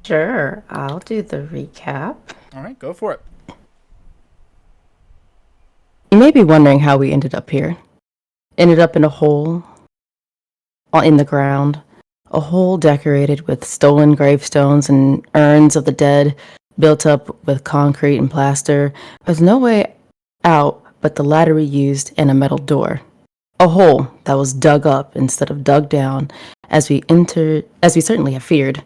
Sure, I'll do the recap. All right, go for it. You may be wondering how we ended up here. Ended up in a hole in the ground. A hole decorated with stolen gravestones and urns of the dead, built up with concrete and plaster. There's no way out but the ladder we used and a metal door. A hole that was dug up instead of dug down, as we certainly have feared.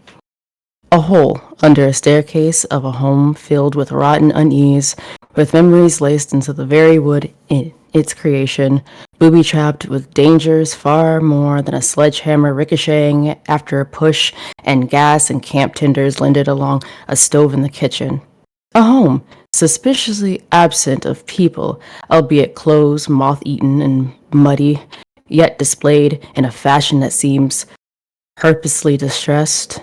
A hole under a staircase of a home filled with rotten unease, with memories laced into the very wood in its creation, booby-trapped with dangers far more than a sledgehammer ricocheting after a push, and gas and camp tinders landed along a stove in the kitchen. A home suspiciously absent of people, albeit clothes moth-eaten and muddy, yet displayed in a fashion that seems purposely distressed.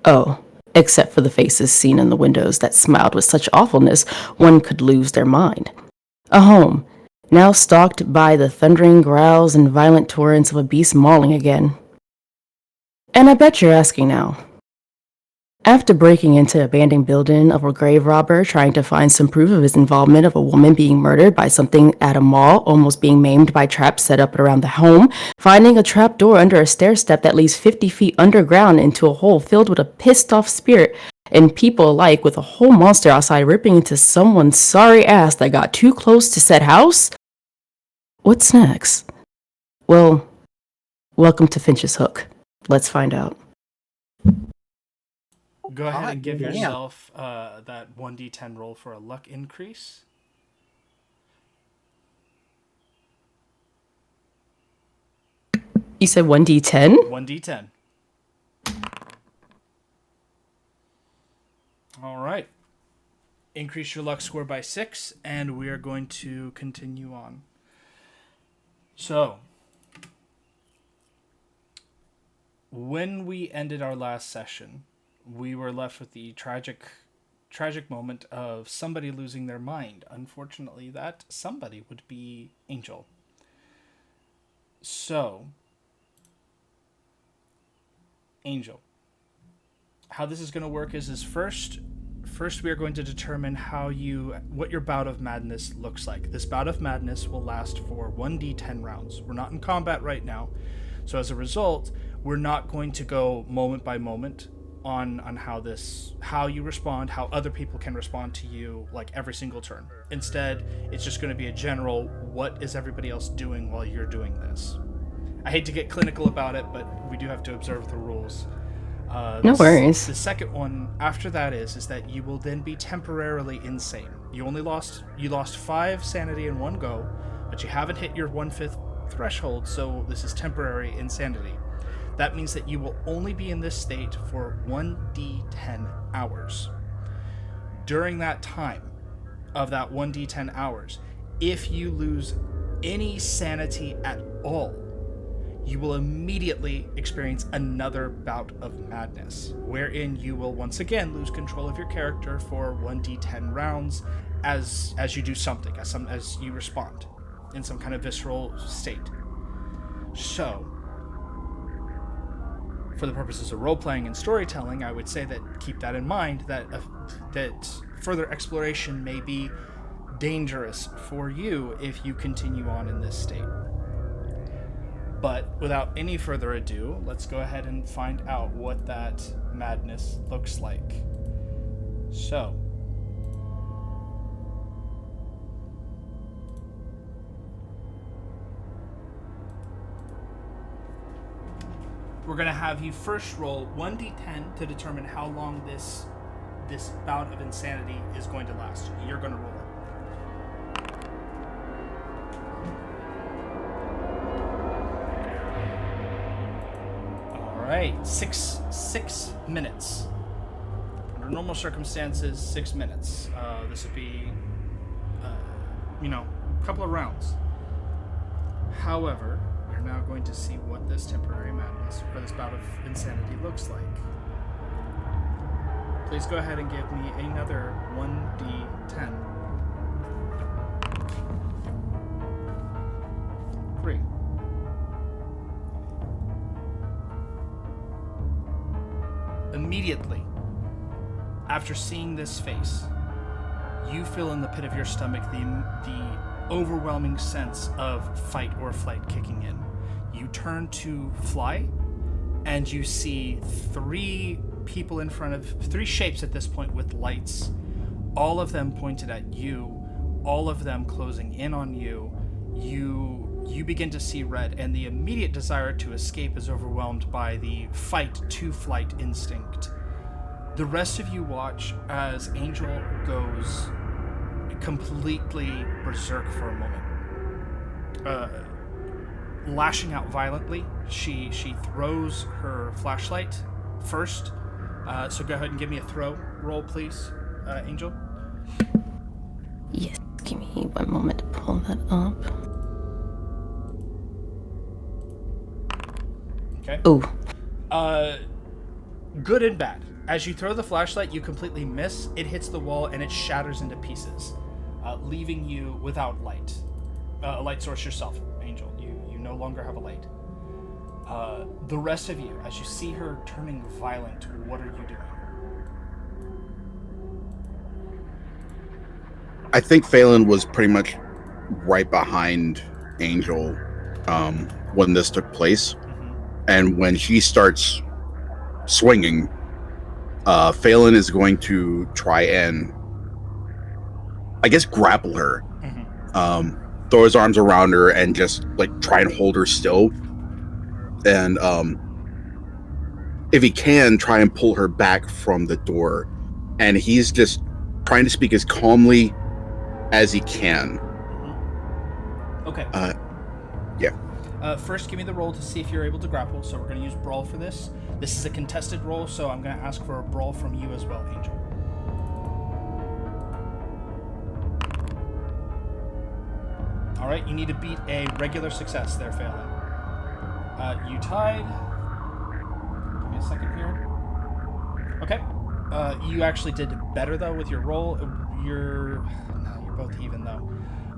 Oh, except for the faces seen in the windows that smiled with such awfulness one could lose their mind. A home, now stalked by the thundering growls and violent torrents of a beast mauling again. And I bet you're asking now. After breaking into an abandoned building of a grave robber trying to find some proof of his involvement of a woman being murdered by something at a mall, almost being maimed by traps set up around the home, finding a trap door under a stair step that leads 50 feet underground into a hole filled with a pissed off spirit and people alike, with a whole monster outside ripping into someone's sorry ass that got too close to said house? What's next? Well, welcome to Finches Hook. Let's find out. Go ahead and give yourself that 1d10 roll for a luck increase. You said 1d10? 1d10. All right. Increase your luck score by 6, and we are going to continue on. So, when we ended our last session, we were left with the tragic moment of somebody losing their mind. Unfortunately, that somebody would be Angel. So, Angel, how this is going to work is first we are going to determine what your bout of madness looks like. This bout of madness will last for 1d10 rounds. We're not in combat right now, so as a result, we're not going to go moment by moment on how you respond, how other people can respond to you, like every single turn. Instead, it's just going to be a general, what is everybody else doing while you're doing this? I hate to get clinical about it, but we do have to observe the rules. No worries. The second one after that is that you will then be temporarily insane. You lost 5 sanity in one go, but you haven't hit your 1/5 threshold, so this is temporary insanity. That means that you will only be in this state for 1d10 hours. During that time of that 1d10 hours, if you lose any sanity at all, you will immediately experience another bout of madness, wherein you will once again lose control of your character for 1d10 rounds as you do something, as you respond in some kind of visceral state. So, for the purposes of role-playing and storytelling, I would say that keep that in mind, that further exploration may be dangerous for you if you continue on in this state. But without any further ado, let's go ahead and find out what that madness looks like. So, we're going to have you first roll 1d10 to determine how long this bout of insanity is going to last. You're going to roll it. All right, six minutes. Under normal circumstances, 6 minutes. This would be, a couple of rounds. However, we're now going to see what this temporary madness, or this bout of insanity, looks like. Please go ahead and give me another 1d10. 3. Immediately, after seeing this face, you feel in the pit of your stomach the overwhelming sense of fight or flight kicking in. You turn to fly, and you see three shapes at this point with lights, all of them pointed at you, all of them closing in on you. You begin to see red, and the immediate desire to escape is overwhelmed by the fight to flight instinct. The rest of you watch as Angel goes completely berserk for a moment. Lashing out violently, she throws her flashlight first. So go ahead and give me a throw roll, please, Angel. Yes, give me 1 moment to pull that up. Okay. Ooh. Good and bad. As you throw the flashlight, you completely miss. It hits the wall and it shatters into pieces, leaving you without light. A light source yourself, Angel. You no longer have a light. The rest of you, as you see her turning violent, what are you doing? I think Phelan was pretty much right behind Angel when this took place. Mm-hmm. And when she starts swinging, Phelan is going to try and, I guess, grapple her. Mm-hmm. Throw his arms around her and just like try and hold her still. And if he can, try and pull her back from the door. And he's just trying to speak as calmly as he can. Mm-hmm. Okay. Yeah. First, give me the roll to see if you're able to grapple. So we're going to use brawl for this. This is a contested roll, so I'm going to ask for a brawl from you as well, Angel. All right, you need to beat a regular success there, Phelan. You tied. Give me a second here. Okay. You actually did better, though, with your roll. You're both even, though.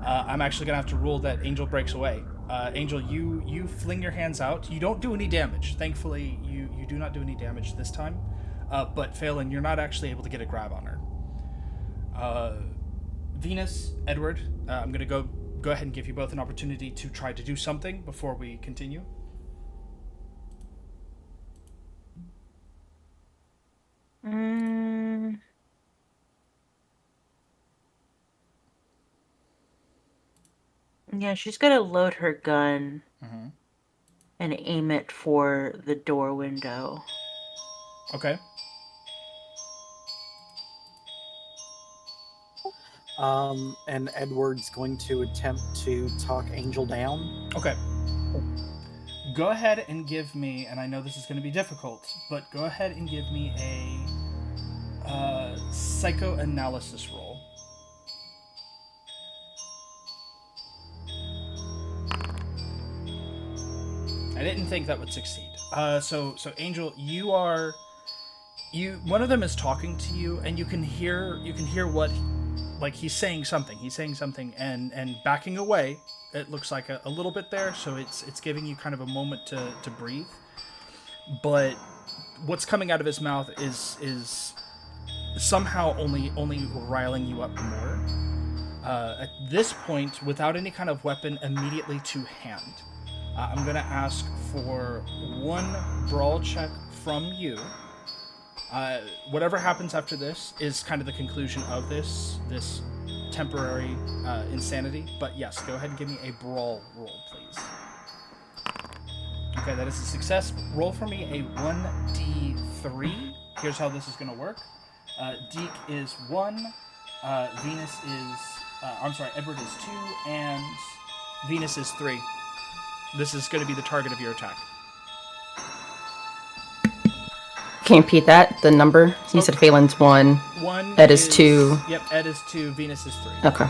I'm actually going to have to rule that Angel breaks away. Angel, you fling your hands out. You don't do any damage. Thankfully, you do not do any damage this time. But Phelan, you're not actually able to get a grab on her. Venus, Edward, I'm going to go ahead and give you both an opportunity to try to do something before we continue. Yeah, she's gonna load her gun Mm-hmm. and aim it for the door window. Okay. And Edward's going to attempt to talk Angel down. Okay. Go ahead and give me, and I know this is going to be difficult, but go ahead and give me a psychoanalysis roll. I didn't think that would succeed. So Angel, one of them is talking to you, and you can hear what, like, he's saying something, and backing away. It looks like a little bit there, so it's giving you kind of a moment to breathe. But what's coming out of his mouth is somehow only riling you up more. At this point, without any kind of weapon immediately to hand, I'm going to ask for one brawl check from you. Whatever happens after this is kind of the conclusion of this temporary insanity. But yes, go ahead and give me a brawl roll, please. Okay, that is a success. Roll for me a 1d3. Here's how this is going to work. Deke is 1. Venus is... Edward is 2. And Venus is 3. This is going to be the target of your attack. Can you repeat that? The number? You said Phelan's 1. 1. Ed is 2. Yep, Ed is 2. Venus is 3. Okay.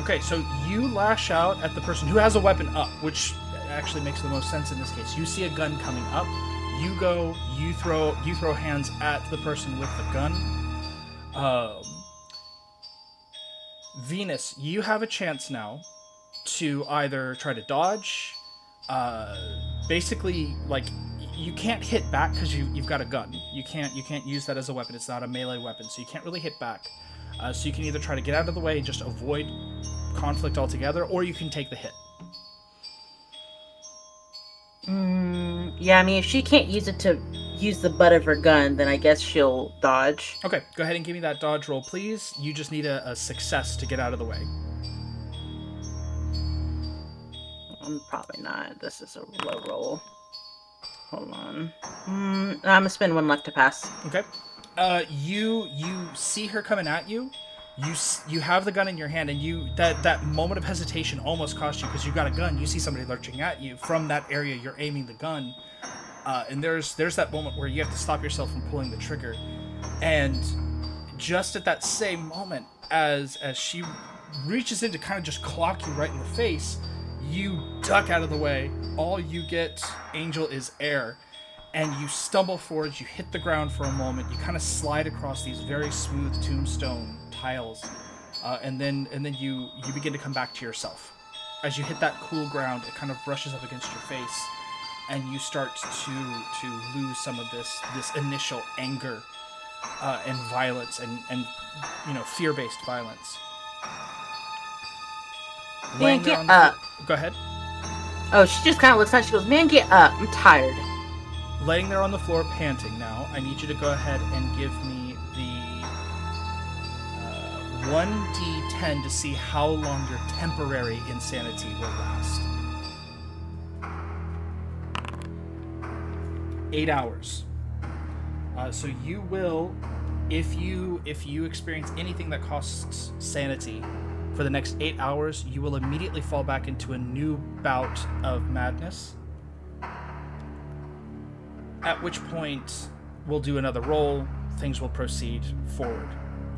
Okay, so you lash out at the person who has a weapon up, which actually makes the most sense in this case. You see a gun coming up. You throw hands at the person with the gun. Venus, you have a chance now to either try to dodge, basically, like, you can't hit back because you've got a gun. You can't use that as a weapon. It's not a melee weapon, so you can't really hit back. So you can either try to get out of the way and just avoid conflict altogether, or you can take the hit. Yeah, I mean, if she can't use it to use the butt of her gun, then I guess she'll dodge. Okay, go ahead and give me that dodge roll, please. You just need a success to get out of the way. Probably not. This is a low roll. Hold on. I'm gonna spend one luck to pass. Okay. You see her coming at you. You have the gun in your hand, and that moment of hesitation almost cost you because you got a gun. You see somebody lurching at you from that area. You're aiming the gun, and there's that moment where you have to stop yourself from pulling the trigger. And just at that same moment, as she reaches in to kind of just clock you right in the face, you duck out of the way. All you get, Angel, is air. And you stumble forward, you hit the ground for a moment, you kind of slide across these very smooth tombstone tiles, and then you begin to come back to yourself. As you hit that cool ground, it kind of brushes up against your face, and you start to lose some of this initial anger and violence and fear-based violence. Man, get up. Go ahead. Oh, she just kind of looks at it. She goes, man, get up. I'm tired. Laying there on the floor, panting now, I need you to go ahead and give me the 1d10 to see how long your temporary insanity will last. 8 hours. So you will, if you experience anything that costs sanity for the next 8 hours, you will immediately fall back into a new bout of madness. At which point, we'll do another roll, things will proceed forward.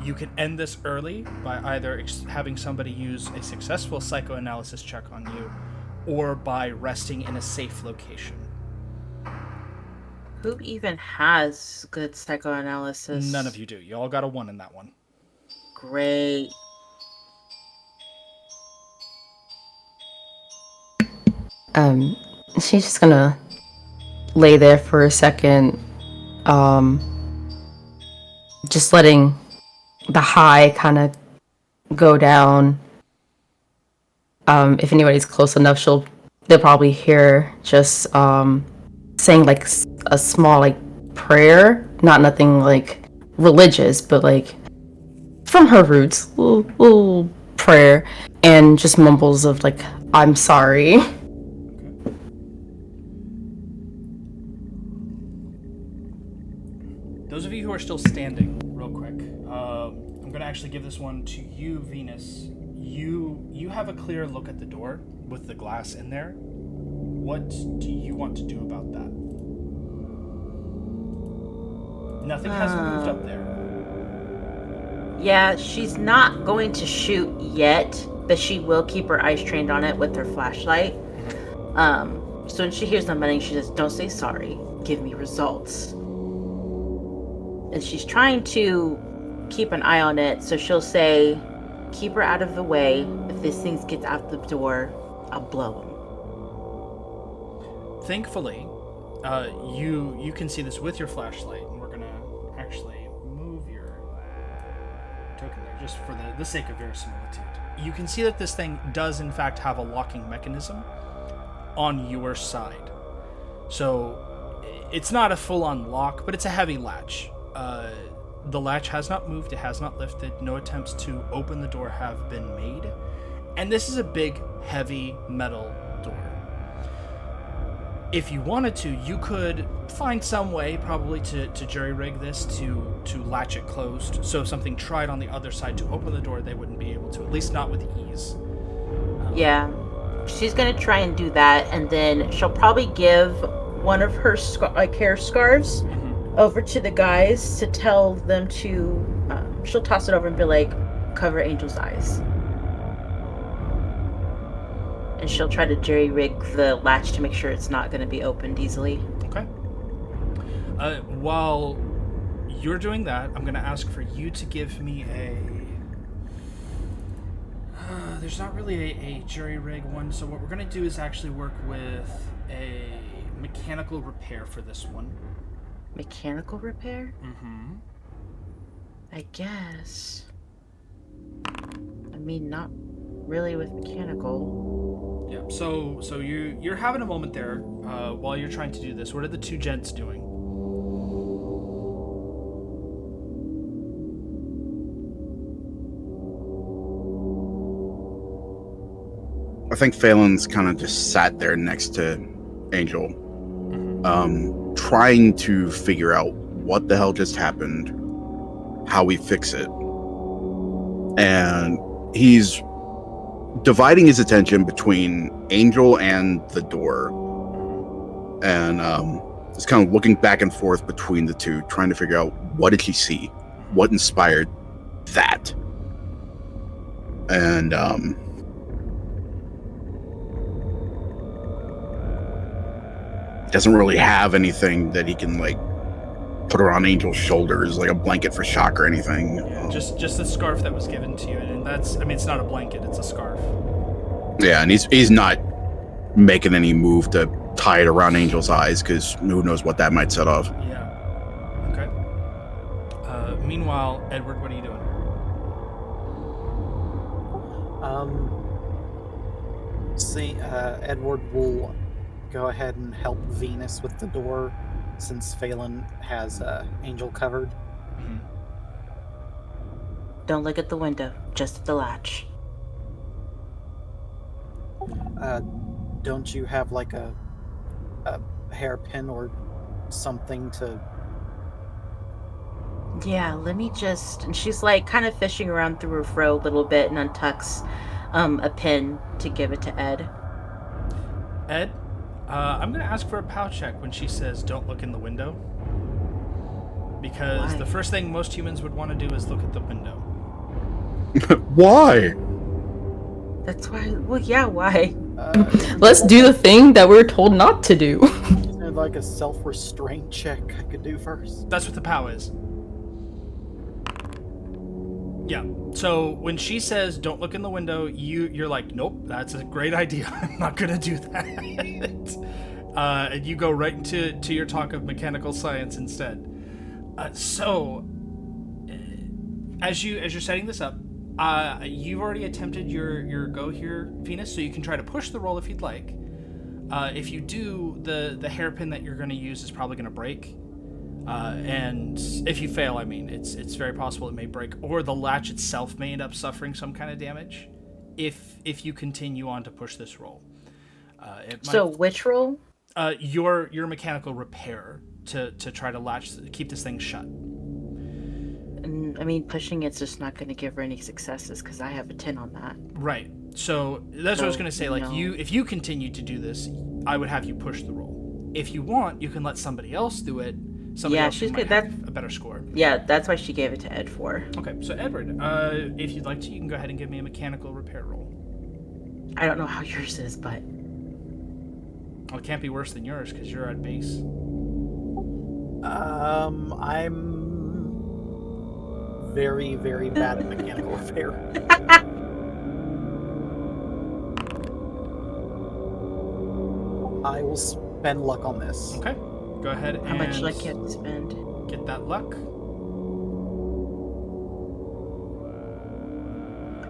You can end this early by either having somebody use a successful psychoanalysis check on you, or by resting in a safe location. Who even has good psychoanalysis? None of you do. You all got a 1 in that one. Great. She's just gonna lay there for a second, just letting the high kind of go down. If anybody's close enough, they'll probably hear just saying like a small like prayer, nothing like religious, but like from her roots, little prayer, and just mumbles of like, "I'm sorry." Those of you who are still standing, real quick, I'm going to actually give this one to you, Venus. You have a clear look at the door with the glass in there. What do you want to do about that? Nothing has moved up there. Yeah, she's not going to shoot yet, but she will keep her eyes trained on it with her flashlight. So when she hears somebody, she says, "Don't say sorry. Give me results." And she's trying to keep an eye on it, so she'll say, "Keep her out of the way. If this thing gets out the door, I'll blow him." Thankfully, you can see this with your flashlight, and we're going to actually move your token there, just for the sake of verisimilitude. You can see that this thing does, in fact, have a locking mechanism on your side. So, it's not a full-on lock, but it's a heavy latch. The latch has not moved, it has not lifted, no attempts to open the door have been made, and this is a big, heavy metal door. If you wanted to, you could find some way, probably to jury-rig this to latch it closed, so if something tried on the other side to open the door, they wouldn't be able to, at least not with ease. Yeah, she's gonna try and do that, and then she'll probably give one of her hair scarves over to the guys to tell them to, she'll toss it over and be like, "Cover Angel's eyes." And she'll try to jerry-rig the latch to make sure it's not going to be opened easily. Okay. While you're doing that, I'm going to ask for you to give me a... there's not really a jury-rig one, so what we're going to do is actually work with a mechanical repair for this one. Mechanical repair? Mm-hmm. I guess. I mean, not really with mechanical. Yeah. So you're having a moment there while you're trying to do this. What are the two gents doing? I think Phelan's kind of just sat there next to Angel, trying to figure out what the hell just happened, how we fix it. And he's dividing his attention between Angel and the door. And just kind of looking back and forth between the two, trying to figure out what did he see? What inspired that? And doesn't really have anything that he can like put around Angel's shoulders, like a blanket for shock or anything. Yeah, just the scarf that was given to you, and that's, I mean, it's not a blanket, it's a scarf. Yeah, and he's not making any move to tie it around Angel's eyes, because who knows what that might set off. Yeah. Okay. Meanwhile, Edward, what are you doing? Edward will go ahead and help Venus with the door, since Phelan has Angel covered. Mm-hmm. Don't look at the window, just at the latch. Don't you have like a hairpin or something to... Yeah, let me just... And she's like kind of fishing around through her fro a little bit and untucks a pin to give it to Ed. Ed, I'm going to ask for a POW check when she says don't look in the window. Because Why? The first thing most humans would want to do is look at the window. Why? That's why... Well, yeah, why? Let's do the thing that we're told not to do. Is there like a self-restraint check I could do first? That's what the POW is. Yeah. So when she says don't look in the window, you're like, nope, that's a great idea. I'm not gonna do that. And you go right into your talk of mechanical science instead. So as you're setting this up, you've already attempted your go here, Venus, so you can try to push the roll if you'd like. If you do, the hairpin that you're going to use is probably going to break. And if you fail, I mean, it's very possible it may break, or the latch itself may end up suffering some kind of damage if you continue on to push this roll. So which roll? Your mechanical repair to try to keep this thing shut. And, I mean, pushing it's just not going to give her any successes because I have a 10 on that. Right. So that's what I was going to say. Like, no. if you continue to do this, I would have you push the roll. If you want, you can let somebody else do it. Somebody else who might have a better score. Yeah, that's why she gave it to Ed for. Okay, so Edward, if you'd like to, you can go ahead and give me a mechanical repair roll. I don't know how yours is, but... Well, it can't be worse than yours because you're at base. I'm very, very bad at mechanical repair. I will spend luck on this. Okay, go ahead How much luck you have to spend? Get that luck.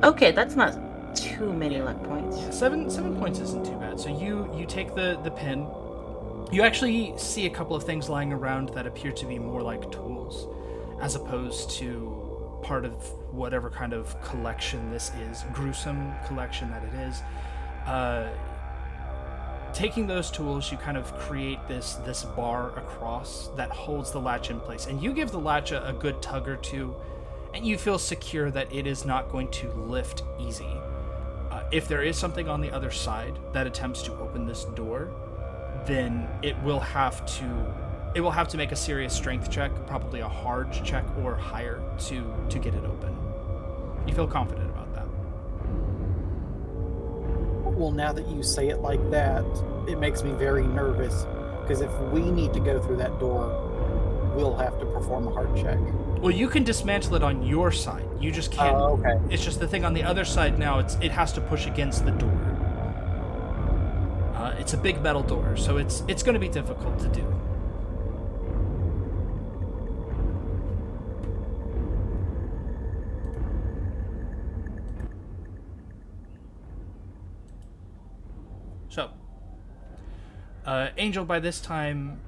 Okay, that's not too many luck points. Yeah, seven points isn't too bad. So you take the pin. You actually see a couple of things lying around that appear to be more like tools, as opposed to part of whatever kind of collection this is, gruesome collection that it is. Taking those tools, you kind of create this bar across that holds the latch in place, and you give the latch a good tug or two, and you feel secure that it is not going to lift easy. If there is something on the other side that attempts to open this door, then it will have to make a serious strength check, probably a hard check or higher, to get it open. You feel confident about that? Well, now that you say it like that, it makes me very nervous, because if we need to go through that door, we'll have to perform a hard check. Well, you can dismantle it on your side. You just can't. Oh, okay. It's just the thing on the other side now, it has to push against the door. It's a big metal door, so it's going to be difficult to do. So, Angel, by this time,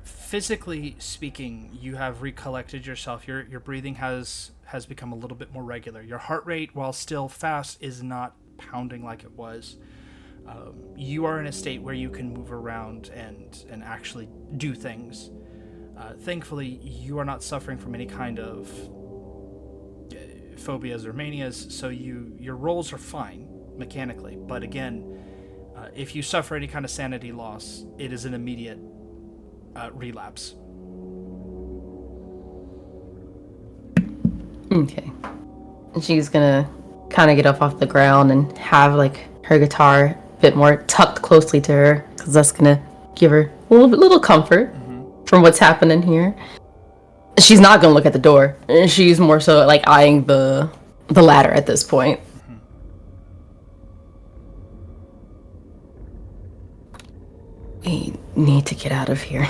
physically speaking, you have recollected yourself. Your breathing has become a little bit more regular. Your heart rate, while still fast, is not pounding like it was. You are in a state where you can move around and actually do things. Thankfully, you are not suffering from any kind of phobias or manias, so your rolls are fine mechanically. But again, if you suffer any kind of sanity loss, it is an immediate relapse. Okay. And she's gonna kind of get up off the ground and have like her guitar a bit more tucked closely to her, because that's gonna give her a little comfort from what's happening here. She's not gonna look at the door. She's more so like eyeing the ladder at this point. We need to get out of here.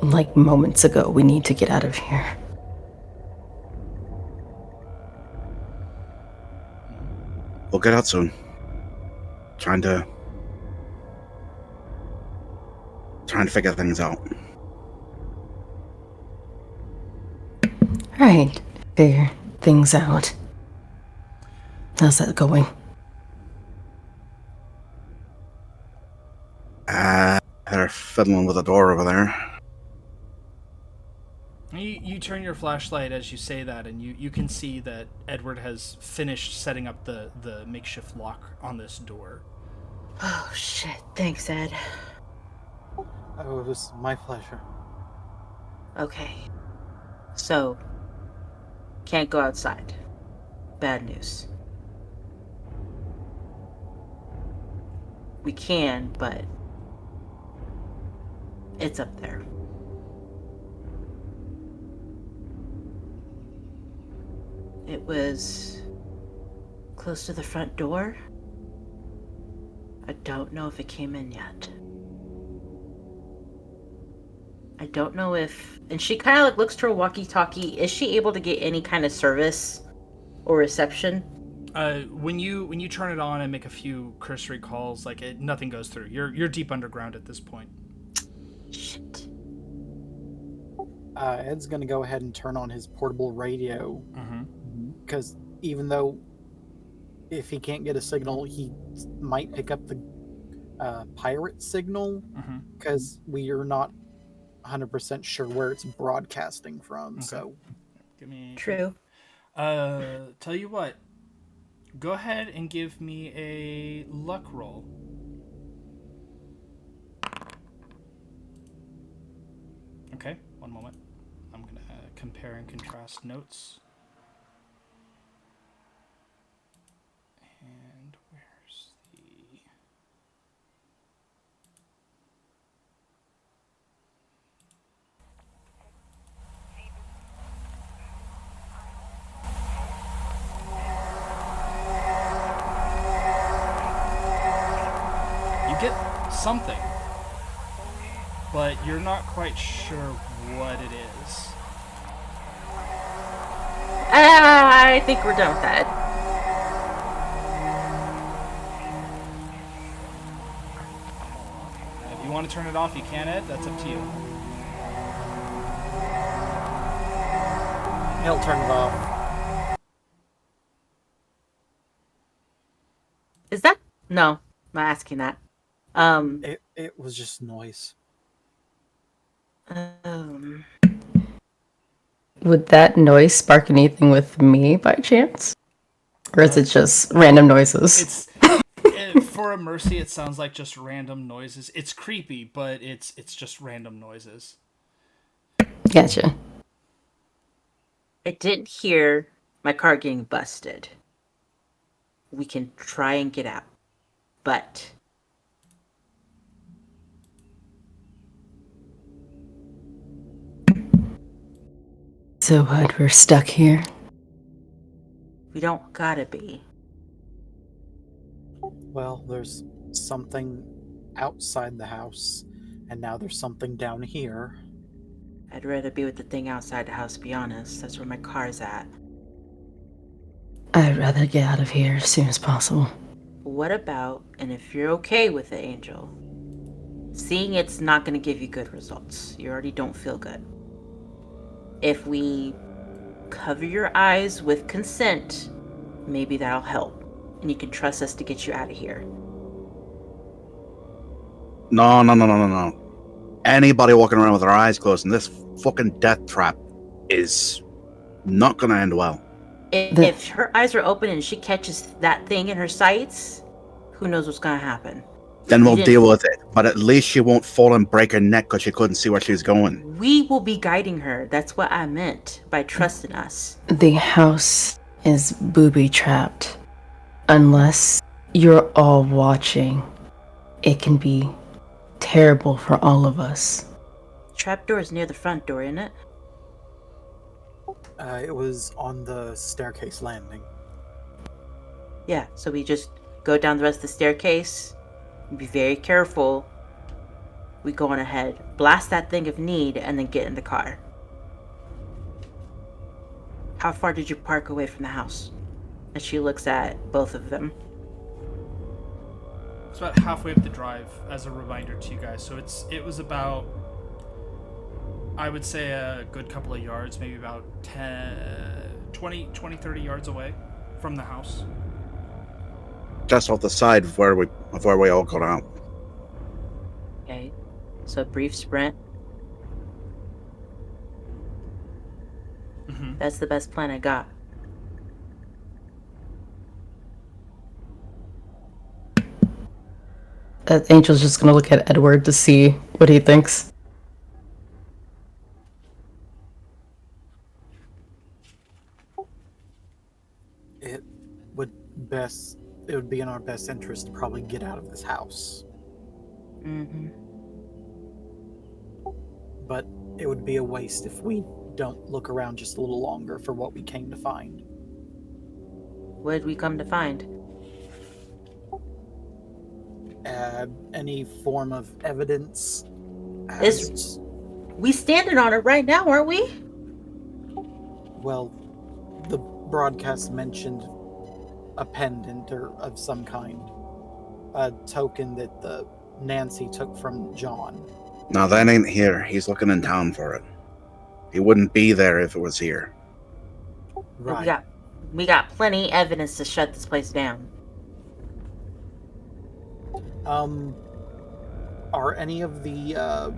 Like moments ago, we need to get out of here. We'll get out soon. Trying to figure things out. Right, figure things out. How's that going? They're fiddling with the door over there. You turn your flashlight as you say that, and you can see that Edward has finished setting up the makeshift lock on this door. Oh, shit. Thanks, Ed. Oh, it was my pleasure. Okay. So, can't go outside. Bad news. We can, but it's up there. It was close to the front door. I don't know if it came in yet. I don't know if... And she kind of like looks to her walkie-talkie. Is she able to get any kind of service or reception? When you turn it on and make a few cursory calls, like nothing goes through. You're deep underground at this point. Shit. Ed's gonna go ahead and turn on his portable radio, because even though if he can't get a signal, he might pick up the pirate signal, because we are not 100% sure where it's broadcasting from. Okay. So, Give me. True. Tell you what. Go ahead and give me a luck roll. Okay, one moment. I'm gonna compare and contrast notes. And where's the... You get something, but you're not quite sure what it is. I think we're done with that. If you want to turn it off, you can, Ed. That's up to you. he'll turn it off. Is that... No, I'm not asking that. It was just noise. Would that noise spark anything with me by chance? Or is it just random noises? For a mercy, it sounds like just random noises. It's creepy, but it's just random noises. Gotcha. I didn't hear my car getting busted. We can try and get out. But... So what, we're stuck here? We don't gotta be. Well, there's something outside the house, and now there's something down here. I'd rather be with the thing outside the house, to be honest. That's where my car's at. I'd rather get out of here as soon as possible. What about, and if you're okay with it, Angel, seeing it's not going to give you good results. You already don't feel good. If we cover your eyes with consent, maybe that'll help. And you can trust us to get you out of here. No. Anybody walking around with their eyes closed in this fucking death trap is not gonna end well. If her eyes are open and she catches that thing in her sights, who knows what's going to happen? Then we'll deal with it. But at least she won't fall and break her neck because she couldn't see where she was going. We will be guiding her. That's what I meant by trusting us. The house is booby-trapped. Unless you're all watching, it can be terrible for all of us. Trapdoor is near the front door, isn't it? It was on the staircase landing. Yeah, so we just go down the rest of the staircase. Be very careful. We go on ahead. Blast that thing if need, and then get in the car. How far did you park away from the house? And she looks at both of them. It's about halfway up the drive, as a reminder to you guys. So it was about, I would say, a good couple of yards, maybe about 20, 30 yards away from the house. Just off the side of where we all got out. Okay, so a brief sprint. Mm-hmm. That's the best plan I got. Angel's just gonna look at Edward to see what he thinks. It would be in our best interest to probably get out of this house. Mm-hmm. But it would be a waste if we don't look around just a little longer for what we came to find. What did we come to find? Any form of evidence. We standing on it right now, aren't we? Well, the broadcast mentioned a pendant or of some kind, a token that the Nancy took from John. No, that ain't here. He's looking in town for it. He wouldn't be there if it was here. Right. We got plenty evidence to shut this place down. Are any of the,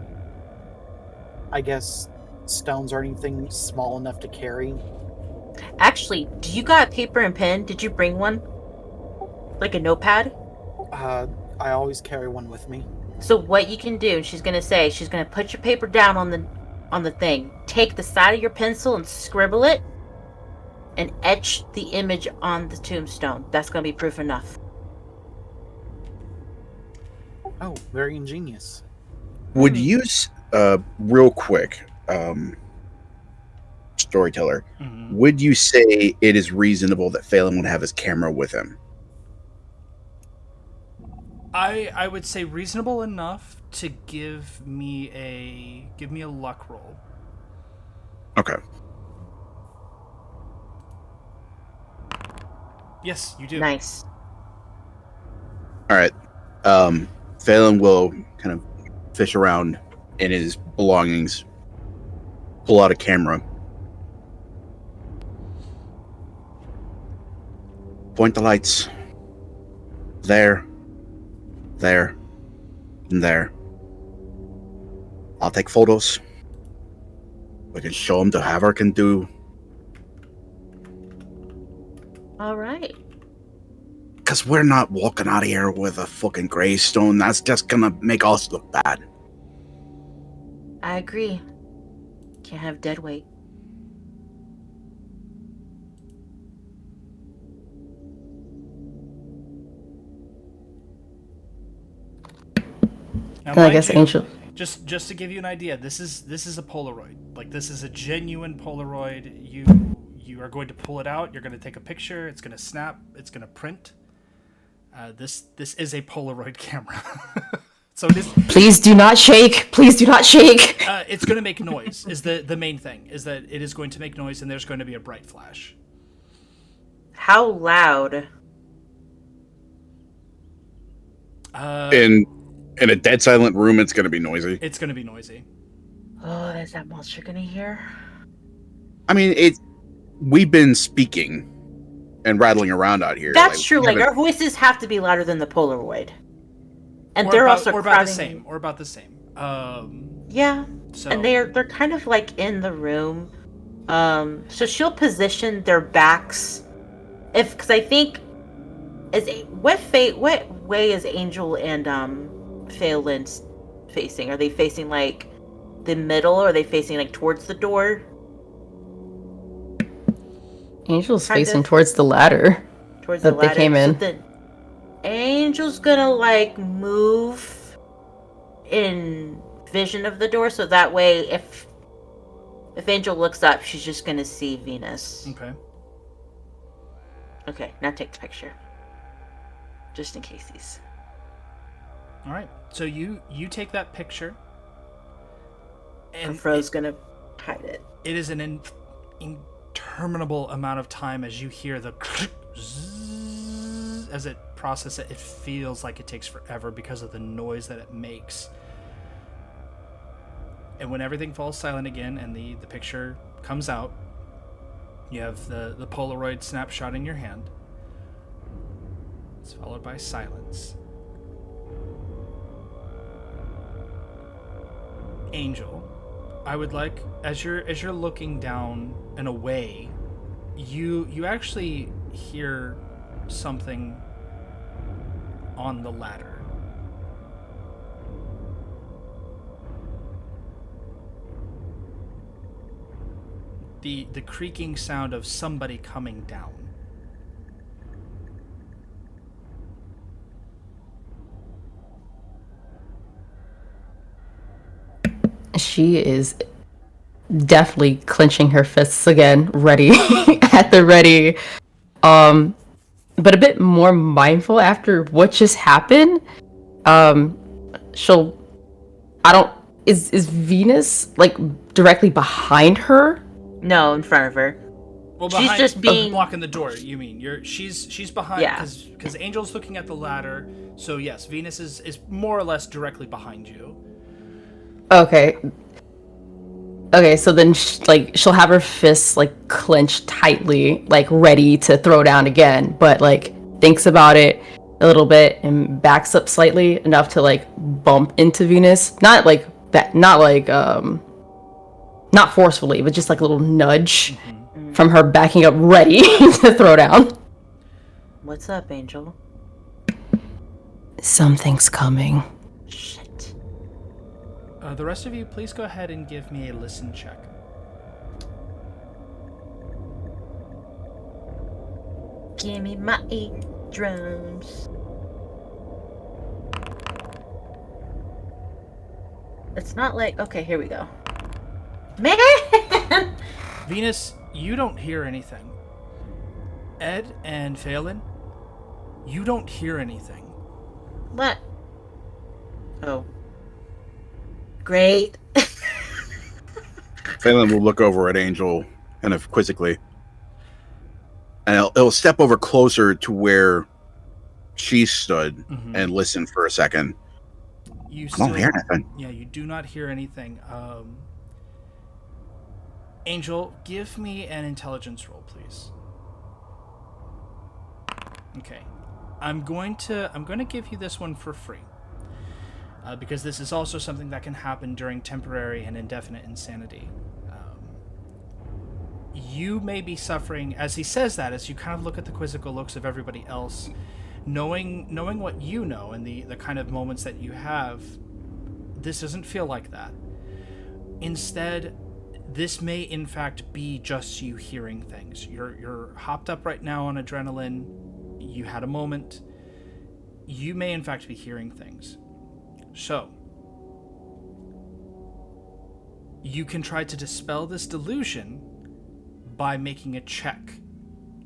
I guess, stones or anything small enough to carry? Actually, do you got paper and pen? Did you bring one? Like a notepad? I always carry one with me. So what you can do, she's gonna put your paper down on the thing. Take the side of your pencil and scribble it, and etch the image on the tombstone. That's gonna be proof enough. Oh, very ingenious. Would you, real quick, storyteller, Mm-hmm. would you say it is reasonable that Phelan would have his camera with him? I would say reasonable enough to give me a luck roll. Okay. Yes, you do. Nice. All right. Phelan will kind of fish around in his belongings, pull out a camera, point the lights there, and there. I'll take photos. We can show them to whoever can do. All right. Because we're not walking out of here with a fucking gravestone. That's just gonna make us look bad. I agree. Can't have dead weight. Now, And I mind guess you, Angel. Just to give you an idea, this is a Polaroid. Like, this is a genuine Polaroid. You are going to pull it out. You're going to take a picture. It's going to snap. It's going to print. This is a Polaroid camera. So it is. Please do not shake. Please do not shake. It's going to make noise. Is the main thing? Is that it is going to make noise, and there's going to be a bright flash. How loud? In a dead silent room, it's going to be noisy. It's going to be noisy. Oh, is that monster gonna hear? I mean, we've been speaking and rattling around out here. That's true. Like, our voices have to be louder than the Polaroid, and they're also about the same. Yeah. So. And they're kind of like in the room. So she'll position their backs, because I think what way is Angel and Phelan facing? Are they facing like the middle, or are they facing like towards the door? Angel's facing towards the ladder. Towards the ladder. They came in. So then Angel's gonna like move in vision of the door, so that way if Angel looks up, she's just gonna see Venus. Okay, now take the picture. Just in case these. Alright, so you take that picture. And Fro's gonna hide it. It is an interminable amount of time as you hear the zzz, as it processes it. It feels like it takes forever because of the noise that it makes. And when everything falls silent again and the picture comes out, you have the Polaroid snapshot in your hand. It's followed by silence. Angel, I would like, as you're looking down and away, you actually hear something on the ladder. The creaking sound of somebody coming down. She is definitely clenching her fists again, ready, at the ready. But a bit more mindful after what just happened. Is Venus like directly behind her? No, in front of her. Well, she's just being blocking the door. You mean she's behind? Yeah. Because Angel's looking at the ladder. So yes, Venus is more or less directly behind you. Okay, so then she'll have her fists like clenched tightly, like ready to throw down again, but like thinks about it a little bit and backs up slightly enough to like bump into Venus. Not like that, not forcefully, but just like a little nudge from her backing up ready to throw down. What's up, Angel? Something's coming. Shit. The rest of you, please go ahead and give me a listen check. Give me my drums. It's not like... Okay, here we go. Man! Venus, you don't hear anything. Ed and Phelan, you don't hear anything. What? Oh. Great. Phelan will look over at Angel kind of quizzically. And it'll step over closer to where she stood and listen for a second. I don't hear anything. Yeah, you do not hear anything. Angel, give me an intelligence roll, please. Okay. I'm going to give you this one for free. Because this is also something that can happen during temporary and indefinite insanity. You may be suffering, as he says that, as you kind of look at the quizzical looks of everybody else, knowing what you know and the kind of moments that you have, this doesn't feel like that. Instead, this may in fact be just you hearing things. You're hopped up right now on adrenaline. You had a moment. You may in fact be hearing things. So, you can try to dispel this delusion by making a check.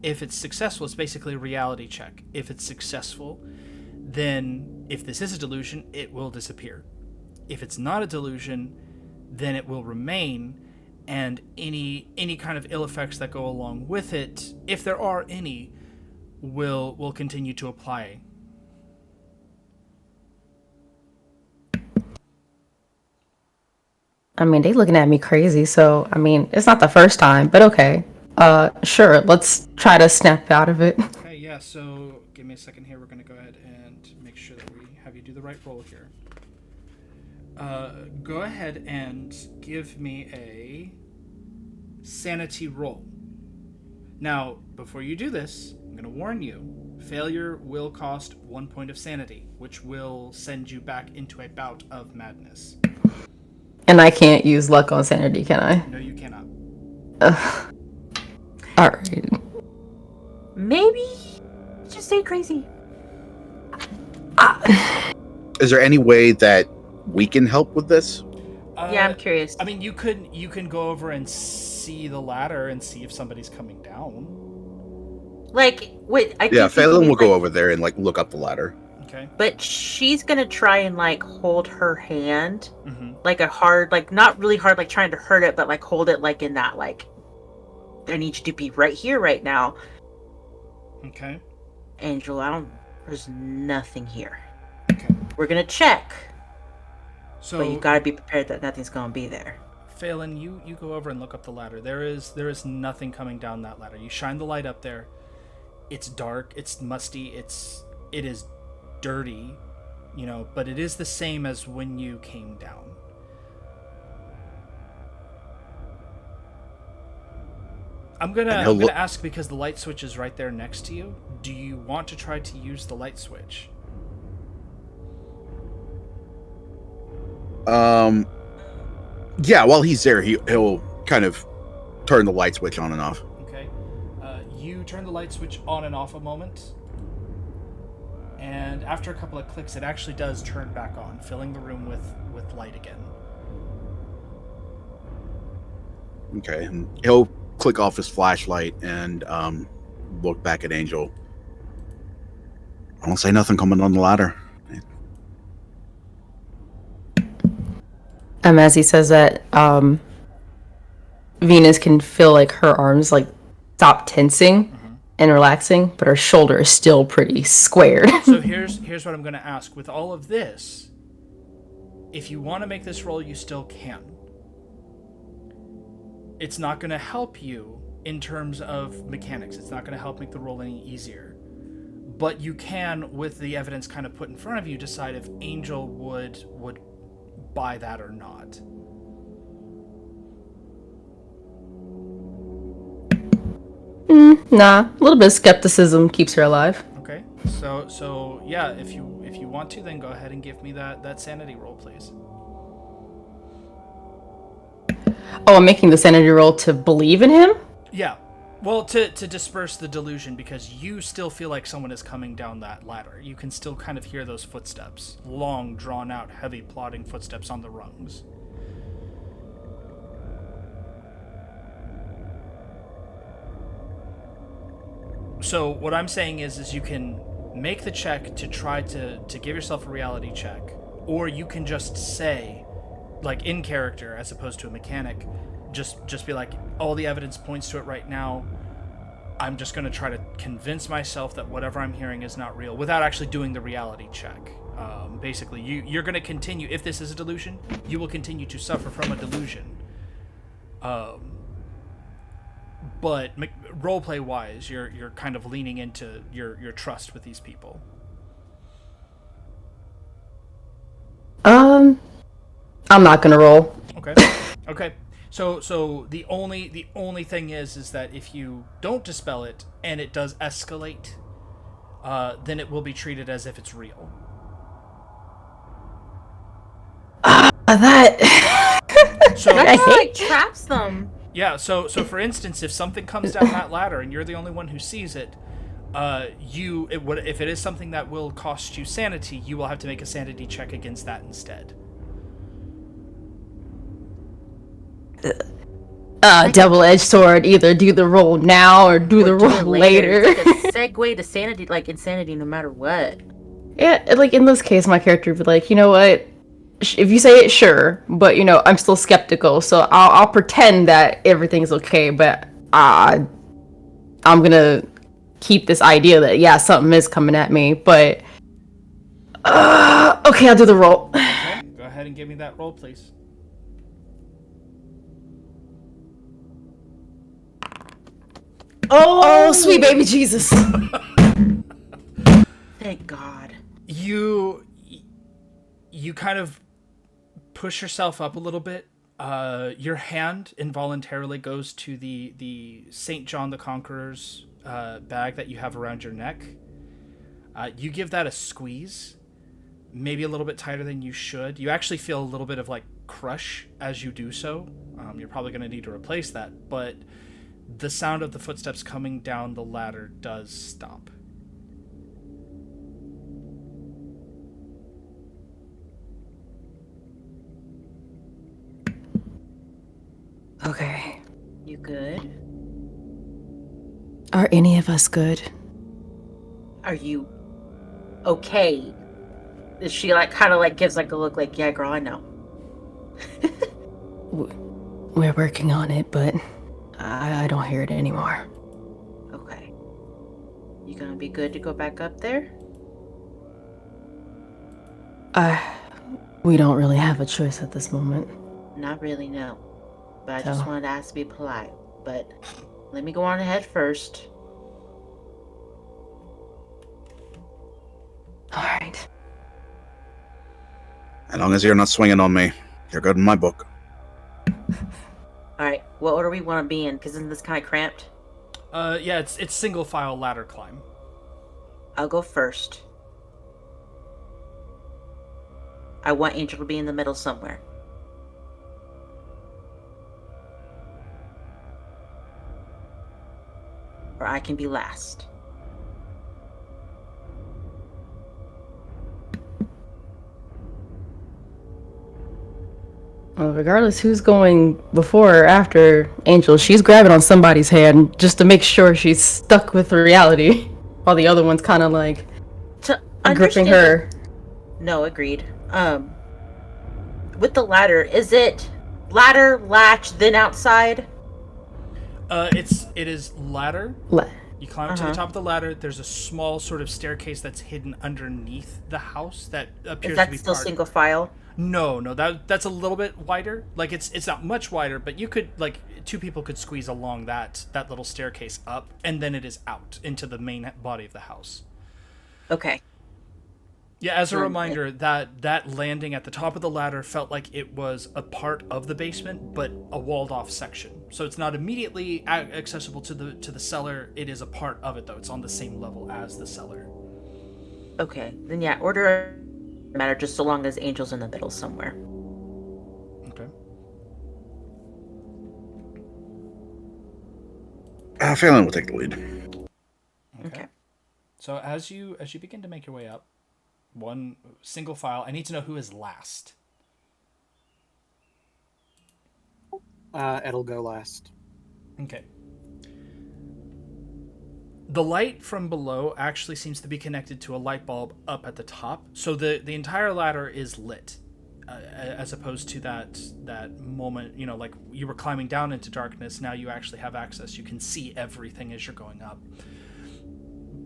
If it's successful, it's basically a reality check. If it's successful, then if this is a delusion, it will disappear. If it's not a delusion, then it will remain, and any kind of ill effects that go along with it, if there are any, will continue to apply. I mean, they looking at me crazy, so, I mean, it's not the first time, but okay. Sure, let's try to snap out of it. Okay, yeah, so give me a second here. We're going to go ahead and make sure that we have you do the right roll here. Go ahead and give me a sanity roll. Now, before you do this, I'm going to warn you, failure will cost 1 point of sanity, which will send you back into a bout of madness. And I can't use luck on sanity, can I? No, you cannot. Alright. Maybe just stay crazy. Is there any way that we can help with this? Yeah, I'm curious. I mean, you can go over and see the ladder and see if somebody's coming down. Like, wait, I Yeah, think you Phelan can, will go like- over there and like look up the ladder. Okay. But she's gonna try and like hold her hand, Mm-hmm. like a hard, like not really hard, like trying to hurt it, but like hold it like in that, like, I need you to be right here, right now. Okay. Angel, there's nothing here. Okay. We're gonna check, So but you gotta be prepared that nothing's gonna be there. Phelan, you go over and look up the ladder. There is nothing coming down that ladder. You shine the light up there. It's dark. It's musty. It is dirty, but it is the same as when you came down. I'm gonna ask, because the light switch is right there next to you. Do you want to try to use the light switch? Yeah, while he's there, he'll kind of turn the light switch on and off. Okay. You turn the light switch on and off a moment, and after a couple of clicks, it actually does turn back on, filling the room with light again. Okay, and he'll click off his flashlight and look back at Angel. I don't say nothing coming on the ladder. As he says that, Venus can feel like her arms like stop tensing and relaxing, but her shoulder is still pretty squared. So here's what I'm going to ask. With all of this, if you want to make this roll, you still can. It's not going to help you in terms of mechanics. It's not going to help make the roll any easier. But you can, with the evidence kind of put in front of you, decide if Angel would buy that or not. Nah, a little bit of skepticism keeps her alive. Okay, so yeah, if you want to, then go ahead and give me that sanity roll, please. Oh, I'm making the sanity roll to believe in him? Yeah, well, to disperse the delusion, because you still feel like someone is coming down that ladder. You can still kind of hear those footsteps, long, drawn out, heavy, plodding footsteps on the rungs. So what I'm saying is you can make the check to try to give yourself a reality check, or you can just say, like in character as opposed to a mechanic, just be like, all the evidence points to it right now. I'm just going to try to convince myself that whatever I'm hearing is not real, without actually doing the reality check. Basically, you're going to continue, if this is a delusion, you will continue to suffer from a delusion. But roleplay wise, you're kind of leaning into your trust with these people. I'm not gonna roll. Okay. So the only thing is that if you don't dispel it and it does escalate, then it will be treated as if it's real. That. So That's how it traps them. yeah. So for instance, if something comes down that ladder and you're the only one who sees it, if it is something that will cost you sanity, you will have to make a sanity check against that instead. double-edged sword. Either do the roll now or do the Or do roll it later. It's like a segue to sanity, like insanity, no matter what. Yeah, like in this case, my character would be like, you know what? If you say it, sure, but you know, I'm still skeptical, so I'll pretend that everything's okay, but I'm gonna keep this idea that yeah, something is coming at me, but okay, I'll do the roll. Okay, go ahead and give me that roll, please. Oh, sweet baby Jesus. Thank God. You kind of push yourself up a little bit. Your hand involuntarily goes to the St. John the Conqueror's bag that you have around your neck. You give that a squeeze, maybe a little bit tighter than you should. You actually feel a little bit of like crush as you do so. You're probably going to need to replace that, but the sound of the footsteps coming down the ladder does stop. Okay. You good? Are any of us good? Are you okay? Is she like kind of like gives like a look like, yeah, girl, I know. We're working on it, but I don't hear it anymore. Okay. You gonna be good to go back up there? We don't really have a choice at this moment. Not really, no. But I So- just wanted to ask to be polite. But let me go on ahead first. All right. As long as you're not swinging on me, you're good in my book. Alright, what order we want to be in? Because isn't this kind of cramped? Yeah, it's single file ladder climb. I'll go first. I want Angel to be in the middle somewhere. Or I can be last. Well, regardless who's going before or after Angel, she's grabbing on somebody's hand just to make sure she's stuck with reality, while the other one's kind of like To gripping understand- her. No, agreed. With the ladder, is it ladder, latch, then outside? It is ladder. You climb to the Uh-huh. top of the ladder. There's a small sort of staircase that's hidden underneath the house that appears Is to that be still part. single file? No, that's a little bit wider. Like it's not much wider, but you could like two people could squeeze along that little staircase up, and then it is out into the main body of the house. Okay. Yeah, as a Okay. reminder, that landing at the top of the ladder felt like it was a part of the basement, but a walled off section. So it's not immediately accessible to the cellar. It is a part of it, though. It's on the same level as the cellar. Okay. Then yeah, order matter just so long as Angel's in the middle somewhere. Okay. Phelan will take the lead. Okay. So as you begin to make your way up, one single file. I need to know who is last. It'll go last. Okay. The light from below actually seems to be connected to a light bulb up at the top, so the entire ladder is lit, as opposed to that moment, like you were climbing down into darkness. Now you actually have access. You can see everything as you're going up.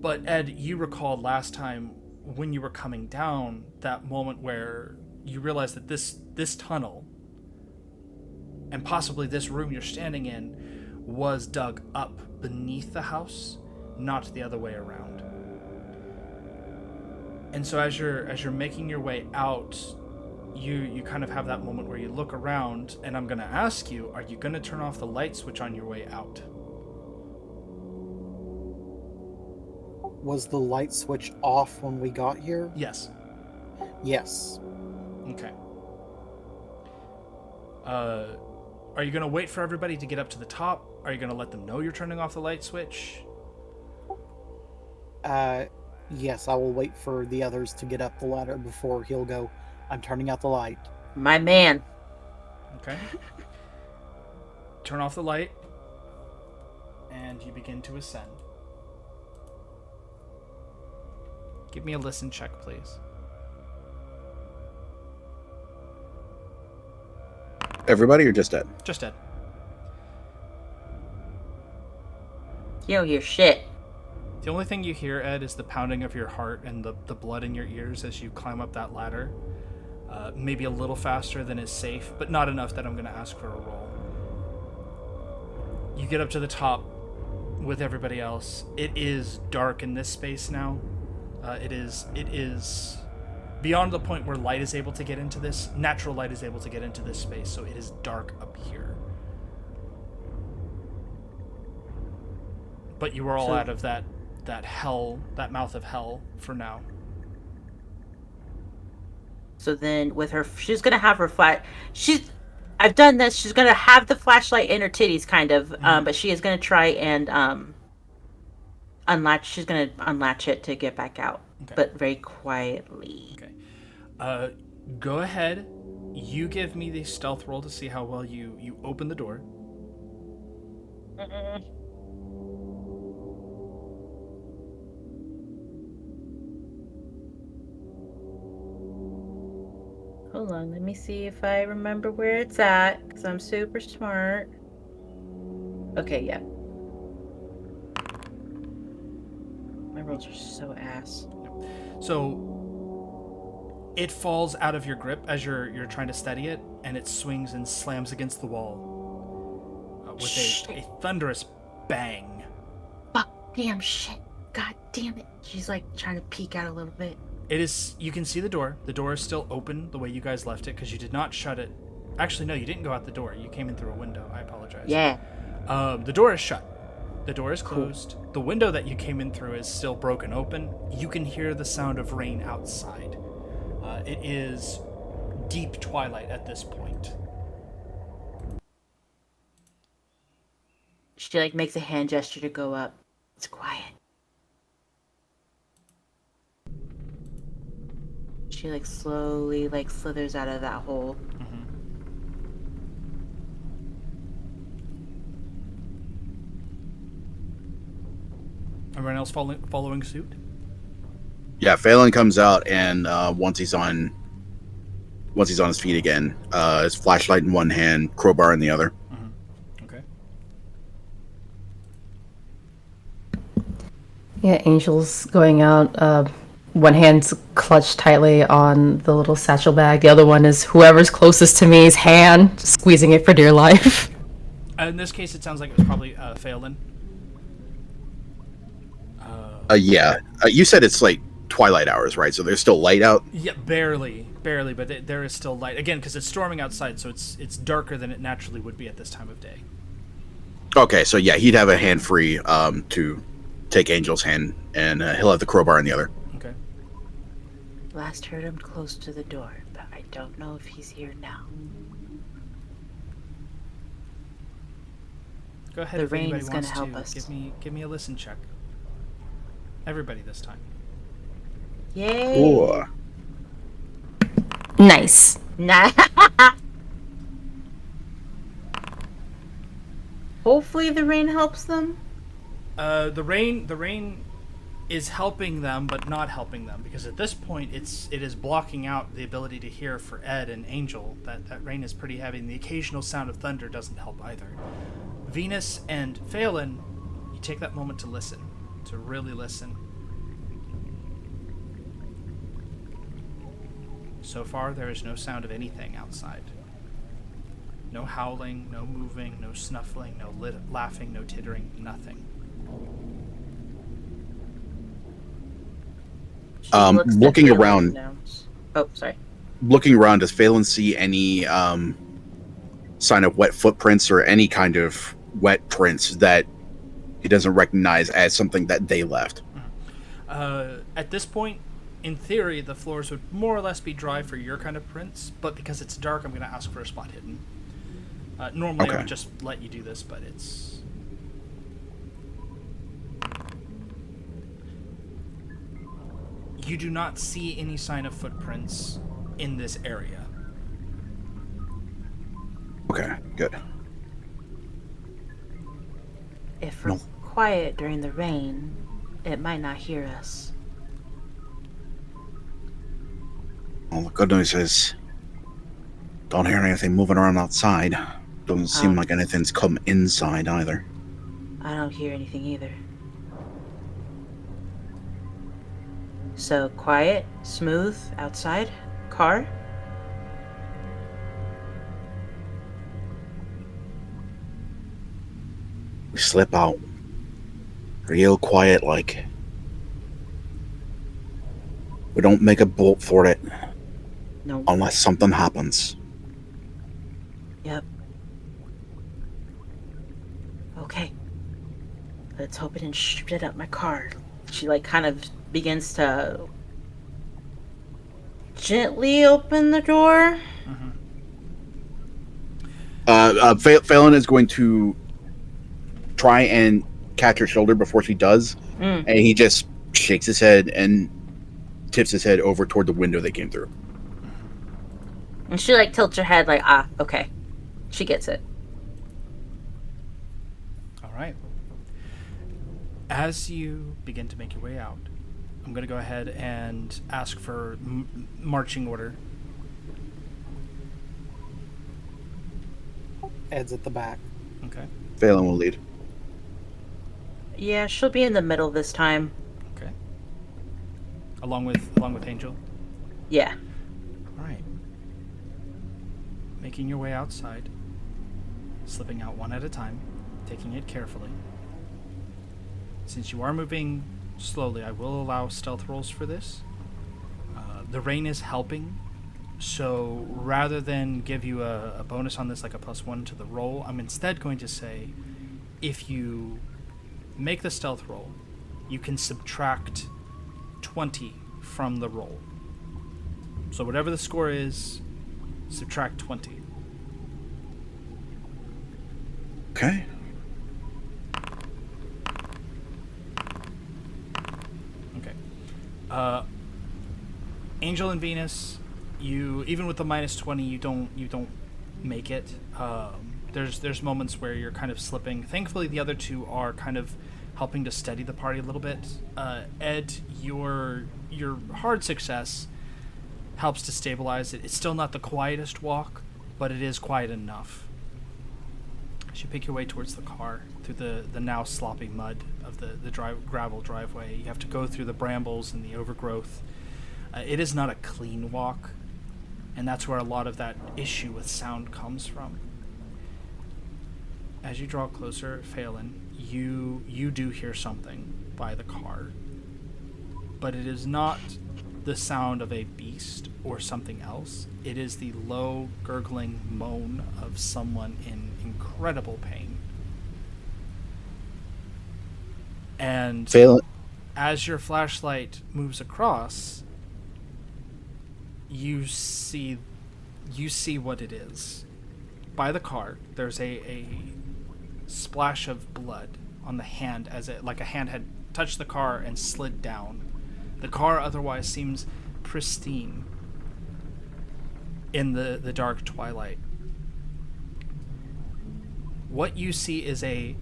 But Ed, you recall last time when you were coming down, that moment where you realized that this tunnel and possibly this room you're standing in was dug up beneath the house, not the other way around. And so as you're making your way out, you kind of have that moment where you look around, and I'm going to ask you, are you going to turn off the light switch on your way out? Was the light switch off when we got here? Yes. Yes. Okay. Are you going to wait for everybody to get up to the top? Are you going to let them know you're turning off the light switch? Yes, I will wait for the others to get up the ladder before he'll go, I'm turning out the light. My man. Okay. turn off the light, and you begin to ascend. Give me a listen check, please. Everybody or just Ed? Just Ed. You don't hear shit. The only thing you hear, Ed, is the pounding of your heart and the blood in your ears as you climb up that ladder. Maybe a little faster than is safe, but not enough that I'm going to ask for a roll. You get up to the top with everybody else. It is dark in this space now. It is beyond the point where light is able to get into this. Natural light is able to get into this space, so it is dark up here. But you are all out of that hell, that mouth of hell for now. So then with her, she's going to have her I've done this. She's going to have the flashlight in her titties, kind of, but she is going to try and unlatch. She's going to unlatch it to get back out, but very quietly. Okay. Go ahead. You give me the stealth roll to see how well you open the door. Hold on, let me see if I remember where it's at, because I'm super smart. Okay, yeah. My rolls are so ass. So it falls out of your grip as you're trying to steady it, and it swings and slams against the wall with a thunderous bang. Fuck, damn shit. God damn it. She's like trying to peek out a little bit. It is. You can see the door. The door is still open the way you guys left it because you did not shut it. Actually, no, you didn't go out the door. You came in through a window. I apologize. Yeah. The door is shut. The door is closed. Cool. The window that you came in through is still broken open. You can hear the sound of rain outside. It is deep twilight at this point. She like makes a hand gesture to go up. It's quiet. She like slowly like slithers out of that hole. Everyone else following suit? Yeah, Phelan comes out, and once he's on his feet again, his flashlight in one hand, crowbar in the other. Okay. Yeah, Angel's going out. One hand's clutched tightly on the little satchel bag. The other one is whoever's closest to me's hand, squeezing it for dear life. In this case, it sounds like it was probably Phelan. Yeah. You said it's like twilight hours, right? So there's still light out? Yeah, barely, but there is still light. Again, because it's storming outside, so it's darker than it naturally would be at this time of day. Okay, so yeah, he'd have a hand free to take Angel's hand, and he'll have the crowbar in the other. Okay. Last heard him close to the door, but I don't know if he's here now. Go ahead. The If rain anybody is going wants to help us. Give me a listen check. Everybody this time. Yay! Ooh. Nice. Nah. Hopefully the rain helps them. The rain is helping them, but not helping them, because at this point it is blocking out the ability to hear for Ed and Angel. That rain is pretty heavy, and the occasional sound of thunder doesn't help either. Venus and Phelan, you take that moment to listen, to really listen. So far, there is no sound of anything outside. No howling, no moving, no snuffling, no laughing, no tittering, nothing. Looking around. Oh, sorry. Looking around, does Phelan see any sign of wet footprints or any kind of wet prints that he doesn't recognize as something that they left? At this point, in theory, the floors would more or less be dry for your kind of prints, but because it's dark, I'm going to ask for a spot hidden. Normally, I would just let you do this, but it's... You do not see any sign of footprints in this area. Okay, good. If we're quiet during the rain, it might not hear us. Well, the good news is, don't hear anything moving around outside. Doesn't seem like anything's come inside either. I don't hear anything either. So quiet, smooth, outside, car? We slip out. Real quiet like. We don't make a bolt for it. No. Unless something happens. Yep. Okay. Let's hope it didn't spit up my car. She kind of begins to gently open the door. Phelan is going to try and catch her shoulder before she does, and he just shakes his head and tips his head over toward the window they came through. And she tilts her head okay. She gets it. All right. As you begin to make your way out, I'm going to go ahead and ask for marching order. Ed's at the back. Okay. Phelan will lead. Yeah, she'll be in the middle this time. Okay. Along with Angel. Yeah. All right. Making your way outside, slipping out one at a time, taking it carefully. Since you are moving slowly, I will allow stealth rolls for this. The rain is helping, so rather than give you a bonus on this, like a +1 to the roll, I'm instead going to say, if you make the stealth roll, you can subtract 20 from the roll. So whatever the score is, subtract 20. Okay. Okay. Angel and Venus, you even with the -20, you don't make it. There's moments where you're kind of slipping. Thankfully, the other two are kind of helping to steady the party a little bit. Ed, your hard success helps to stabilize it. It's still not the quietest walk, but it is quiet enough. As you pick your way towards the car, through the now sloppy mud of the gravel driveway, you have to go through the brambles and the overgrowth. It is not a clean walk, and that's where a lot of that issue with sound comes from. As you draw closer, Phelan, you do hear something by the car, but it is not the sound of a beast or something else. It is the low, gurgling moan of someone in incredible pain. And Phelan. As your flashlight moves across, you see what it is. By the car, there's a splash of blood on the hand, as it like a hand had touched the car and slid down. The car otherwise seems pristine in the dark twilight. What you see is you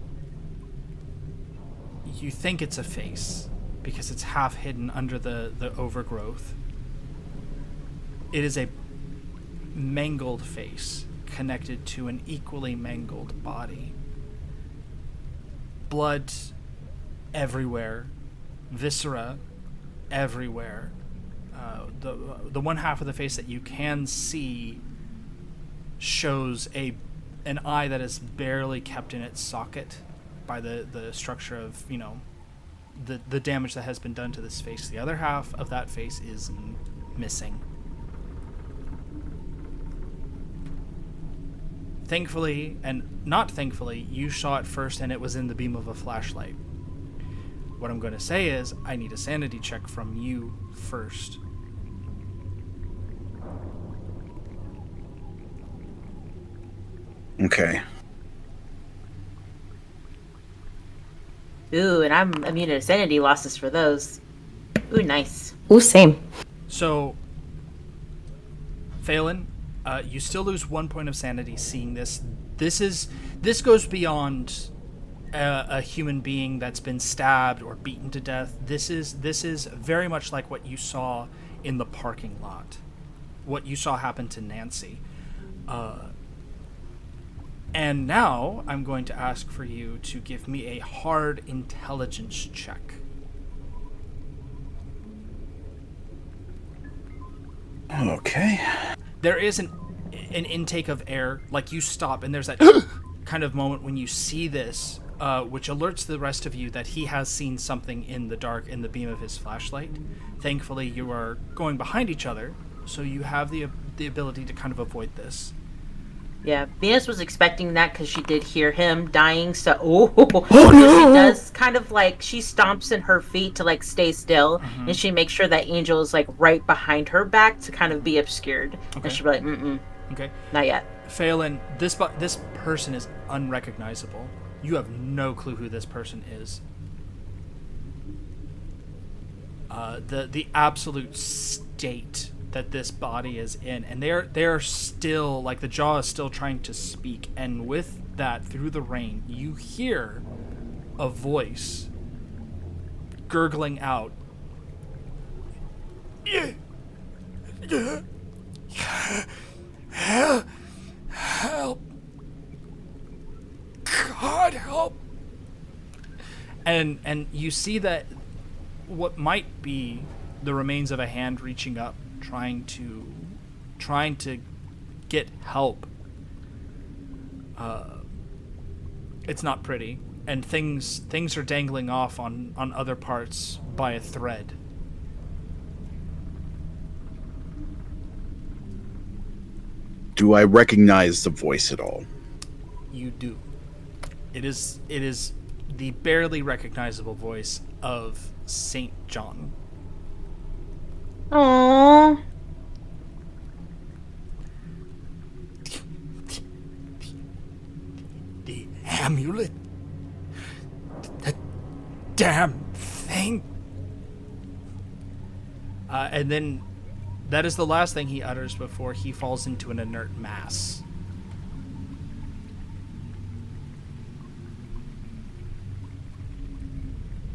think it's a face because it's half hidden under the overgrowth. It is a mangled face connected to an equally mangled body. Blood everywhere, viscera everywhere. The one half of the face that you can see shows an eye that is barely kept in its socket by the structure of, the damage that has been done to this face. The other half of that face is missing. Thankfully, and not thankfully, you saw it first and it was in the beam of a flashlight. What I'm going to say is, I need a sanity check from you first. Okay. Ooh, and I'm immune to sanity losses for those. Ooh, nice. Ooh, same. So, Phelan, you still lose 1 point of sanity seeing this. This goes beyond a human being that's been stabbed or beaten to death. This is very much like what you saw in the parking lot, what you saw happen to Nancy. And now I'm going to ask for you to give me a hard intelligence check. Okay. There is an intake of air, like you stop, and there's that kind of moment when you see this, which alerts the rest of you that he has seen something in the dark in the beam of his flashlight. Thankfully, you are going behind each other, so you have the ability to kind of avoid this. Yeah, Venus was expecting that because she did hear him dying. So, no! She does kind of like, she stomps in her feet to like stay still, and she makes sure that Angel is like right behind her back to kind of be obscured. Okay. And she'll be like, Okay. not yet. Phelan, this person is unrecognizable. You have no clue who this person is. The absolute state that this body is in, and they're still, like, the jaw is still trying to speak, and with that, through the rain, you hear a voice gurgling out, help, God help. And you see that what might be the remains of a hand reaching up, trying to get help. It's not pretty, and things are dangling off on other parts by a thread. Do I recognize the voice at all? You do. It is the barely recognizable voice of St. John. Aww. The amulet. That damn thing. And then that is the last thing he utters before he falls into an inert mass.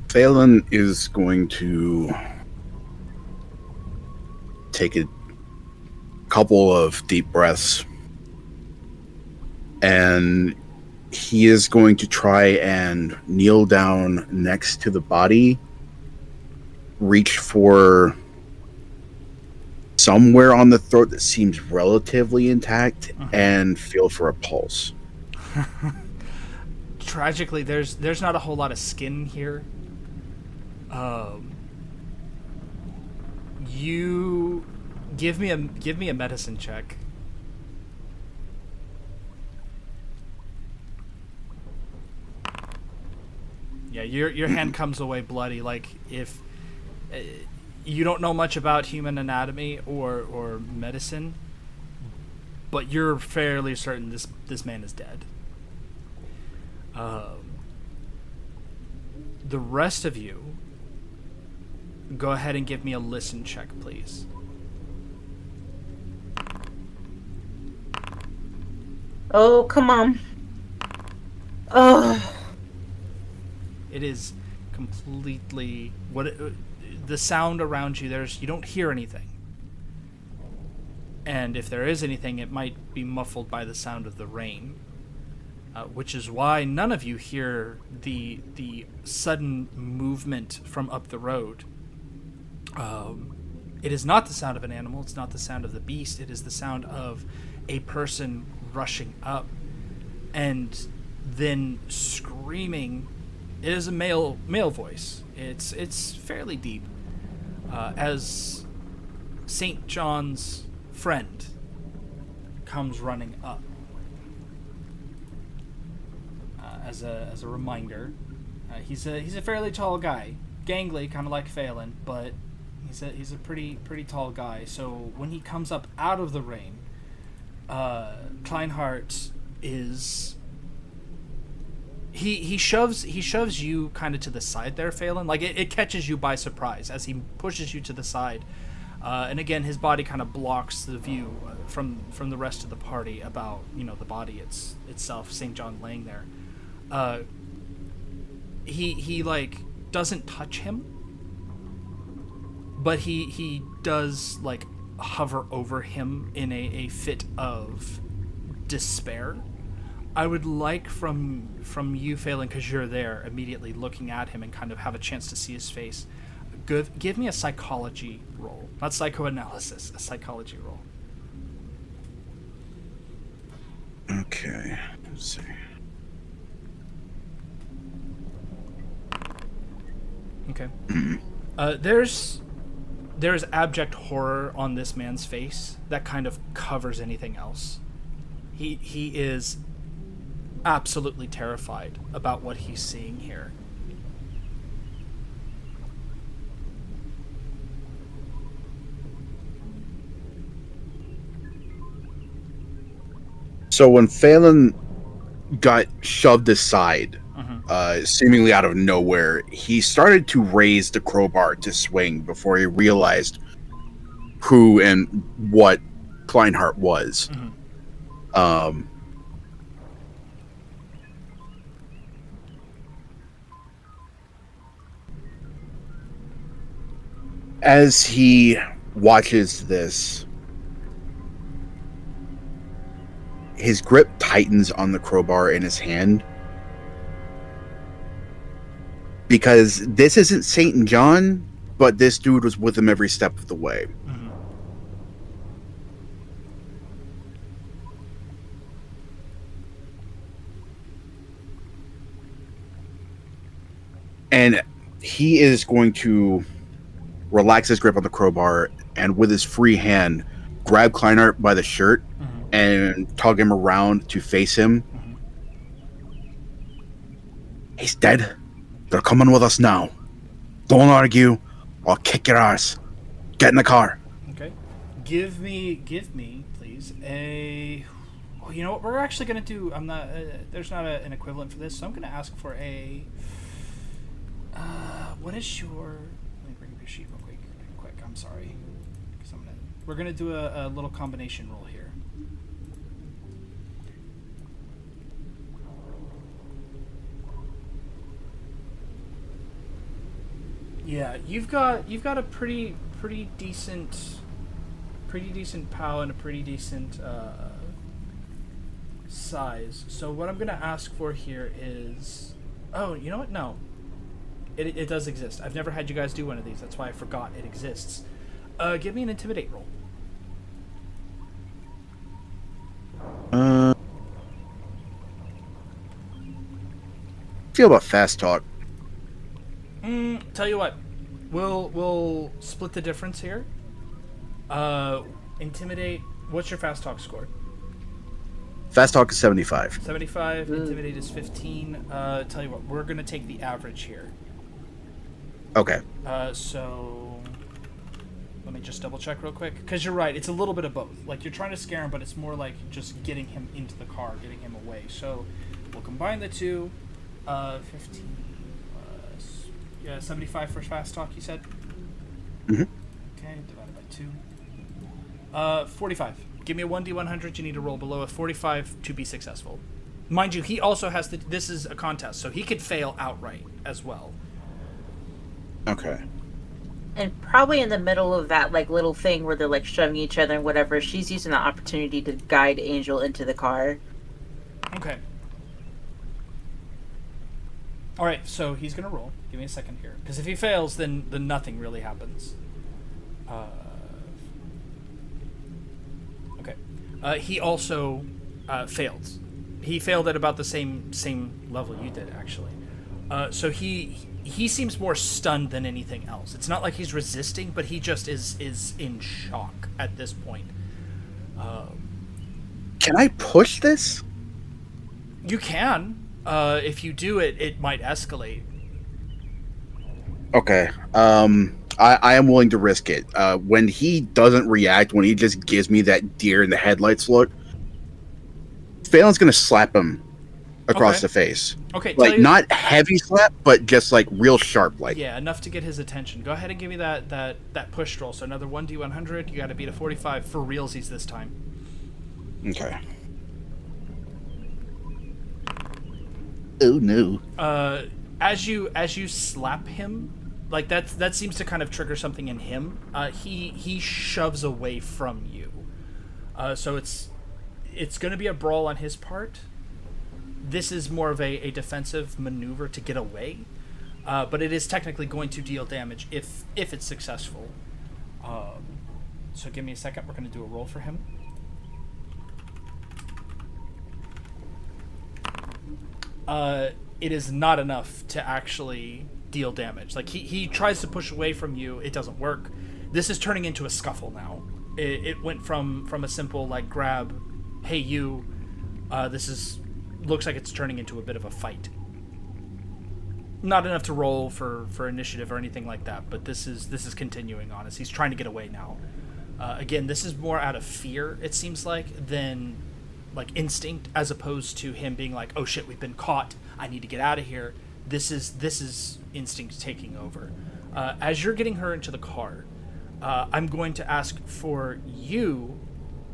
Phelan is going to take a couple of deep breaths, and he is going to try and kneel down next to the body, reach for somewhere on the throat that seems relatively intact, and feel for a pulse. Tragically, there's not a whole lot of skin here. You give me a medicine check. Yeah, your hand comes away bloody. Like, if you don't know much about human anatomy or medicine, but you're fairly certain this man is dead. The rest of you, go ahead and give me a listen check, please. Oh, come on. Oh. It is completely the sound around you. You don't hear anything, and if there is anything, it might be muffled by the sound of the rain, which is why none of you hear the sudden movement from up the road. It is not the sound of an animal. It's not the sound of the beast. It is the sound of a person rushing up and then screaming. It is a male voice. It's fairly deep. As St. John's friend comes running up. As a reminder, he's a fairly tall guy, gangly, kind of like Phelan, but he's a pretty tall guy. So when he comes up out of the rain, Kleinhardt is he shoves you kind of to the side there, Phelan. Like it catches you by surprise as he pushes you to the side, and again his body kind of blocks the view from the rest of the party about the body itself, St. John laying there. he like doesn't touch him, but he does like hover over him in a fit of despair. I would like from you, Phelan, because you're there immediately looking at him and kind of have a chance to see his face. Give me a psychology roll. Not psychoanalysis, a psychology roll. Okay, let's see. Okay. There's abject horror on this man's face that kind of covers anything else. He is absolutely terrified about what he's seeing here. So when Phelan got shoved aside, seemingly out of nowhere, he started to raise the crowbar to swing before he realized who and what Kleinhardt was. As he watches this, his grip tightens on the crowbar in his hand. Because this isn't St. John, but this dude was with him every step of the way. And he is going to relax his grip on the crowbar and with his free hand grab Kleinhardt by the shirt and tug him around to face him. He's dead. They're coming with us now. Don't argue. I'll kick your ass. Get in the car. Okay. Give me, please, a... Oh, you know what? We're actually going to do... I'm not... there's not an equivalent for this, so I'm going to ask for a... what is your... Let me bring up your sheet real quick. I'm sorry. We're going to do a little combination roll here. Yeah, you've got a pretty decent POW and a pretty decent size. So what I'm gonna ask for here is, oh, you know what? No, it does exist. I've never had you guys do one of these. That's why I forgot it exists. Give me an intimidate roll. Feel about fast talk. Tell you what, we'll split the difference here. Intimidate. What's your fast talk score? Fast talk is 75. 75. Intimidate is 15. Tell you what, we're gonna take the average here. Okay. So let me just double check real quick, because you're right. It's a little bit of both. Like, you're trying to scare him, but it's more like just getting him into the car, getting him away. So we'll combine the two. 15 plus 75 for fast talk, you said? Okay, divided by 2. 45. Give me a 1d100. You need to roll below a 45 to be successful. Mind you, he also has the... This is a contest, so he could fail outright as well. Okay. And probably in the middle of that like little thing where they're like shoving each other and whatever, she's using the opportunity to guide Angel into the car. Okay. All right, so he's gonna roll. Give me a second here, because if he fails, then nothing really happens. Okay. He also failed. He failed at about the same level you did, actually. So he seems more stunned than anything else. It's not like he's resisting, but he just is in shock at this point. Can I push this? You can. If you do it, it might escalate. Okay. I am willing to risk it. When he doesn't react, when he just gives me that deer in the headlights look, Phelan's gonna slap him across the face. Okay. Like, not heavy slap, but just like real sharp, like. Yeah, enough to get his attention. Go ahead and give me that push roll. So another 1d100. You got to beat a 45 for realsies this time. Okay. Oh no. as you slap him, like that seems to kind of trigger something in him. He shoves away from you. So it's going to be a brawl on his part. This is more of a defensive maneuver to get away, but it is technically going to deal damage if it's successful. So give me a second. We're going to do a roll for him. It is not enough to actually deal damage. Like he tries to push away from you, it doesn't work. This is turning into a scuffle now. It went from a simple like grab, hey you. Looks like it's turning into a bit of a fight. Not enough to roll for initiative or anything like that, but this is continuing on as he's trying to get away now. Again, this is more out of fear, it seems like, than like instinct, as opposed to him being like, oh shit, we've been caught, I need to get out of here. This is instinct taking over. As you're getting her into the car, I'm going to ask for you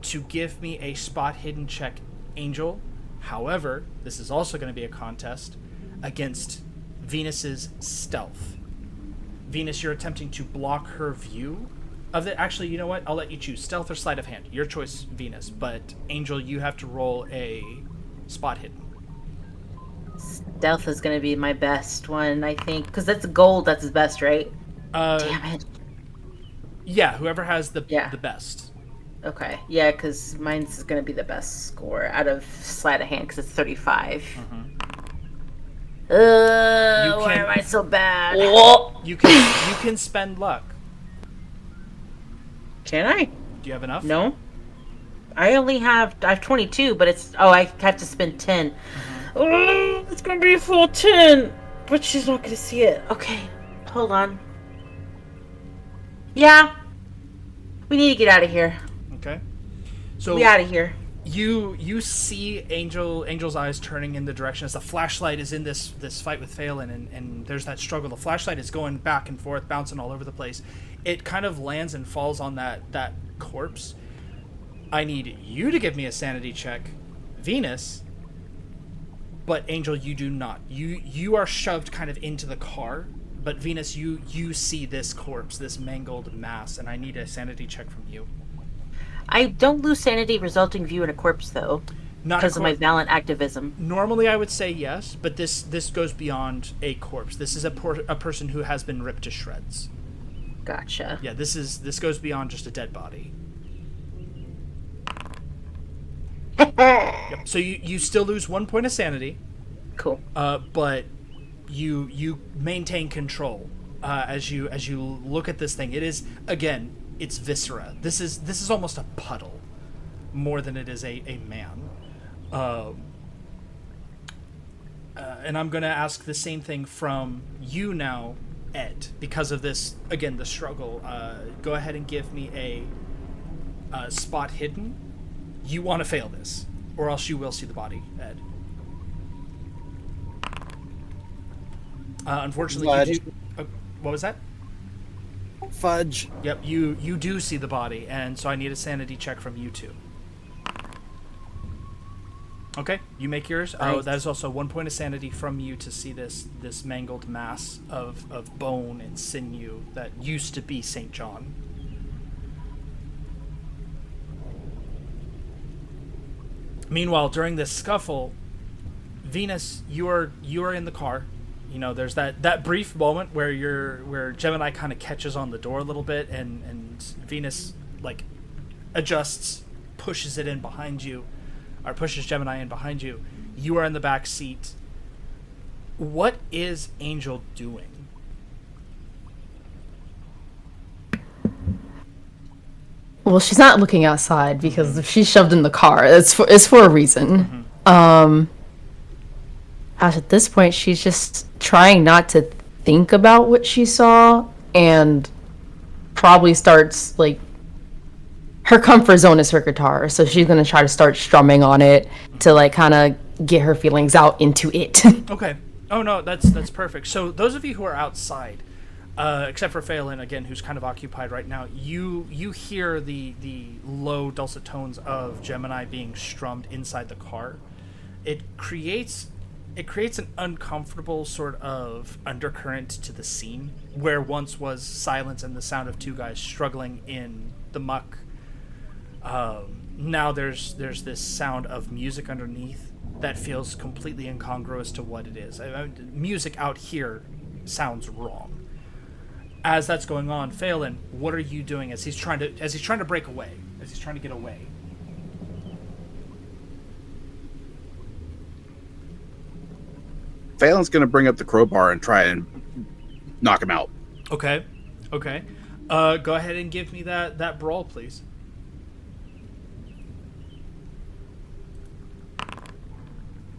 to give me a spot hidden check, Angel. However, this is also going to be a contest against Venus's stealth. Venus, you're attempting to block her view of it. Actually, you know what? I'll let you choose stealth or sleight of hand. Your choice, Venus. But Angel, you have to roll a spot hidden. Stealth is going to be my best one, I think, because that's gold. That's his best, right? Damn it. Yeah, whoever has the best. Okay, yeah, because mine's going to be the best score out of sleight of hand because it's 35. Why am I so bad? You can spend luck. Can I? Do you have enough? No. I have 22, but I have to spend 10. Oh, it's gonna be a full 10, but she's not gonna see it. Okay, hold on. Yeah, we need to get out of here. Okay. So we out of here. You see Angel's eyes turning in the direction as the flashlight is in this fight with Phelan, and there's that struggle. The flashlight is going back and forth, bouncing all over the place. It kind of lands and falls on that corpse. I need you to give me a sanity check, Venus. But Angel, you do not. You are shoved kind of into the car. But Venus, you see this corpse, this mangled mass, and I need a sanity check from you. I don't lose sanity resulting view in a corpse, though, because of my valiant activism. Normally, I would say yes, but this goes beyond a corpse. This is a person who has been ripped to shreds. Gotcha. Yeah, this goes beyond just a dead body. Yep. So you still lose 1 point of sanity. Cool. But you maintain control as you look at this thing. It is, again, it's viscera. This is almost a puddle more than it is a man. And I'm going to ask the same thing from you now, Ed, because of this, again, the struggle. Go ahead and give me a spot hidden. You want to fail this, or else you will see the body, Ed. Unfortunately, you do. What was that? Fudge. Yep, you do see the body, and so I need a sanity check from you two. Okay, you make yours. Nice. Oh, that is also 1 point of sanity from you to see this mangled mass of bone and sinew that used to be St. John. Meanwhile, during this scuffle, Venus, you are in the car. You know, there's that brief moment where Gemini kind of catches on the door a little bit, and Venus like adjusts, pushes it in behind you, or pushes Gemini in behind you. You are in the back seat. What is Angel doing? Well, she's not looking outside because if she's shoved in the car, it's for a reason. At this point, she's just trying not to think about what she saw, and probably starts like her comfort zone is her guitar, so she's gonna try to start strumming on it to like kind of get her feelings out into it. Okay. Oh no, that's perfect. So those of you who are outside, except for Phelan again, who's kind of occupied right now, you hear the low dulcet tones of Gemini being strummed inside the car. It creates it creates an uncomfortable sort of undercurrent to the scene where once was silence and the sound of two guys struggling in the muck. Now there's this sound of music underneath that feels completely incongruous to what it is. Music out here sounds wrong. As that's going on, Phelan, what are you doing as he's trying to break away, as he's trying to get away? Phelan's going to bring up the crowbar and try and knock him out. Okay. Go ahead and give me that brawl, please.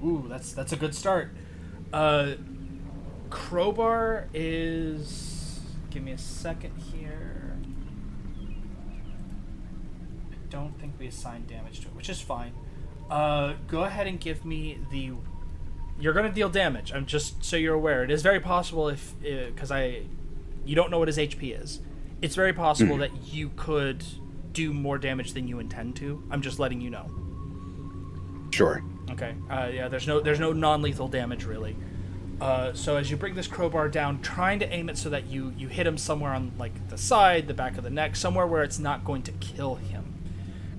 Ooh, that's a good start. Crowbar is... Give me a second here. I don't think we assigned damage to it, which is fine. Go ahead and give me the... You're going to deal damage. I'm just so you're aware. It is very possible because you don't know what his HP is. It's very possible that you could do more damage than you intend to. I'm just letting you know. Sure. Okay. Yeah. There's no non-lethal damage really. So as you bring this crowbar down, trying to aim it so that you hit him somewhere on like the side, the back of the neck, somewhere where it's not going to kill him.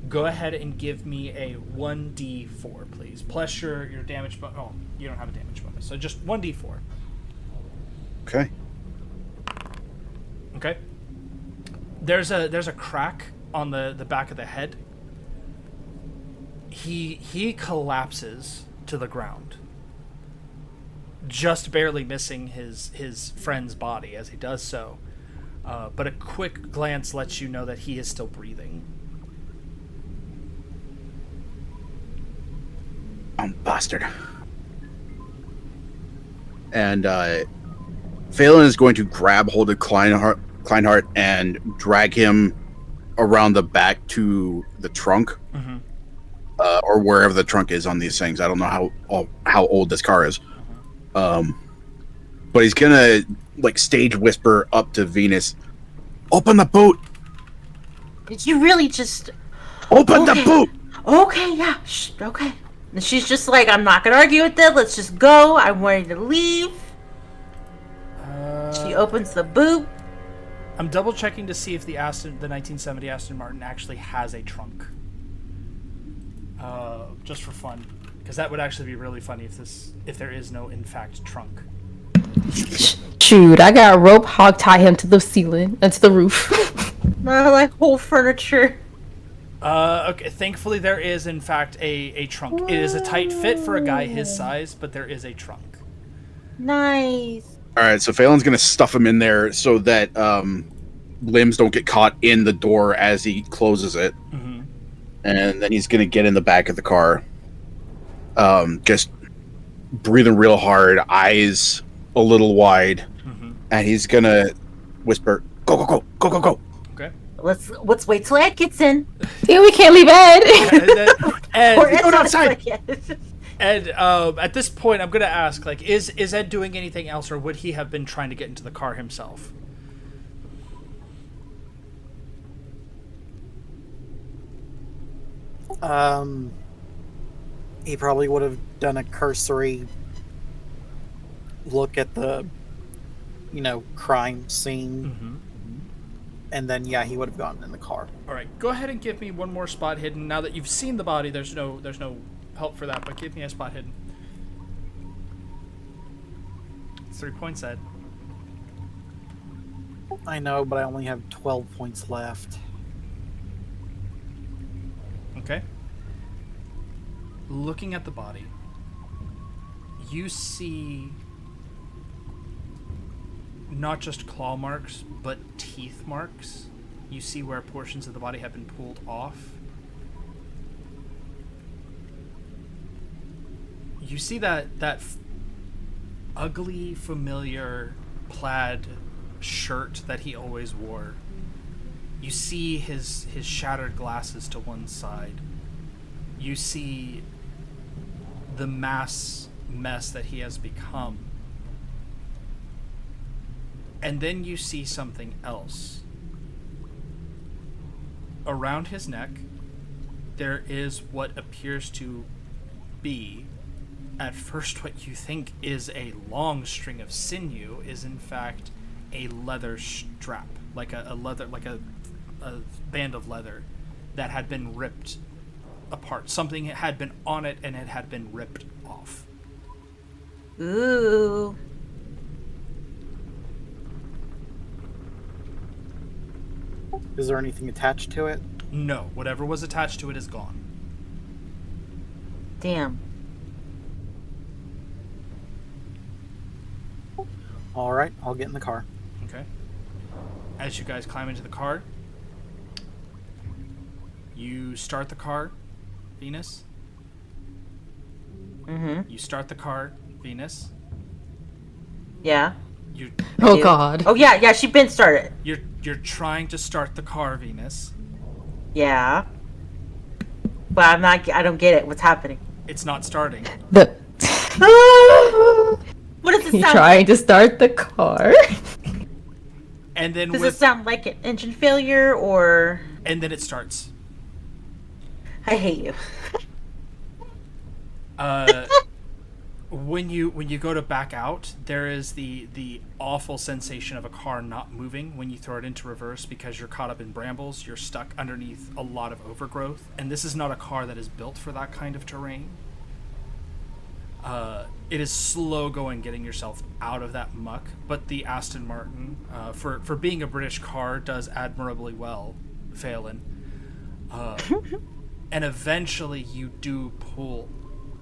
Go ahead and give me a 1d4, please. Plus your damage bonus. Oh, you don't have a damage bonus, so just 1d4. Okay. Okay. There's a crack on the back of the head. He collapses to the ground, just barely missing his friend's body as he does so. But a quick glance lets you know that he is still breathing. Bastard. And Phelan is going to grab hold of Kleinhardt and drag him around the back to the trunk, or wherever the trunk is on these things. I don't know how old this car is, but he's gonna like stage whisper up to Venus, "Open the boot! Did you really just Open the boot!" Okay, yeah, okay. And she's just like, I'm not gonna argue with it. Let's just go. I'm ready to leave. She opens the boot. I'm double checking to see if the 1970 Aston Martin actually has a trunk. Just for fun, because that would actually be really funny if there is no in fact trunk. Shoot, I got a rope hog tie him to the ceiling. That's the roof. Like whole furniture. Okay, thankfully there is in fact a trunk. It is a tight fit for a guy his size, but there is a trunk. Nice. All right, so Phelan's gonna stuff him in there so that limbs don't get caught in the door as he closes it, and then he's gonna get in the back of the car, just breathing real hard, eyes a little wide, and he's gonna whisper, "Go, go, go, go, go, go." Okay. Let's wait till Ed gets in. Yeah, we can't leave Ed. Or Ed's go not outside. yet. Ed, at this point, I'm gonna ask, like, is Ed doing anything else, or would he have been trying to get into the car himself? He probably would have done a cursory look at the, crime scene, and then he would have gotten in the car. All right, go ahead and give me one more spot hidden. Now that you've seen the body, there's no help for that, but give me a spot hidden. 3 points, Ed. I know, but I only have 12 points left. Okay. Looking at the body, you see not just claw marks, but teeth marks. You see where portions of the body have been pulled off. You see that ugly, familiar plaid shirt that he always wore. You see his shattered glasses to one side. You see the mess that he has become. And then you see something else. Around his neck, there is what appears to be at first what you think is a long string of sinew is in fact a leather strap, like a band of leather that had been ripped apart. Something had been on it and it had been ripped off. Ooh. Is there anything attached to it? No, whatever was attached to it is gone. Damn. All right, I'll get in the car. Okay. As you guys climb into the car, you start the car, Venus. Mm-hmm. You start the car, Venus. Yeah. You Oh God. Oh yeah, she been started. you're trying to start the car, Venus. Yeah. But I don't get it. What's happening? It's not starting. The What does it you sound trying like? to start the car? And then Does it sound like an engine failure or... and then it starts. I hate you. When you go to back out, there is the awful sensation of a car not moving when you throw it into reverse because you're caught up in brambles. You're stuck underneath a lot of overgrowth, and this is not a car that is built for that kind of terrain. It is slow going getting yourself out of that muck, but the Aston Martin, for being a British car, does admirably well, Phelan. And eventually you do pull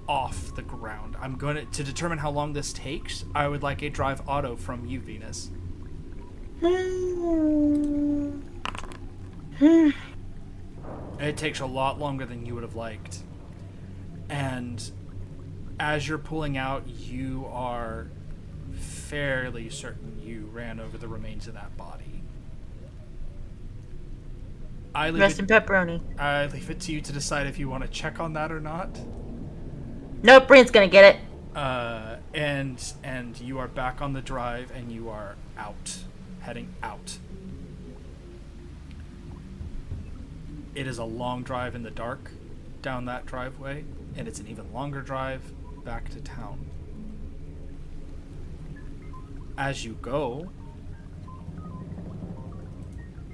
off the ground. I'm going to determine how long this takes. I would like a drive auto from you, Venus. It takes a lot longer than you would have liked. And as you're pulling out, you are fairly certain you ran over the remains of that body. Rest in pepperoni. I leave it to you to decide if you want to check on that or not. Nope, Brent's gonna get it. And you are back on the drive and you are out, heading out. It is a long drive in the dark down that driveway, and it's an even longer drive back to town. As you go,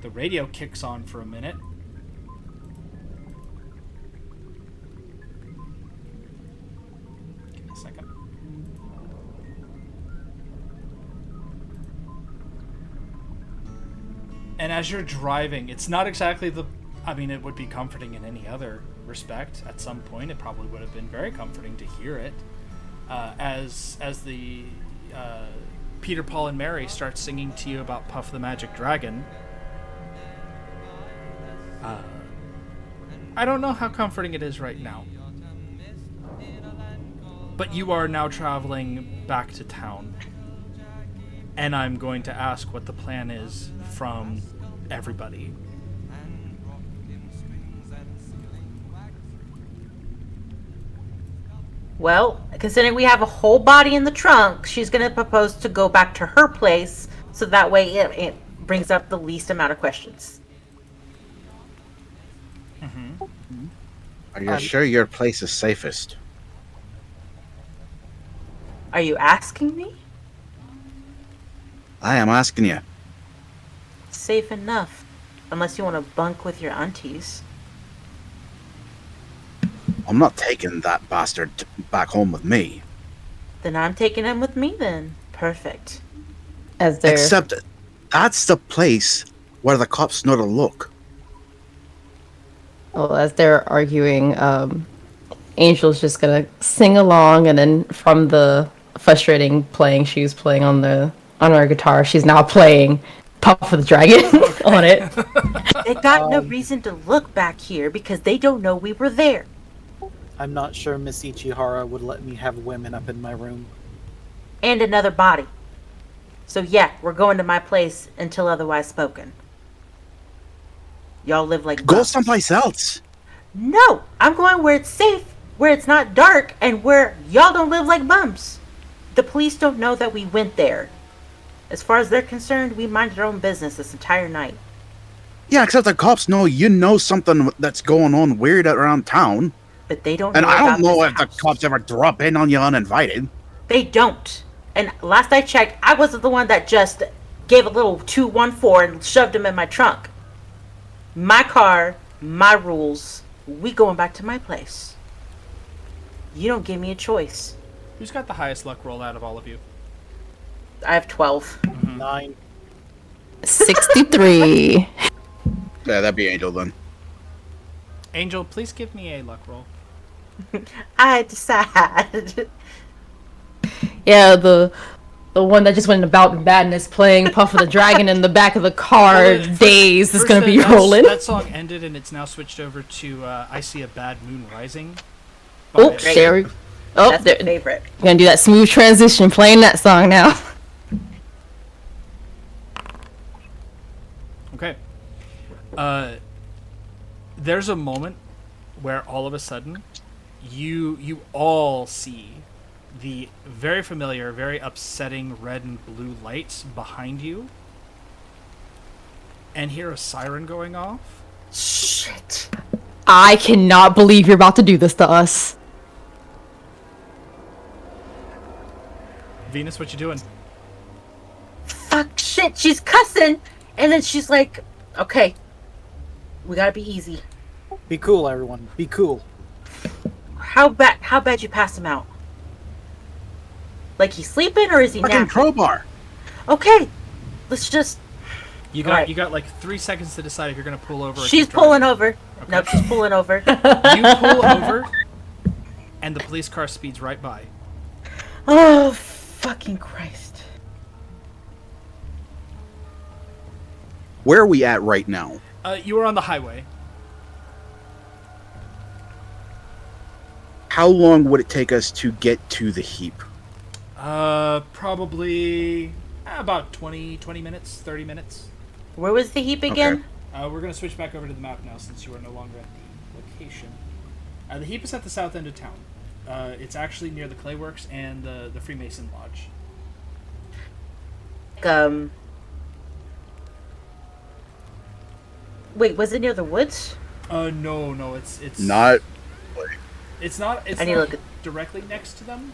the radio kicks on for a minute. Give me a second. And as you're driving, it's not exactly it would be comforting in any other respect. At some point, it probably would have been very comforting to hear it. As the Peter, Paul, and Mary start singing to you about Puff the Magic Dragon. I don't know how comforting it is right now. But you are now traveling back to town. And I'm going to ask what the plan is from everybody. Well, considering we have a whole body in the trunk, she's gonna propose to go back to her place, so that way it brings up the least amount of questions. Are you sure your place is safest? Are you asking me? I am asking you. Safe enough. Unless you want to bunk with your aunties. I'm not taking that bastard back home with me. Then I'm taking him with me then. Perfect. As they're Except that's the place where the cops know to look. as they're arguing, Angel's just gonna sing along, and then from the frustrating playing she was playing on her guitar, she's now playing Puff of the Dragon on it. They got no reason to look back here because they don't know we were there. I'm not sure Miss Ichihara would let me have women up in my room. And another body. So yeah, we're going to my place until otherwise spoken. Y'all live like Go bums. someplace else. No, I'm going where it's safe, where it's not dark, and where y'all don't live like bums. The police don't know that we went there. As far as they're concerned, we minded our own business this entire night. Yeah, except the cops know you know something that's going on weird around town. but they don't And know I about don't know this if the house. cops ever drop in on you uninvited. They don't. And last I checked, I wasn't the one that just gave a little 214 and shoved him in my trunk. My car, my rules. We going back to my place. You don't give me a choice. Who's got the highest luck roll out of all of you? I have 12. 9. 63. Yeah, that'd be Angel then. Angel, please give me a luck roll. I decide. Yeah, the one that just went about badness playing Puff of the Dragon in the back of the car, Days, is going to be rolling. That song ended and it's now switched over to I See a Bad Moon Rising. Oh, there we Oh, That's my favorite. We're going to do that smooth transition, playing that song now. Okay. There's a moment where all of a sudden you all see the very familiar, very upsetting red and blue lights behind you and hear a siren going off. Shit. I cannot believe you're about to do this to us. Venus, what you doing? Fuck shit, she's cussing. And then she's like, okay, we gotta be easy. Be cool, everyone. Be cool. How bad you passed him out? Like he's sleeping or is he Fucking napping? crowbar. Okay, let's just... You got Alright. you got like 3 seconds to decide if you're gonna pull over. Or She's keep driving. pulling over. No, she's pulling over. You pull over, and the police car speeds right by. Oh, fucking Christ. Where are we at right now? You are on the highway. How long would it take us to get to the heap? Probably about 20 minutes, 30 minutes. Where was the heap again? Okay. We're going to switch back over to the map now since you are no longer at the location. The heap is at the south end of town. It's actually near the Clayworks and the Freemason Lodge. Wait, was it near the woods? No, it's Not. It's not. It's I need to not look directly next to them.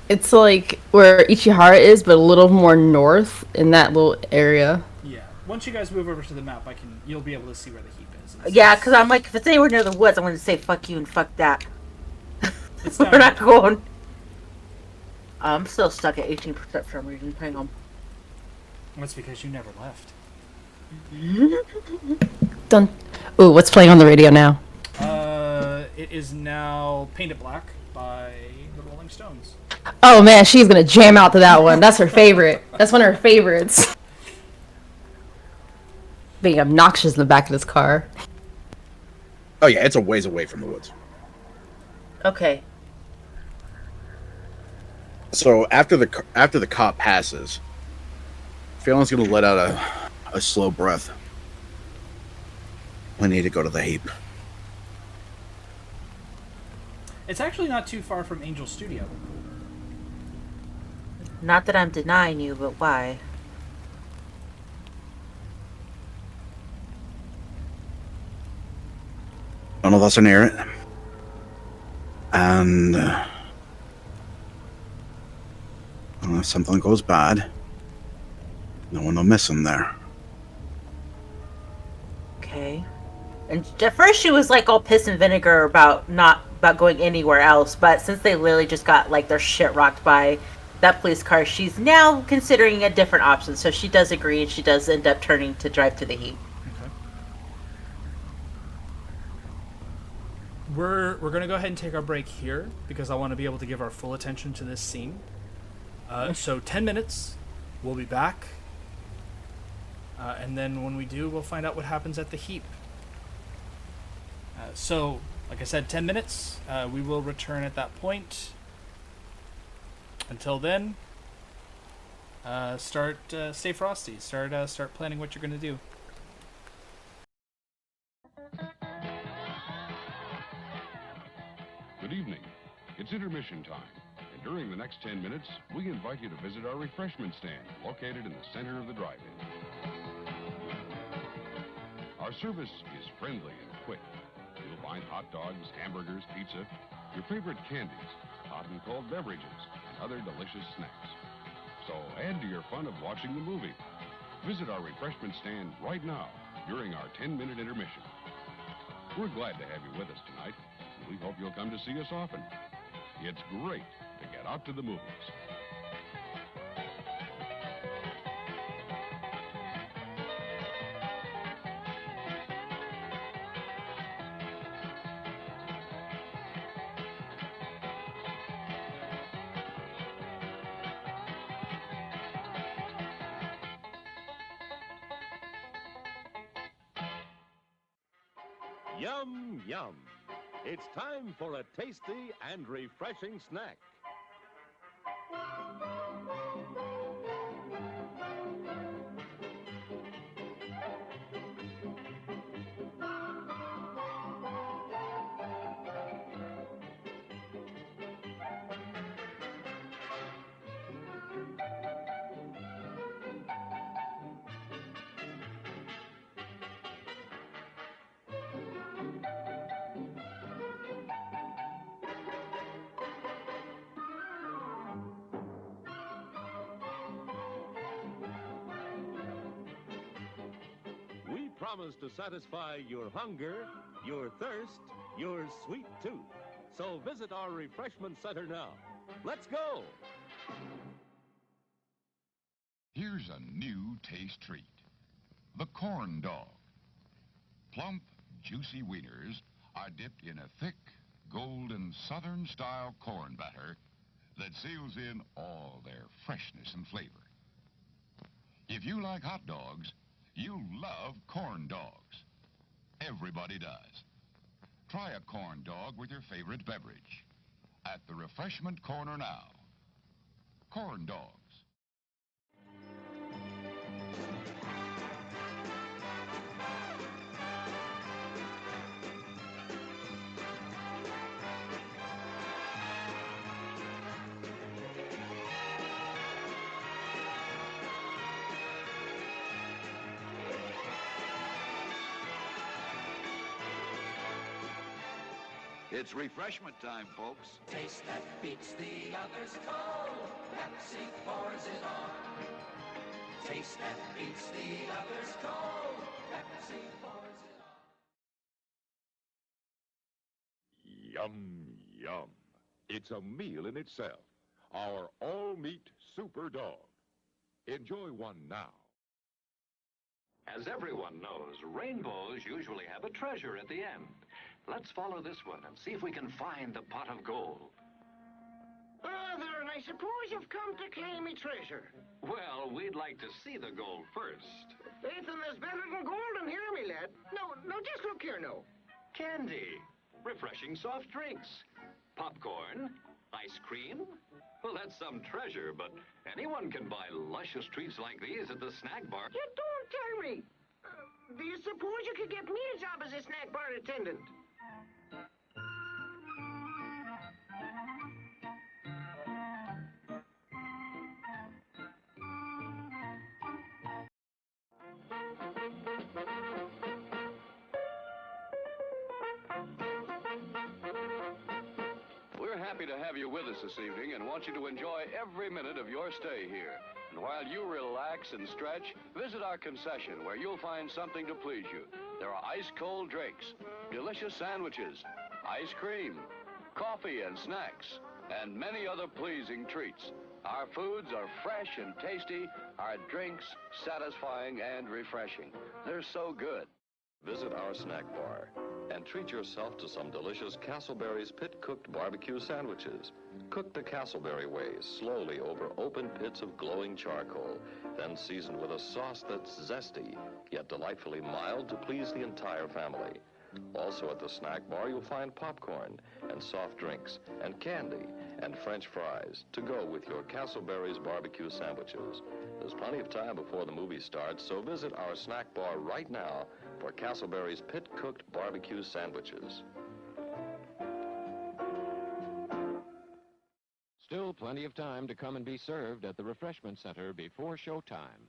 It's like where Ichihara is, but a little more north in that little area. Yeah. Once you guys move over to the map, you'll be able to see where the heap is. It's- Yeah, because I'm like, if it's anywhere near the woods, I'm going to say fuck you and fuck that. it's We're down not here. going. I'm still stuck at 18% for some reason. Hang on. That's because you never left. Done. Ooh, what's playing on the radio now? It is now Painted Black by the Rolling Stones. Oh man, she's gonna jam out to that one. That's her favorite. That's one of her favorites. Being obnoxious in the back of this car. Oh yeah, it's a ways away from the woods. Okay. So after the cop passes, Phelan's gonna let out a slow breath. We need to go to the heap. It's actually not too far from Angel's studio. Not that I'm denying you, but why? None of us are near it. And if something goes bad, no one will miss him there. Okay. And at first she was like all piss and vinegar about going anywhere else, but since they literally just got like their shit rocked by that police car, she's now considering a different option. So she does agree, and she does end up turning to drive to the heap. Okay. We're gonna go ahead and take our break here because I want to be able to give our full attention to this scene. So 10 minutes, we'll be back, and then when we do, we'll find out what happens at the heap. So, like I said, 10 minutes. We will return at that point. Until then, stay frosty. Start planning what you're gonna do. Good evening. It's intermission time, and during the next 10 minutes, we invite you to visit our refreshment stand located in the center of the drive-in. Our service is friendly and quick. You'll find hot dogs, hamburgers, pizza, your favorite candies, hot and cold beverages, and other delicious snacks. So add to your fun of watching the movie. Visit our refreshment stand right now during our 10-minute intermission. We're glad to have you with us tonight, and we hope you'll come to see us often. It's great to get out to the movies. Yum, yum. It's time for a tasty and refreshing snack. We promise to satisfy your hunger, your thirst, your sweet tooth. So visit our refreshment center now. Let's go! Here's a new taste treat. The corn dog. Plump, juicy wieners are dipped in a thick, golden Southern-style corn batter that seals in all their freshness and flavor. If you like hot dogs, you'll love corn dogs. Everybody does. Try a corn dog with your favorite beverage. At the refreshment corner now. Corn dogs. It's refreshment time, folks. Taste that beats the others cold. Pepsi pours it on. Taste that beats the others cold. Pepsi pours it on. Yum, yum. It's a meal in itself. Our all-meat super dog. Enjoy one now. As everyone knows, rainbows usually have a treasure at the end. Let's follow this one and see if we can find the pot of gold. Ah, there, and I suppose you've come to claim me treasure. Well, we'd like to see the gold first. Faith in there's better than gold in here, me lad. No, just look here, no. Candy, refreshing soft drinks, popcorn, ice cream. Well, that's some treasure, but anyone can buy luscious treats like these at the snack bar. You don't tell me. Do you suppose you could get me a job as a snack bar attendant? We're happy to have you with us this evening and want you to enjoy every minute of your stay here. And while you relax and stretch, visit our concession where you'll find something to please you. There are ice-cold drinks, delicious sandwiches, ice cream, coffee and snacks, and many other pleasing treats. Our foods are fresh and tasty, our drinks satisfying and refreshing. They're so good. Visit our snack bar and treat yourself to some delicious Castleberry's pit-cooked barbecue sandwiches. Cooked the Castleberry way, slowly over open pits of glowing charcoal, then seasoned with a sauce that's zesty, yet delightfully mild to please the entire family. Also at the snack bar, you'll find popcorn and soft drinks and candy and French fries to go with your Castleberry's barbecue sandwiches. There's plenty of time before the movie starts, so visit our snack bar right now for Castleberry's pit-cooked barbecue sandwiches. Still plenty of time to come and be served at the refreshment center before showtime.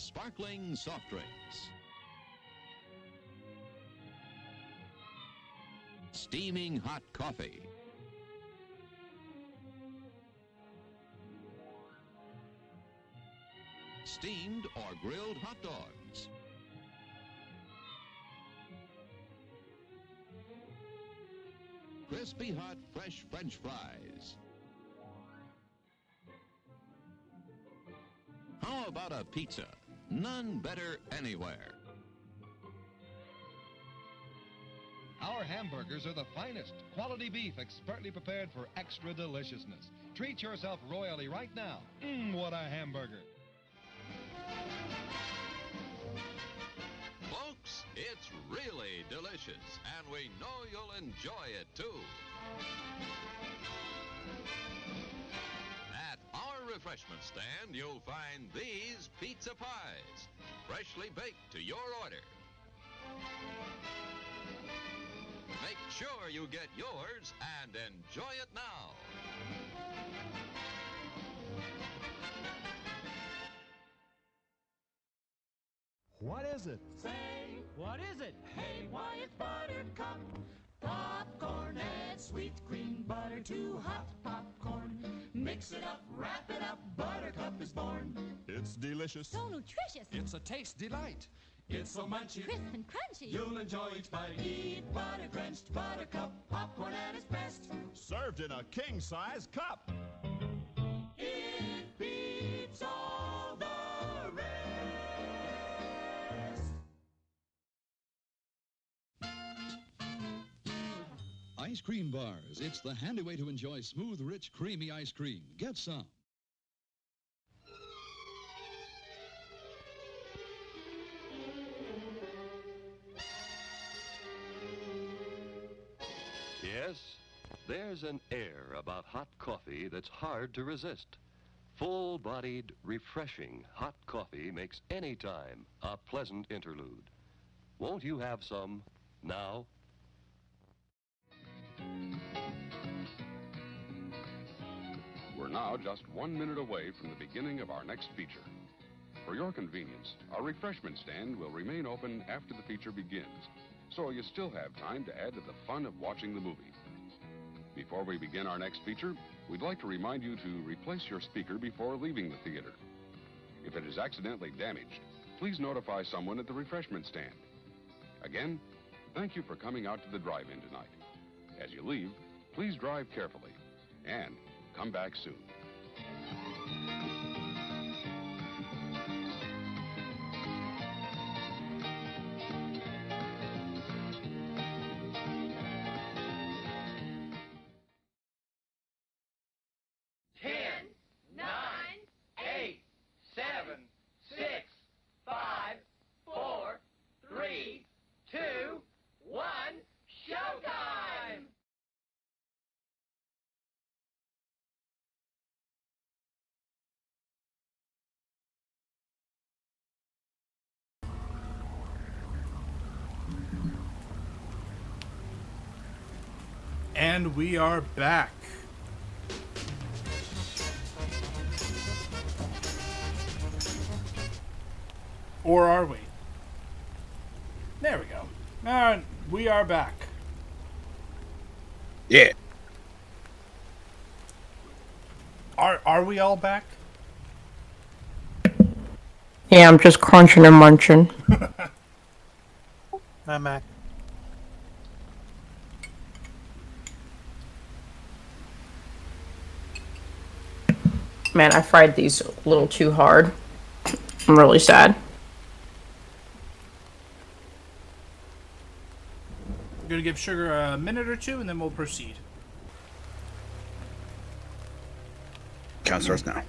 sparkling soft drinks, steaming hot coffee, steamed or grilled hot dogs, crispy hot fresh French fries. How about a pizza? None better anywhere. Our hamburgers are the finest. Quality beef expertly prepared for extra deliciousness. Treat yourself royally right now. What a hamburger. Folks, it's really delicious, and we know you'll enjoy it too. At our refreshment stand, you'll find these pizza pies, freshly baked to your order. Make sure you get yours and enjoy it now. What is it? Say, what is it? Hey, why it's Buttercup. Popcorn, add sweet green butter to hot popcorn. Mix it up, wrap it up, Buttercup is born. It's delicious. So nutritious. It's a taste delight. It's so munchy, crisp and crunchy. You'll enjoy each bite. Eat butter-drenched Buttercup popcorn at its best. Served in a king-size cup. It beats all the rest. Ice cream bars. It's the handy way to enjoy smooth, rich, creamy ice cream. Get some. Yes, there's an air about hot coffee that's hard to resist. Full-bodied, refreshing hot coffee makes any time a pleasant interlude. Won't you have some now? We're now just 1 minute away from the beginning of our next feature. For your convenience, our refreshment stand will remain open after the feature begins, so you still have time to add to the fun of watching the movie. Before we begin our next feature, we'd like to remind you to replace your speaker before leaving the theater. If it is accidentally damaged, please notify someone at the refreshment stand. Again, thank you for coming out to the drive-in tonight. As you leave, please drive carefully and come back soon. And we are back. Or are we? There we go. We are back. Yeah. Are we all back? Yeah, I'm just crunching and munching. I'm back. Man, I fried these a little too hard. I'm really sad. I'm going to give Sugar a minute or two, and then we'll proceed. Count starts now.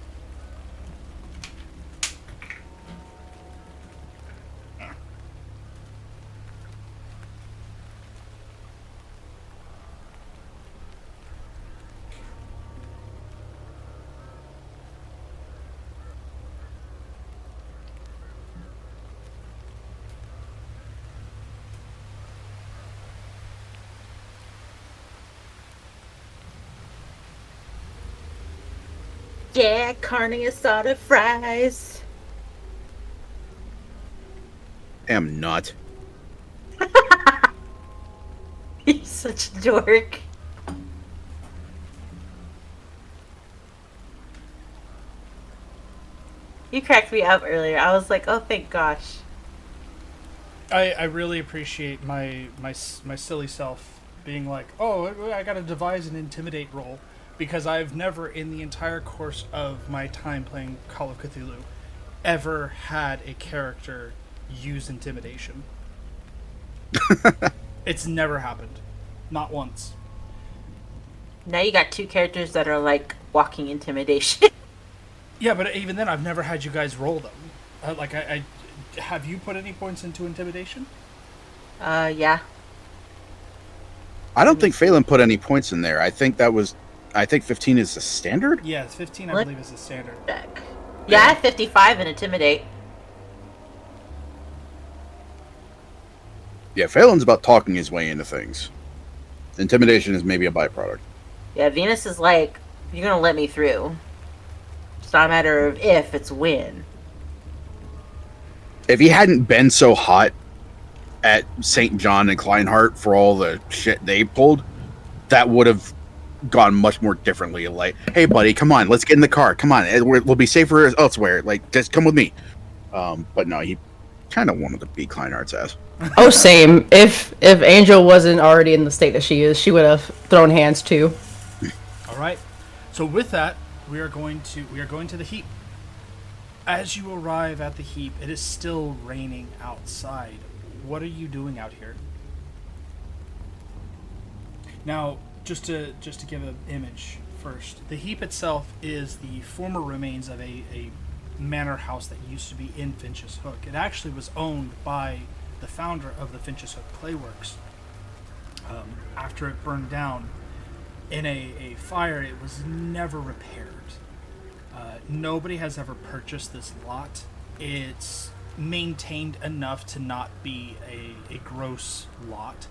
Yeah, carne asada fries. am not. You're such a dork. You cracked me up earlier. I was like, oh, thank gosh. I really appreciate my silly self being like, oh, I gotta devise an intimidate roll, because I've never, in the entire course of my time playing Call of Cthulhu, ever had a character use intimidation. It's never happened. Not once. Now you got two characters that are like walking intimidation. Yeah, but even then, I've never had you guys roll them. I have you put any points into intimidation? Yeah. I don't think Phelan put any points in there. I think 15 is the standard? Yeah, 15 I believe is the standard. Yeah, I have 55 in intimidate. Yeah, Phelan's about talking his way into things. Intimidation is maybe a byproduct. Yeah, Venus is like, you're gonna let me through. It's not a matter of if, it's when. If he hadn't been so hot at St. John and Kleinhardt for all the shit they pulled, that would have gone much more differently. Like, hey, buddy, come on, let's get in the car. Come on, we'll be safer elsewhere. Like, just come with me. But no, he kind of wanted to beat Kleinhardt's ass. Oh, same. If Angel wasn't already in the state that she is, she would have thrown hands too. All right. So with that, we are going to the heap. As you arrive at the heap, it is still raining outside. What are you doing out here? Now, just to give an image first, the heap itself is the former remains of a manor house that used to be in Finches Hook. It actually was owned by the founder of the Finches Hook Playworks. After it burned down in a fire, it was never repaired. Nobody has ever purchased this lot. It's maintained enough to not be a gross lot.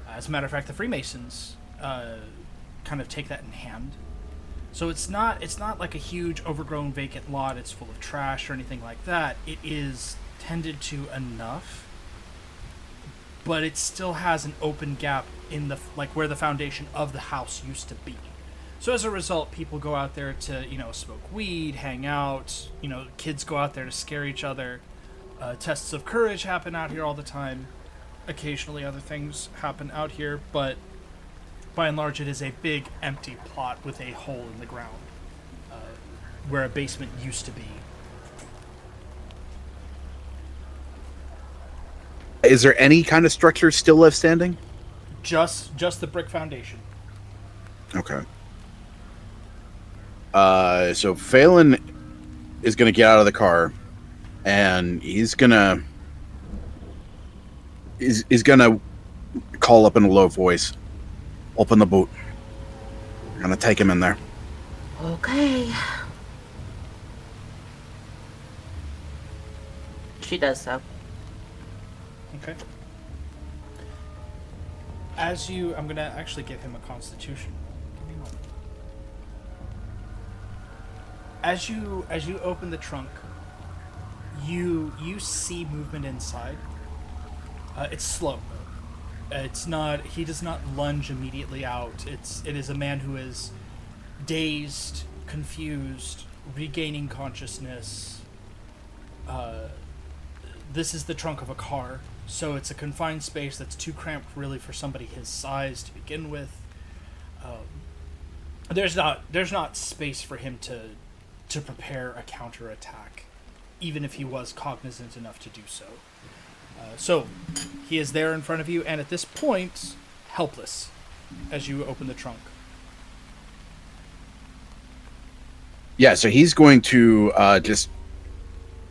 As a matter of fact, the Freemasons kind of take that in hand. So it's not like a huge overgrown vacant lot. It's full of trash or anything like that. It is tended to enough, but it still has an open gap in the where the foundation of the house used to be. So as a result, people go out there to smoke weed, hang out. Kids go out there to scare each other. Tests of courage happen out here all the time. Occasionally, other things happen out here, but by and large, it is a big empty plot with a hole in the ground where a basement used to be. Is there any kind of structure still left standing? Just the brick foundation. Okay. So Phelan is going to get out of the car, and he's gonna call up in a low voice, "Open the boot. I'm gonna take him in there." Okay. She does so. Okay. I'm gonna actually give him a constitution. As you open the trunk, you see movement inside. It's slow. It's not. He does not lunge immediately out. It is a man who is dazed, confused, regaining consciousness. This is the trunk of a car, so it's a confined space that's too cramped, really, for somebody his size to begin with. There's not space for him to prepare a counterattack, even if he was cognizant enough to do so. So, he is there in front of you, and at this point, helpless, as you open the trunk. Yeah, so he's going to just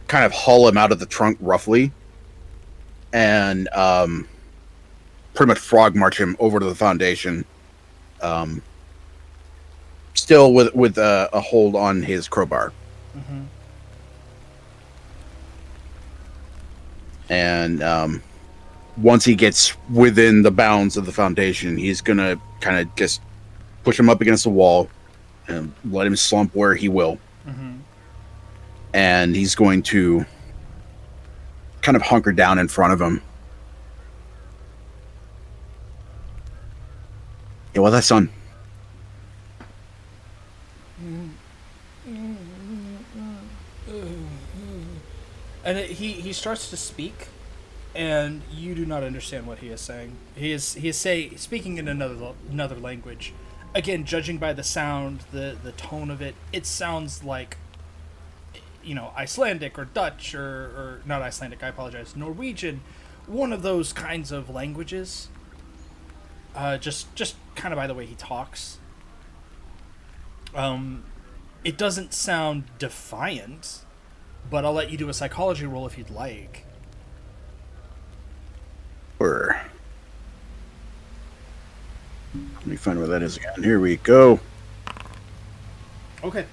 kind of haul him out of the trunk roughly, and pretty much frog march him over to the foundation, still with a hold on his crowbar. Mm-hmm. And once he gets within the bounds of the foundation, he's going to kind of just push him up against the wall and let him slump where he will. Mm-hmm. And he's going to kind of hunker down in front of him. Yeah, well, that son. And he starts to speak, and you do not understand what he is saying. He is speaking in another language. Again, judging by the sound, the tone of it, it sounds like, Icelandic or Dutch or not Icelandic. I apologize. Norwegian, one of those kinds of languages. Just kind of by the way he talks. It doesn't sound defiant, but I'll let you do a psychology roll if you'd like. Or let me find where that is again. Here we go. Okay.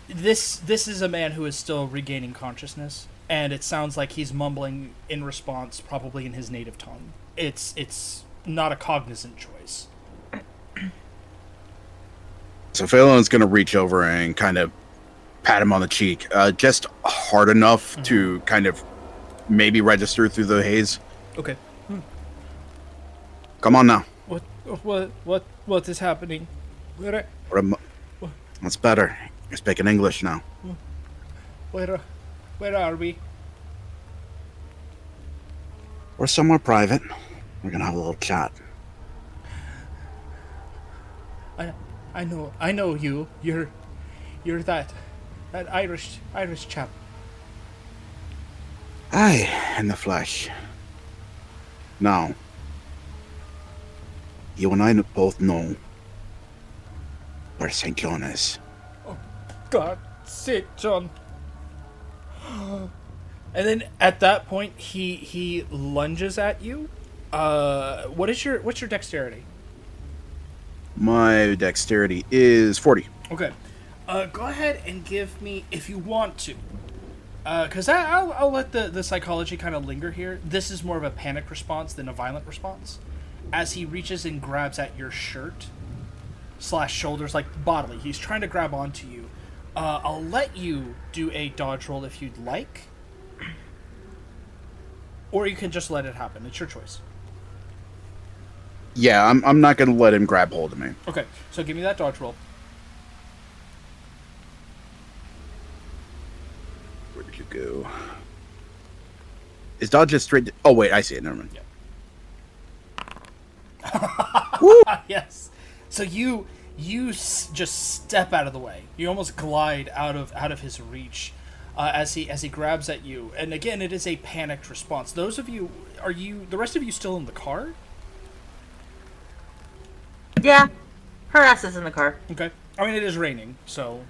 This is a man who is still regaining consciousness, and it sounds like he's mumbling in response, probably in his native tongue. It's not a cognizant choice. So Phelan's going to reach over and kind of pat him on the cheek, just hard enough to kind of maybe register through the haze. Okay. Come on now. What is happening? That's better. You're speaking English now. Where are we? We're somewhere private. We're gonna have a little chat. I know you. You're that Irish chap. Aye, in the flesh. Now, you and I both know where St. John is. Oh, God, St. John. And then at that point, he lunges at you. What's your dexterity? My dexterity is 40. Okay. Go ahead and give me, if you want to, because I'll let the psychology kind of linger here. This is more of a panic response than a violent response. As he reaches and grabs at your shirt / shoulders, like bodily, he's trying to grab onto you. I'll let you do a dodge roll if you'd like, or you can just let it happen. It's your choice. Yeah, I'm not gonna let him grab hold of me. Okay, so give me that dodge roll. Where did you go? Is dodge just straight? Oh wait, I see it. Never mind. Yeah. Yes. So you just step out of the way. You almost glide out of his reach as he grabs at you. And again, it is a panicked response. Those of you, the rest of you still in the car? Yeah, her ass is in the car. Okay. I mean, it is raining, so.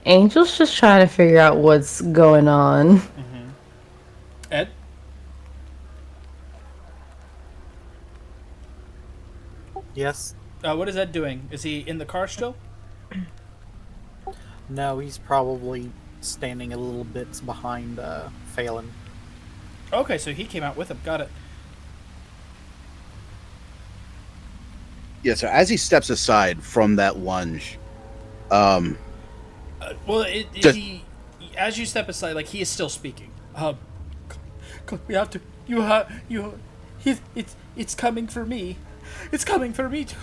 Angel's just trying to figure out what's going on. Mm-hmm. Ed? Yes. What is Ed doing? Is he in the car still? No, he's probably standing a little bit behind Phelan. Okay, so he came out with him. Got it. Yeah, so as he steps aside from that lunge, well, as you step aside, like, he is still speaking. We have to. It's coming for me. It's coming for me too.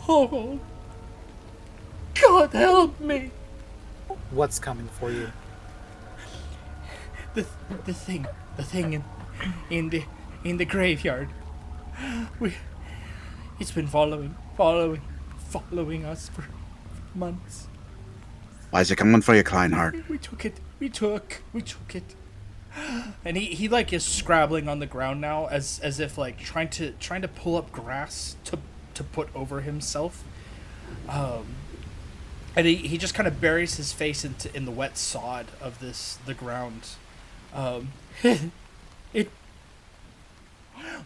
Oh, God help me. What's coming for you? The thing in the graveyard. It's been following us for months. why is it coming for you, Kleinhardt? We took it. And he like is scrabbling on the ground now as if like trying to pull up grass to put over himself. And he just kind of buries his face in the wet sod of the ground.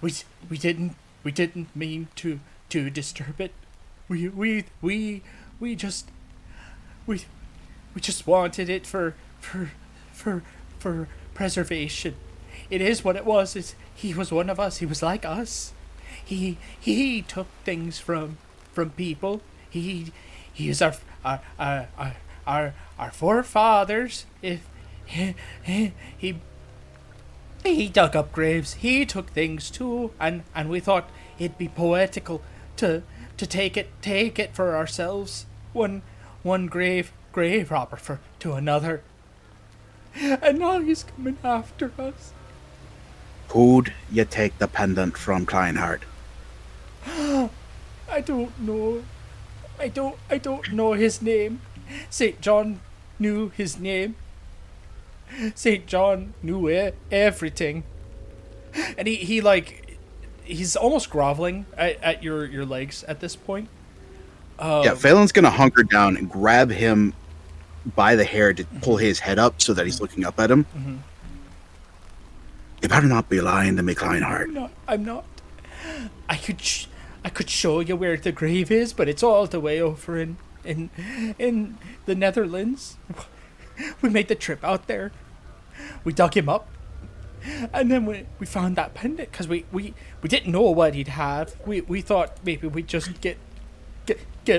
We didn't mean to disturb it. We just wanted it for preservation. It is what it was. He was one of us. He was like us. He took things from people. He is our forefathers. If he dug up graves. He took things too, and we thought it'd be poetical to take it for ourselves. One grave robber to another, and now he's coming after us. Who'd you take the pendant from, Kleinhardt? I don't know. I don't know his name. St. John knew his name. St. John knew everything. And he's almost groveling at your legs at this point. Yeah, Phelan's gonna hunker down and grab him by the hair to pull his head up so that he's looking up at him. Mm-hmm. You better not be lying to me, Kleinhardt. I'm not. I could show you where the grave is, but it's all the way over in the Netherlands. We made the trip out there. We dug him up, and then we found that pendant because we didn't know what he'd have. We thought maybe we'd just get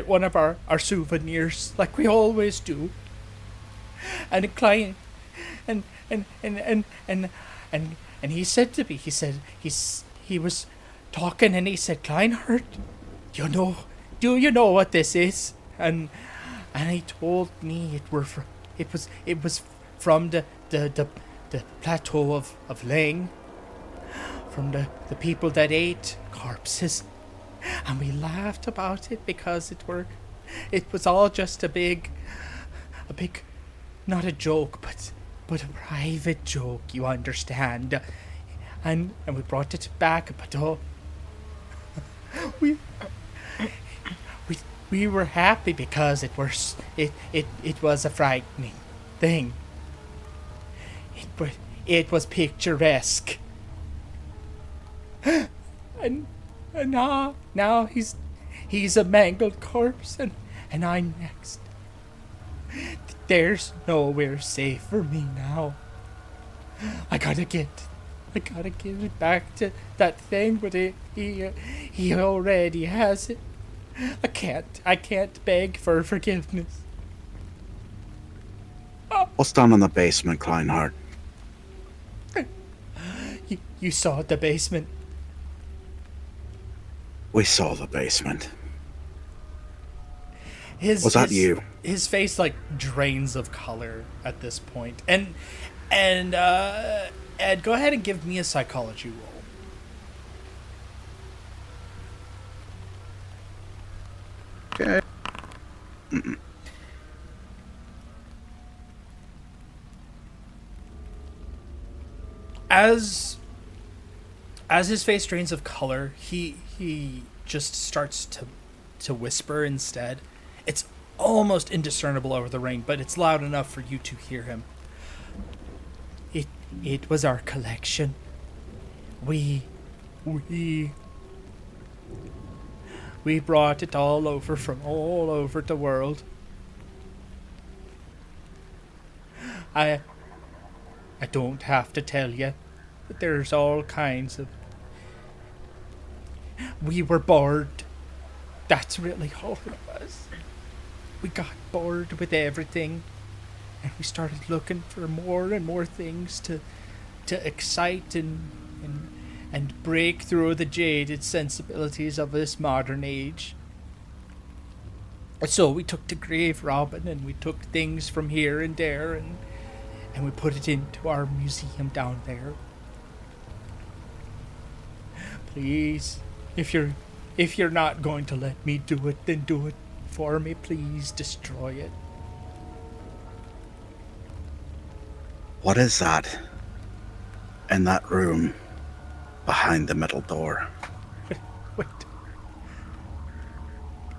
one of our souvenirs like we always do. And a client, and he said to me, he was talking, and he said, Kleinhardt, do you know what this is? And he told me it was from the plateau of Lang, from the people that ate corpses, and we laughed about it because it was all just a big, not a joke, but a private joke, you understand, and we brought it back, but we were happy because it was a frightening thing. It was picturesque, and now he's a mangled corpse, and I'm next. There's nowhere safe for me now. I gotta give it back to that thing, but he already has it. I can't beg for forgiveness. What's down in the basement, Kleinhardt? You saw the basement. We saw the basement. Was that you? His face drains of color at this point. And Ed, go ahead and give me a psychology roll. Okay. As his face drains of color, he just starts to whisper instead. It's almost indiscernible over the rain, but it's loud enough for you to hear him. It was our collection. We brought it all over from all over the world. I don't have to tell you, but there's all kinds of... We were bored. That's really all it was. We got bored with everything, and we started looking for more and more things to excite and break through the jaded sensibilities of this modern age. So we took to grave robbing, and we took things from here and there, and we put it into our museum down there. Please, if you're not going to let me do it, then do it for me. Please destroy it. What is that in that room behind the metal door? Wait.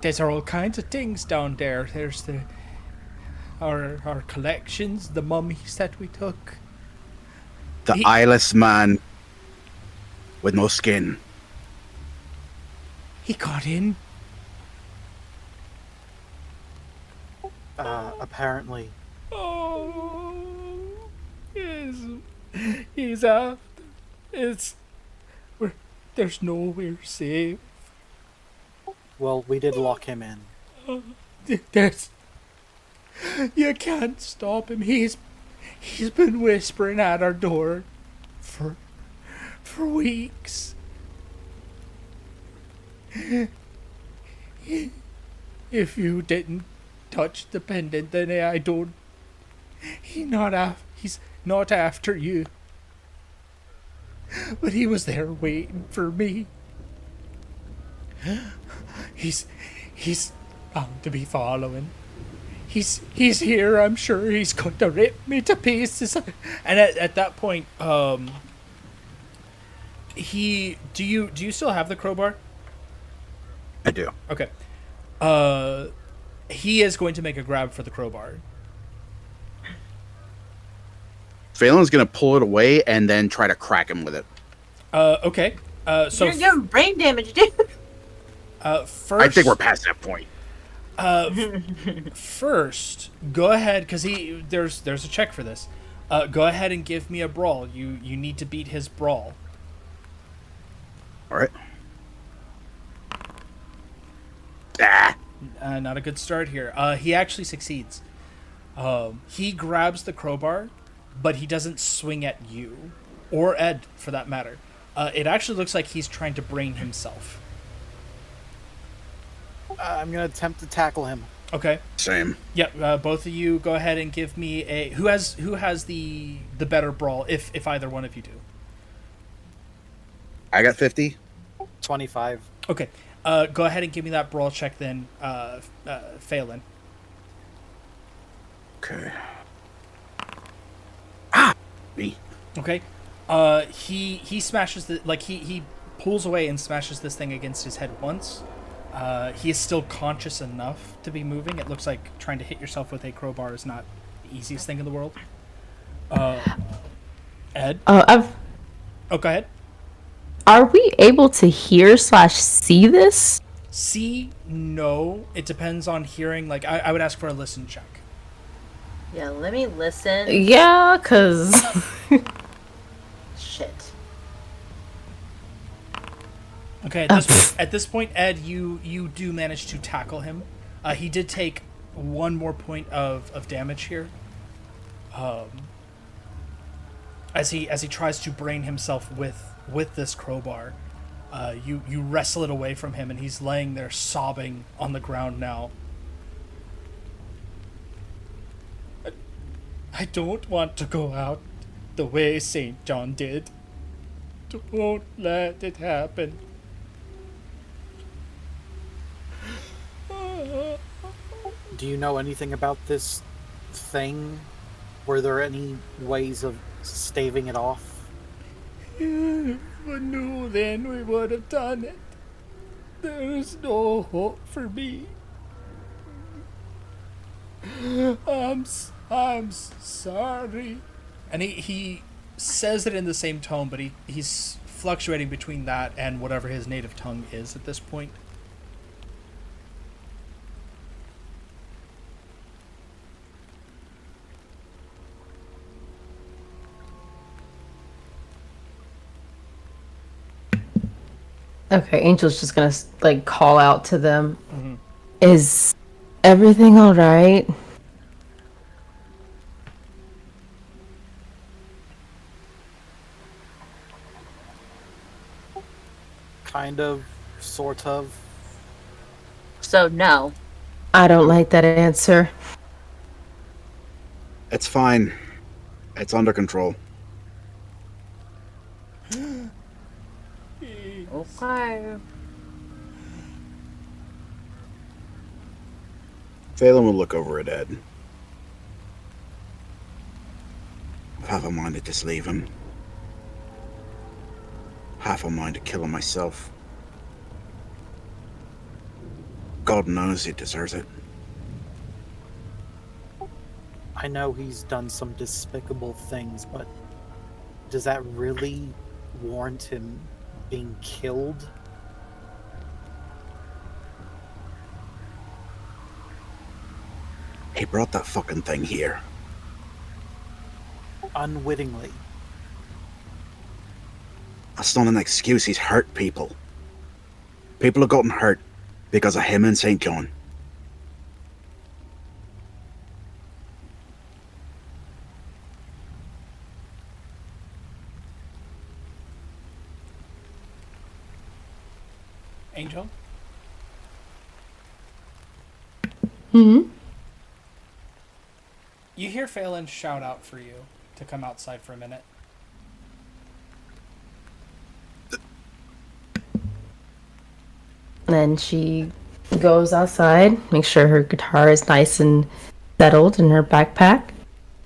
There's all kinds of things down there. There's our collections, the mummies that we took. The eyeless man with no skin. He got in. Apparently. Oh, he's out. There's nowhere safe. Well, we did lock him in. You can't stop him. He's He's been whispering at our door for weeks. If you didn't touch the pendant, then I don't. He's not after you. But he was there waiting for me. He's bound to be following. He's here, I'm sure. He's going to rip me to pieces. And at that point, do you still have the crowbar? I do. Okay. He is going to make a grab for the crowbar. Phelan's going to pull it away and then try to crack him with it. Okay. So you're getting brain damage, dude. First, I think we're past that point. First, go ahead, because there's a check for this. Go ahead and give me a brawl. You need to beat his brawl. All right. Not a good start here. He actually succeeds. He grabs the crowbar, but he doesn't swing at you, or Ed, for that matter. It actually looks like he's trying to brain himself. I'm gonna attempt to tackle him. Okay. Same. Yep. Both of you go ahead and give me a who has the better brawl, if either one of you do. I got 50. 25. Okay. Go ahead and give me that brawl check then, Phelan. Okay. Me. Okay. He smashes he pulls away and smashes this thing against his head once. He is still conscious enough to be moving. It looks like trying to hit yourself with a crowbar is not the easiest thing in the world. Ed? Oh, go ahead. Are we able to hear / see this? See, no. It depends on hearing. Like, I would ask for a listen check. Yeah, let me listen. Yeah, because... Shit. Okay, at this point, Ed, you do manage to tackle him. He did take one more point of damage here. As he tries to brain himself with this crowbar, you wrestle it away from him, and he's laying there sobbing on the ground now. I don't want to go out the way St. John did. Don't let it happen. Do you know anything about this thing? Were there any ways of staving it off? If we knew then, we would have done it. There's no hope for me. I'm sorry. And he says it in the same tone, but he's fluctuating between that and whatever his native tongue is at this point. Okay, Angel's just gonna call out to them. Mm-hmm. Is everything all right? Kind of, sort of. So no. I don't like that answer. It's fine. It's under control. Okay. Phelan will look over at Ed. Half a mind to just leave him. Half a mind to kill him myself. God knows he deserves it. I know he's done some despicable things, but does that really warrant him being killed? He brought that fucking thing here. Unwittingly. That's not an excuse. He's hurt people. People have gotten hurt because of him and St. John. Angel? Hmm? You hear Phelan shout out for you to come outside for a minute. Then she goes outside, makes sure her guitar is nice and settled in her backpack.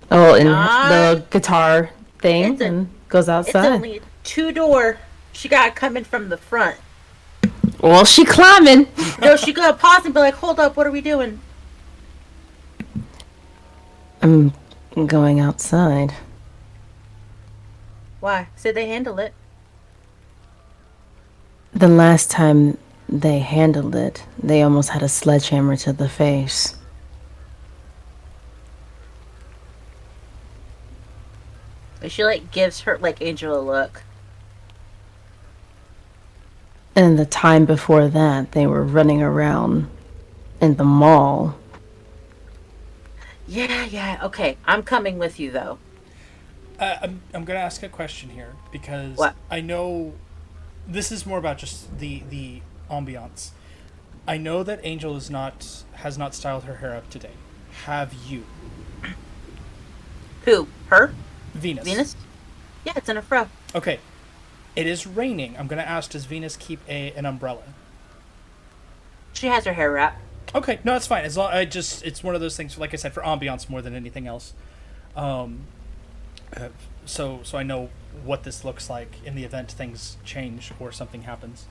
Oh, in the guitar thing, and goes outside. It's only a 2-door. She gotta come in from the front. Well, she climbing. No, she gotta pause and be like, hold up, what are we doing? I'm going outside. Why? Say they handle it. The last time they handled it, they almost had a sledgehammer to the face. And she like gives her like Angel a look. And the time before that, they were running around in the mall. Yeah. Okay, I'm coming with you though. I'm going to ask a question here because I know this is more about just the ambiance. I know that Angel has not styled her hair up today. Have you? Who? Her? Venus. Yeah, it's in a fro. Okay. It is raining. I'm going to ask, does Venus keep an umbrella? She has her hair wrapped. Okay, no, that's fine. As long it's one of those things, like I said, for ambiance more than anything else. So I know what this looks like in the event things change or something happens.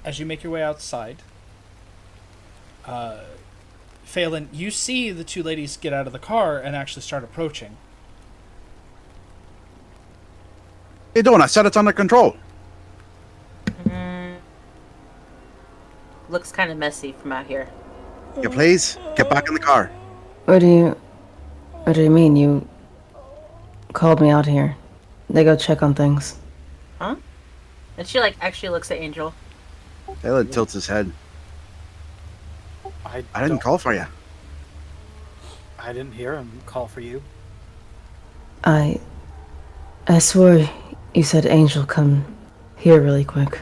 As you make your way outside, Phelan, you see the two ladies get out of the car and actually start approaching. What are you doing? I said it's under control. Looks kind of messy from out here. You please get back in the car. What do you mean? You called me out here. They go check on things. Huh? And she like actually looks at Angel. Phelan tilts his head. I didn't call for you. I didn't hear him call for you. I swore you said Angel come here really quick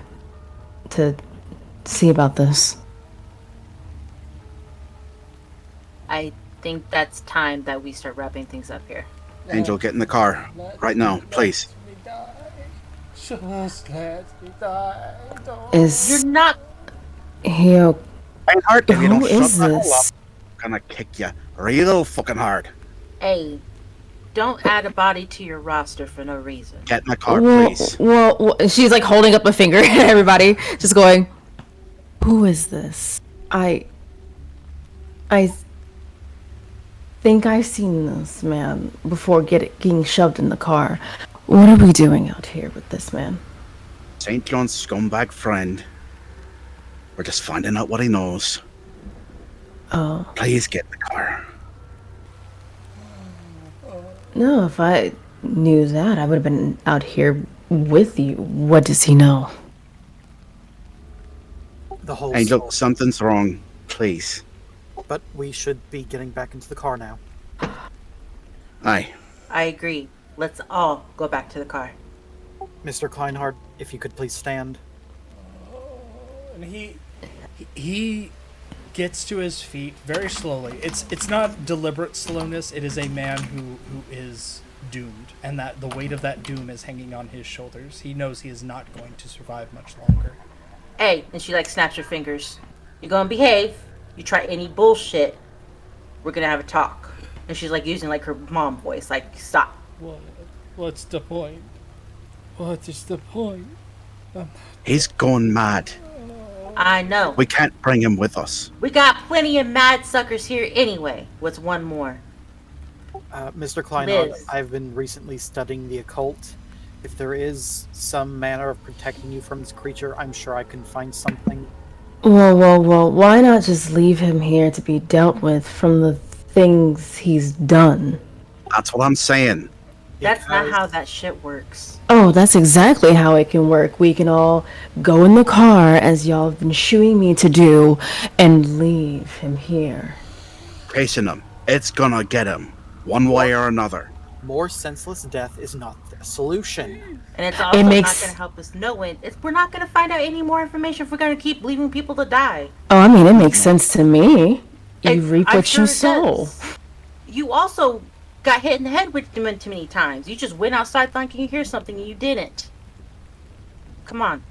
to see about this. I think that's time that we start wrapping things up here. Angel, get in the car right now, please. Just let me die. Is You're not. He? Hard, if you Who don't shut is the hell this? up, I'm gonna kick you real fucking hard. Hey, don't add a body to your roster for no reason. Get in the car, Well, please. well, she's like holding up a finger at everybody, just going, "Who is this? I think I've seen this man before getting shoved in the car. What are we doing out here with this man?" St. John's scumbag friend. We're just finding out what he knows. Oh. Please get in the car. No, if I knew that, I would have been out here with you. What does he know? The whole Angel, story. something's wrong. Please. But we should be getting back into the car now. Aye. I agree. Let's all go back to the car. Mr. Kleinhardt, if you could please stand. And he gets to his feet very slowly. It's not deliberate slowness. It is a man who is doomed, and that the weight of that doom is hanging on his shoulders. He knows he is not going to survive much longer. Hey, and she like snaps her fingers. You gonna behave? You try any bullshit, we're gonna have a talk. And she's like using like her mom voice, like stop. What's the point? What is the point? He's going mad. I know. We can't bring him with us. We got plenty of mad suckers here anyway. What's one more? Mr. Kleinhardt, Liz. I've been recently studying the occult. If there is some manner of protecting you from this creature, I'm sure I can find something. Well, why not just leave him here to be dealt with from the things he's done? That's what I'm saying. That's not how that shit works. Oh, that's exactly how it can work. We can all go in the car, as y'all have been shooing me to do, and leave him here. Chasing him. It's gonna get him. One way or another. More senseless death is not the solution. And it's also not going to help us know it. We're not going to find out any more information if we're going to keep leaving people to die. Oh, I mean, it makes sense to me. You reap what you sow. You also got hit in the head with them too many times. You just went outside thinking you hear something and you didn't. Come on.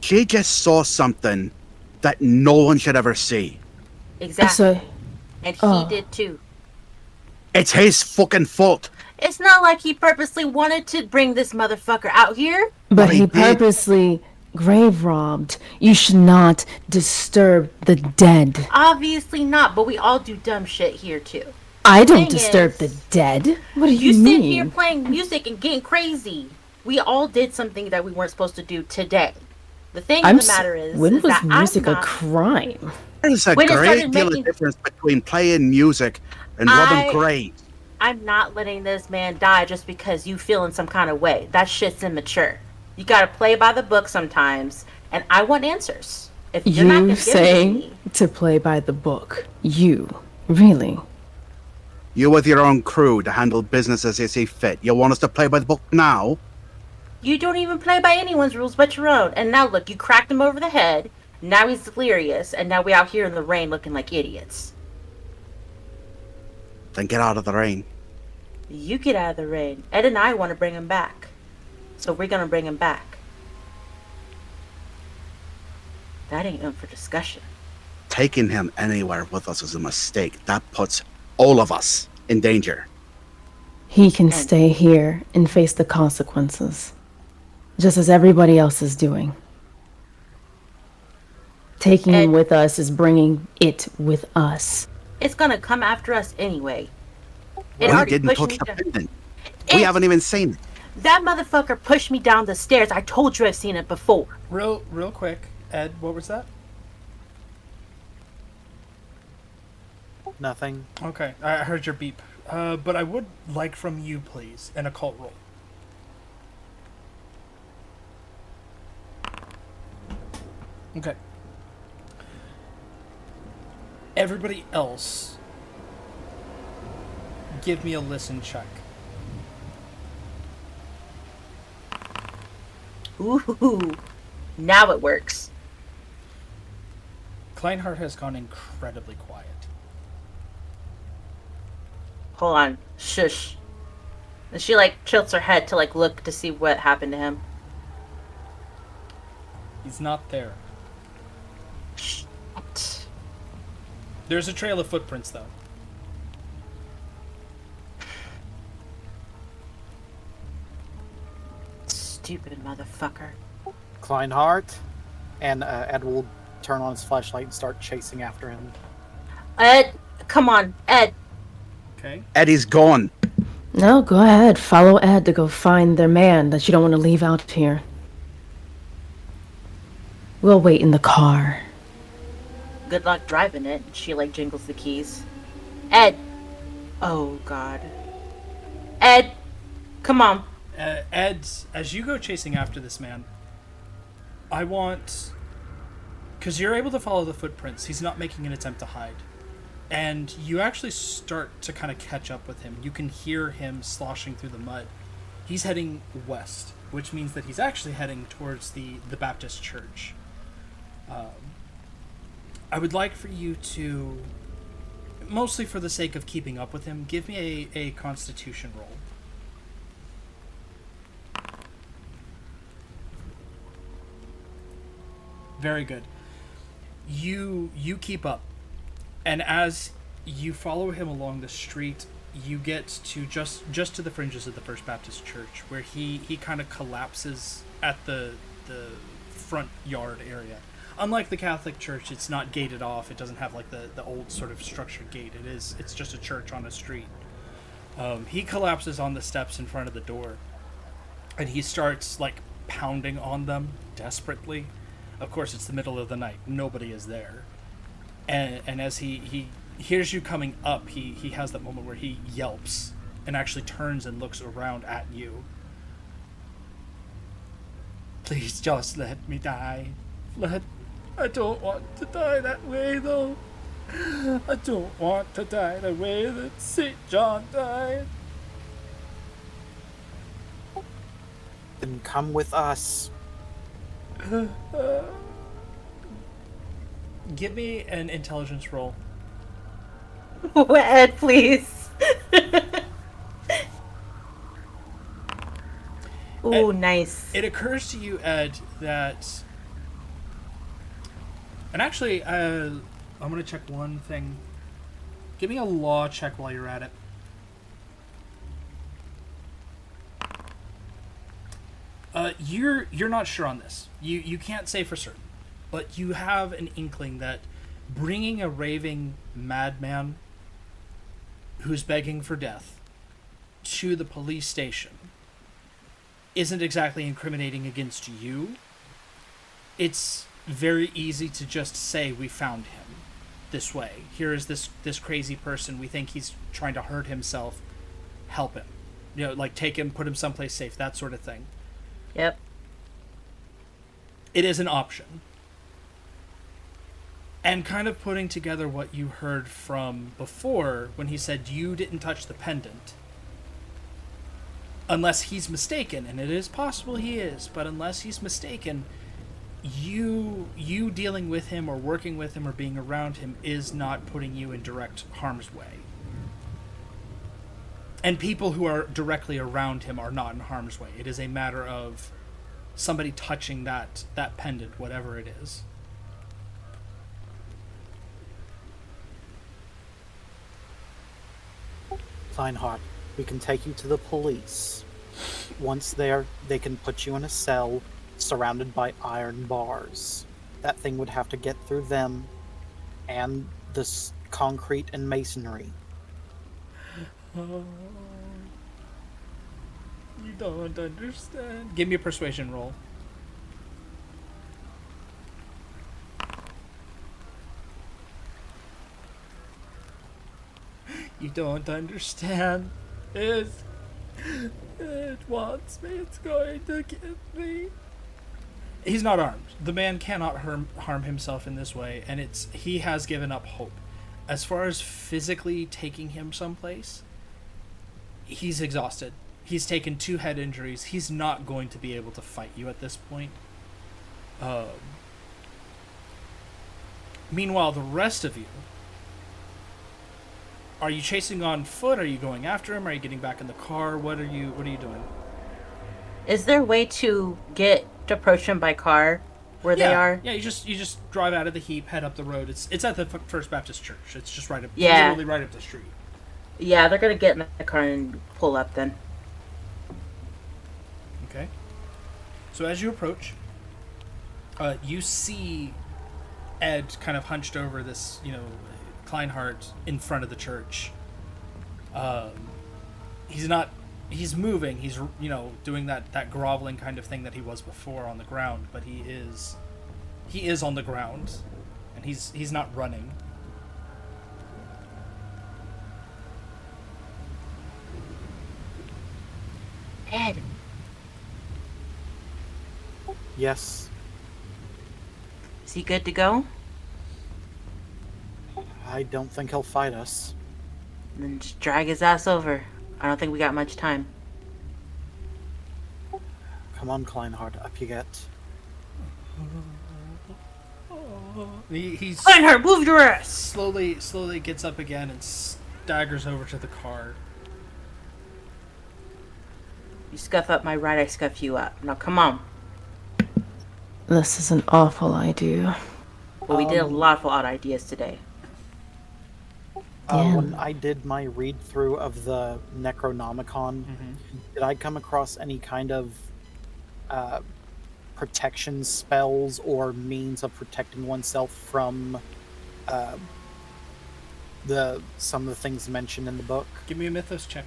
She just saw something that no one should ever see. Exactly. And he did too. It's his fucking fault. It's not like he purposely wanted to bring this motherfucker out here. But he purposely grave robbed. You should not disturb the dead. Obviously not, but we all do dumb shit here too. I don't disturb the dead. What do you mean? You sit here playing music and getting crazy. We all did something that we weren't supposed to do today. The thing of the matter is, when was that music a crime? There's a great deal of difference between playing music and robbing graves. I'm not letting this man die just because you feel in some kind of way. That shit's immature. You gotta play by the book sometimes, and I want answers. If you're not gonna saying to play by the book, you really? You with your own crew to handle business as you see fit. You want us to play by the book now? You don't even play by anyone's rules but your own. And now look, you cracked him over the head. Now he's delirious, and now we're out here in the rain looking like idiots. Then get out of the rain. You get out of the rain. Ed and I want to bring him back. So we're going to bring him back. That ain't up for discussion. Taking him anywhere with us is a mistake. That puts all of us in danger. He can stay here and face the consequences, just as everybody else is doing. Taking him with us is bringing it with us. It's going to come after us anyway. We didn't touch the pendant. We haven't even seen it. That motherfucker pushed me down the stairs. I told you I've seen it before. Real quick, Ed, what was that? Nothing. Okay, I heard your beep. But I would like from you, please, an occult roll. Okay. Everybody else, give me a listen check. Ooh, now it works. Kleinhardt has gone incredibly quiet. Hold on, shush. And she tilts her head to look to see what happened to him. He's not there. Shit. There's a trail of footprints, though. Stupid motherfucker. Kleinhardt, and Ed will turn on his flashlight and start chasing after him. Ed, come on, Ed. Okay. Eddie's gone. No, go ahead. Follow Ed to go find their man that you don't want to leave out here. We'll wait in the car. Good luck driving it. She jingles the keys. Ed. Oh, God. Ed, come on. Ed, as you go chasing after this man, I want... Because you're able to follow the footprints. He's not making an attempt to hide. And you actually start to kind of catch up with him. You can hear him sloshing through the mud. He's heading west, which means that he's actually heading towards the Baptist church. I would like for you to, mostly for the sake of keeping up with him, give me a Constitution roll. Very good. You keep up. And as you follow him along the street, you get to just to the fringes of the First Baptist Church, where he kind of collapses at the front yard area. Unlike the Catholic Church, it's not gated off. It doesn't have the old sort of structured gate. It's just a church on a street. He collapses on the steps in front of the door, and he starts pounding on them desperately. Of course, it's the middle of the night. Nobody is there. And as he hears you coming up, he has that moment where he yelps and actually turns and looks around at you. Please just let me die. I don't want to die that way, though. I don't want to die the way that St. John died. Then come with us. Give me an intelligence roll. Ed, please. Ooh, nice. It occurs to you, Ed, that... And actually, I'm going to check one thing. Give me a law check while you're at it. You're not sure on this. You can't say for certain. But you have an inkling that bringing a raving madman who's begging for death to the police station isn't exactly incriminating against you. It's very easy to just say, we found him this way. Here is this crazy person. We think he's trying to hurt himself. Help him. You know, like take him, put him someplace safe, that sort of thing. Yep. It is an option. And kind of putting together what you heard from before when he said you didn't touch the pendant. Unless he's mistaken, and it is possible he is, but unless he's mistaken, you dealing with him or working with him or being around him is not putting you in direct harm's way. And people who are directly around him are not in harm's way. It is a matter of somebody touching that pendant, whatever it is. Kleinhardt, we can take you to the police. Once there, they can put you in a cell surrounded by iron bars. That thing would have to get through them and this concrete and masonry. Oh, you don't understand. Give me a persuasion roll. You don't understand. It wants me. It's going to get me. He's not armed. The man cannot harm himself in this way, and he has given up hope. As far as physically taking him someplace, he's exhausted. He's taken 2 head injuries. He's not going to be able to fight you at this point. Meanwhile, the rest of you, are you chasing on foot? Are you going after him? Are you getting back in the car? What are you doing? Is there a way to approach him by car where they are? Yeah, you just drive out of the heap, head up the road. It's at the First Baptist Church. It's just right up, literally right up the street. Yeah, they're gonna get in the car and pull up then. Okay. So as you approach, you see Ed kind of hunched over this, Kleinhardt in front of the church. He's moving. He's, doing that groveling kind of thing that he was before on the ground, but he is on the ground, and he's not running. Ed. Yes. Is he good to go? I don't think he'll fight us. Then just drag his ass over. I don't think we got much time. Come on, Kleinhardt, up you get. He's Kleinhardt, move your ass! Slowly gets up again and staggers over to the car. You scuff up my right, I scuff you up. Now come on. This is an awful idea. Well, we did a lot of odd ideas today. When I did my read-through of the Necronomicon, did I come across any kind of protection spells or means of protecting oneself from some of the things mentioned in the book? Give me a mythos check.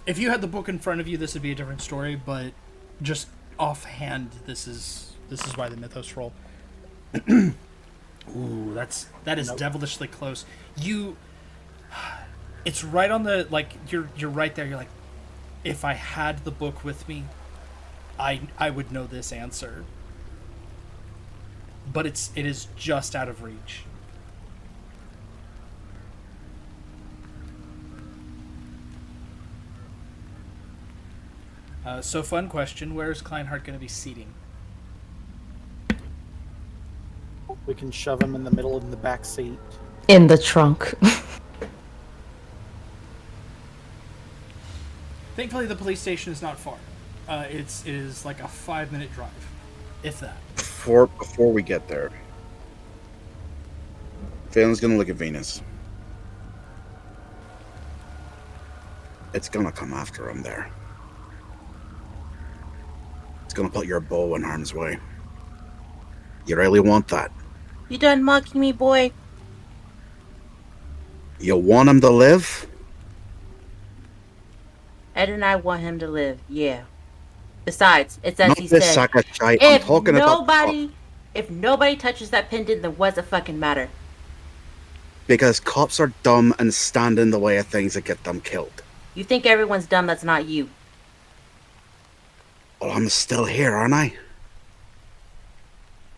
If you had the book in front of you, this would be a different story, but just offhand, this is why the mythos roll. Ooh, that is devilishly close. It's right on the, you're right there. You're like, if I had the book with me, I would know this answer. But it is just out of reach. So fun question, where is Kleinhardt going to be seating? We can shove him in the middle in the back seat. In the trunk. Thankfully, the police station is not far. It is like a 5-minute drive, if that. Before we get there, Phelan's gonna look at Venus. It's gonna come after him there. It's gonna put your bow in harm's way. You really want that? You done mocking me, boy? You want him to live? Ed and I want him to live, yeah. Besides, it's as Not he this said. sack of shite. I'm talking If nobody touches that pendant, then what's it fucking matter? because cops are dumb and stand in the way of things that get them killed. You think everyone's dumb that's not you. Well, I'm still here, aren't I?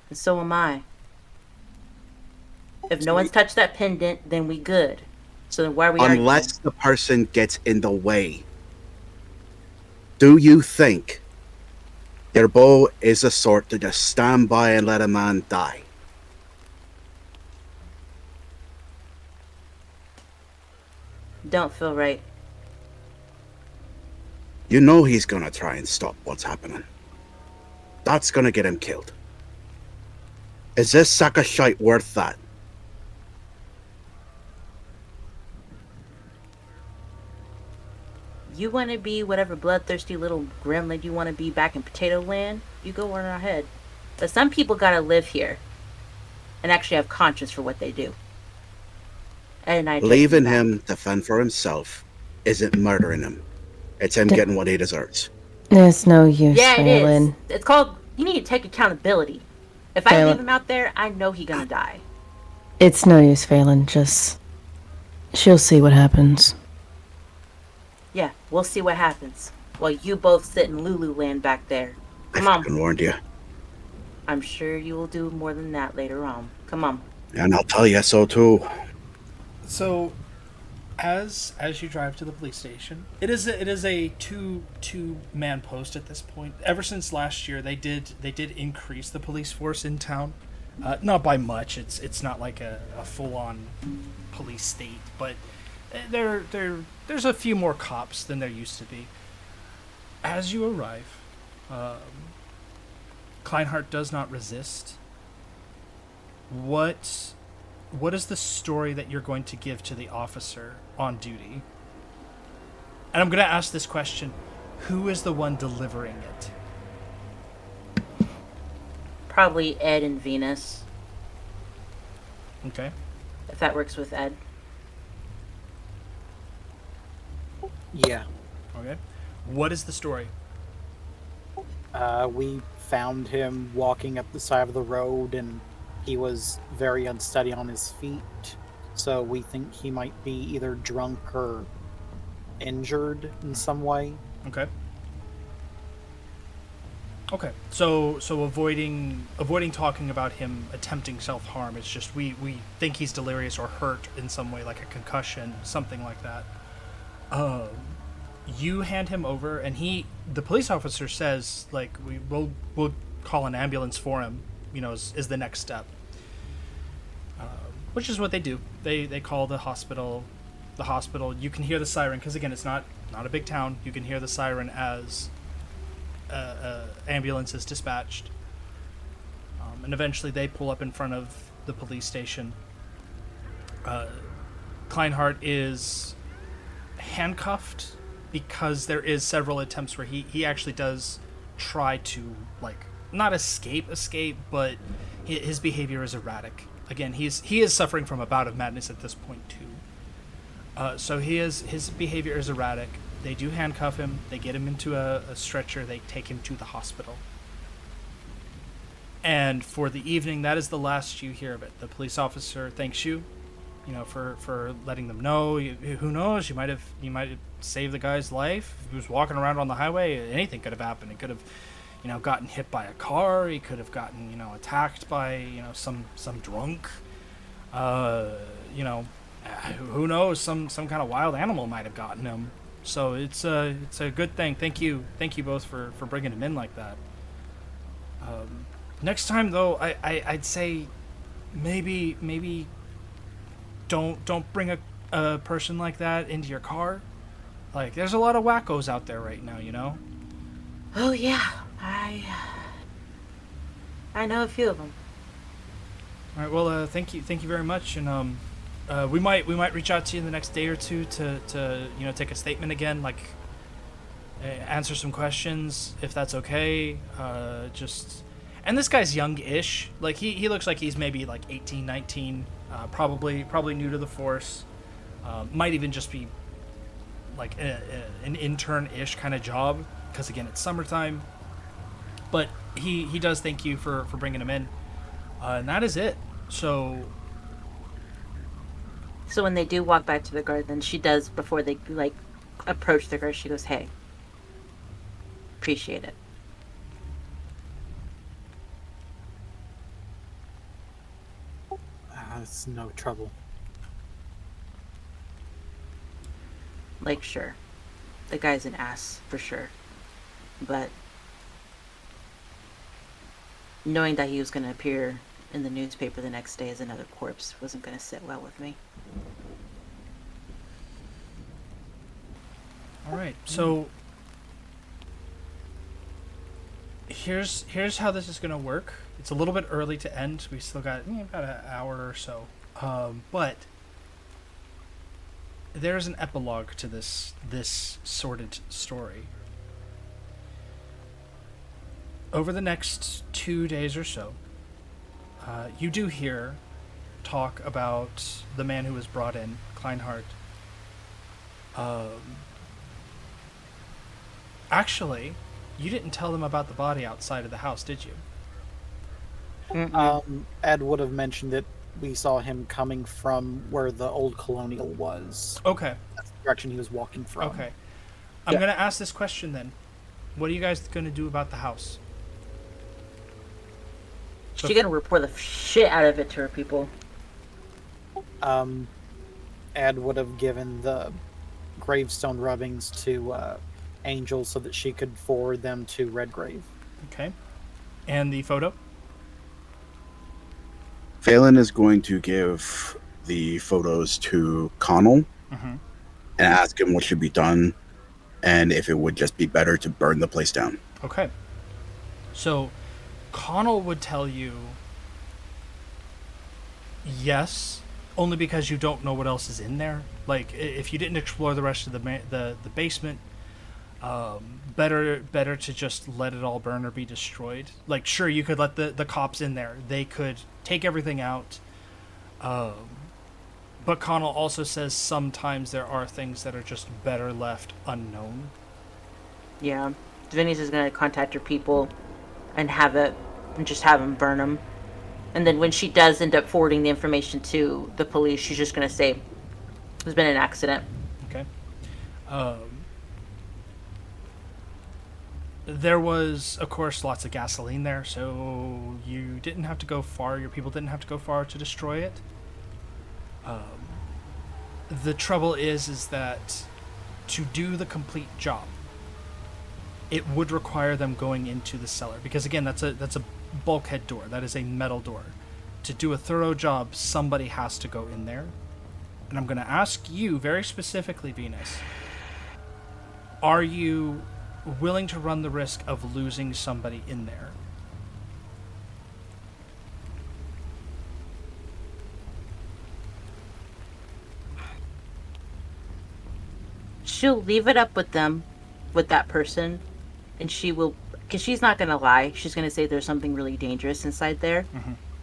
And so am I. If no one's touched that pendant, then we good. So then why are we Unless the person gets in the way. Do you think their bow is the sort to just stand by and let a man die? Don't feel right. You know he's gonna try and stop what's happening. That's gonna get him killed. Is this sack of shite worth that? You want to be whatever bloodthirsty little gremlin you want to be back in Potato Land, you go on ahead. But some people gotta live here and actually have conscience for what they do. And I Leaving him to fend for himself isn't murdering him. It's him getting what he deserves. There's no use, Yeah, it is. Phelan. It's called, you need to take accountability. If I Phelan. leave him out there, I know he gonna die. It's no use, Phelan. Just... she'll see what happens. Yeah, we'll see what happens. While you both sit in Lulu Land back there. Come on. I warned you. I'm sure you will do more than that later on. Come on. And I'll tell you so too. So, as you drive to the police station, it is a two man post at this point. Ever since last year, they did increase the police force in town, not by much. It's not like a full on police state, but there's a few more cops than there used to be. As you arrive, Kleinhardt does not resist. What is the story that you're going to give to the officer on duty? And I'm going to ask this question. Who is the one delivering it? Probably Ed and Venus. Okay. If that works with Ed. Yeah. Okay. What is the story? We found him walking up the side of the road and he was very unsteady on his feet. So we think he might be either drunk or injured in some way. Okay. Okay. So avoiding talking about him attempting self-harm. It's just we think he's delirious or hurt in some way, like a concussion, something like that. You hand him over, and the police officer says, like, we'll call an ambulance for him, is the next step. Which is what they do. They call the hospital. The hospital, you can hear the siren, because again, it's not a big town. You can hear the siren as ambulance is dispatched. And eventually they pull up in front of the police station. Kleinhardt is handcuffed because there is several attempts where he actually does try to, like, not escape, but his behavior is erratic. Again, he is suffering from a bout of madness at this point too. So his behavior is erratic. They do handcuff him. They get him into a stretcher. They take him to the hospital. And for the evening, that is the last you hear of it. The police officer thanks you, for letting them know. Who knows? You might have saved the guy's life. He was walking around on the highway. Anything could have happened. He could have, gotten hit by a car. He could have gotten, attacked by, some drunk. Who knows? Some kind of wild animal might have gotten him. So it's a good thing. Thank you both for bringing him in like that. Next time though, I'd say maybe don't bring a person like that into your car. Like, there's a lot of wackos out there right now, you know? Oh yeah, I know a few of them. All right. Well, thank you very much, and we might reach out to you in the next day or two to take a statement again, like answer some questions if that's okay. And this guy's young-ish. Like he looks like he's maybe like 18, 19, probably new to the force. Might even just be like an intern-ish kind of job, because again it's summertime. But he does thank you for bringing him in, and that is it. So when they do walk back to the garden, she does, before they like approach the guard, she goes, "Hey, appreciate it." It's no trouble. Like, sure, the guy's an ass for sure, but knowing that he was going to appear in the newspaper the next day as another corpse wasn't going to sit well with me. all right. So here's how this is going to work. It's a little bit early to end. We still got about an hour or so. But there's an epilogue to this sordid story. Over the next 2 days or so, you do hear talk about the man who was brought in, Kleinhardt. Actually, you didn't tell them about the body outside of the house, did you? Ed would have mentioned that we saw him coming from where the old colonial was. Okay. That's the direction he was walking from. Okay. I'm going to ask this question then. What are you guys going to do about the house? She's going to report the shit out of it to her people. Ed would have given the gravestone rubbings to Angel so that she could forward them to Redgrave. Okay. And the photo? Phelan is going to give the photos to Connell and ask him what should be done and if it would just be better to burn the place down. Okay. So Connell would tell you yes, only because you don't know what else is in there. Like, if you didn't explore the rest of the basement, better to just let it all burn or be destroyed. Like, sure, you could let the cops in there. They could take everything out. But Connell also says sometimes there are things that are just better left unknown. Yeah. Vinny's is going to contact her people and have them burn them. And then when she does end up forwarding the information to the police, she's just going to say, there's been an accident. Okay. There was, of course, lots of gasoline there, so you didn't have to go far. Your people didn't have to go far to destroy it. The trouble is that to do the complete job, it would require them going into the cellar, because again, that's a bulkhead door. That is a metal door. To do a thorough job, somebody has to go in there. And I'm going to ask you very specifically, Venus, are you willing to run the risk of losing somebody in there? She'll leave it up with them, with that person, and she will, because she's not going to lie. She's going to say there's something really dangerous inside there.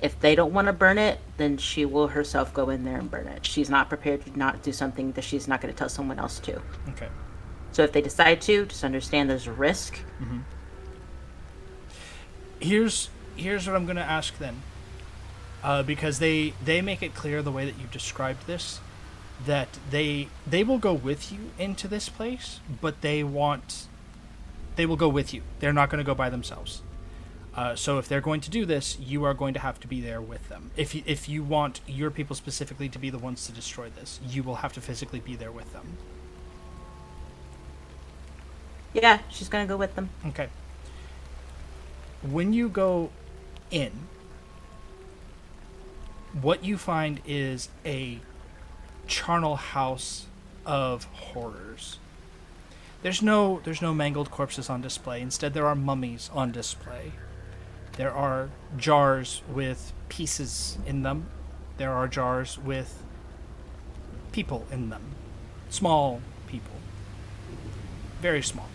If they don't want to burn it, then she will herself go in there and burn it. She's not prepared to not do something that she's not going to tell someone else to. Okay. So if they decide to, just understand there's a risk. Here's what I'm going to ask then. Because they make it clear the way that you've described this, that they will go with you into this place, but they will go with you. They're not going to go by themselves. So if they're going to do this, you are going to have to be there with them. If you want your people specifically to be the ones to destroy this, you will have to physically be there with them. Yeah, she's gonna go with them. Okay. When you go in, what you find is a charnel house of horrors. There's no mangled corpses on display. Instead, there are mummies on display. There are jars with pieces in them. There are jars with people in them. Small people. Very small.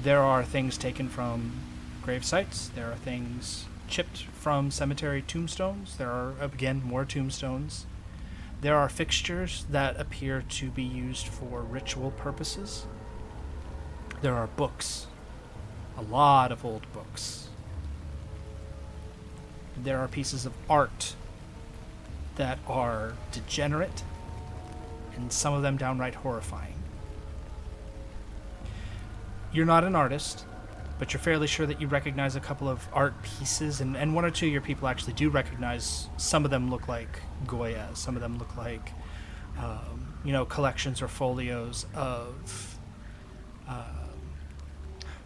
There are things taken from grave sites. There are things chipped from cemetery tombstones. There are, again, more tombstones. There are fixtures that appear to be used for ritual purposes. There are books. A lot of old books. There are pieces of art that are degenerate, and some of them downright horrifying. You're not an artist, but you're fairly sure that you recognize a couple of art pieces, and one or two of your people actually do recognize. Some of them look like Goyas. Some of them look like, collections or folios of,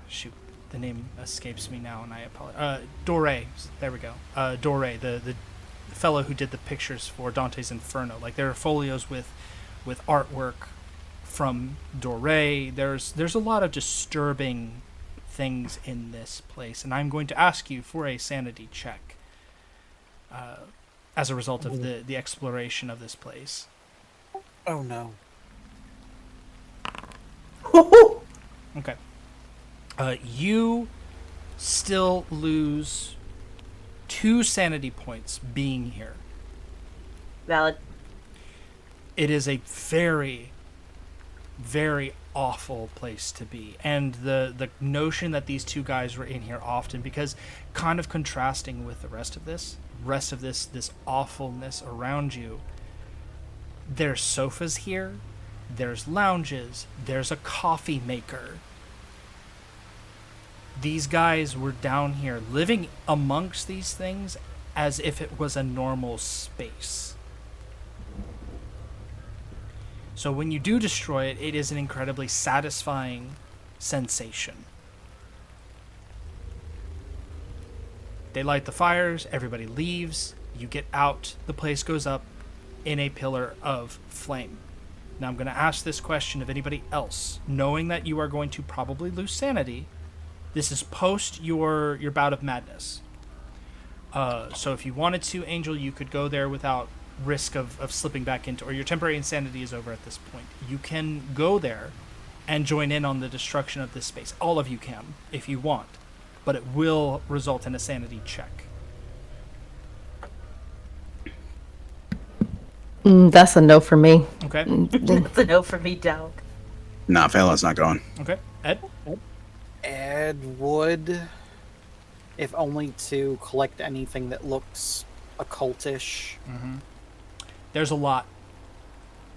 shoot, the name escapes me now, and I apologize. Doré, there we go. Doré, the fellow who did the pictures for Dante's Inferno. Like, there are folios with artwork from Doré. There's a lot of disturbing things in this place, and I'm going to ask you for a sanity check as a result of the exploration of this place. Oh no. Okay. You still lose 2 sanity points being here. Valid. It is a very, very awful place to be. And the notion that these two guys were in here often, because kind of contrasting with the rest of this awfulness around you, there's sofas here, there's lounges, there's a coffee maker. These guys were down here living amongst these things as if it was a normal space. So when you do destroy it, it is an incredibly satisfying sensation. They light the fires, everybody leaves, you get out, the place goes up in a pillar of flame. Now I'm going to ask this question of anybody else, knowing that you are going to probably lose sanity. This is post your bout of madness. So if you wanted to, Angel, you could go there without risk of slipping back into, or your temporary insanity is over at this point. You can go there and join in on the destruction of this space. All of you can, if you want, but it will result in a sanity check. That's a no for me. Okay. That's a no for me, dog. Nah, Fallon's not going. Okay. Ed? Ed would, if only to collect anything that looks occultish. Mm-hmm. There's a lot.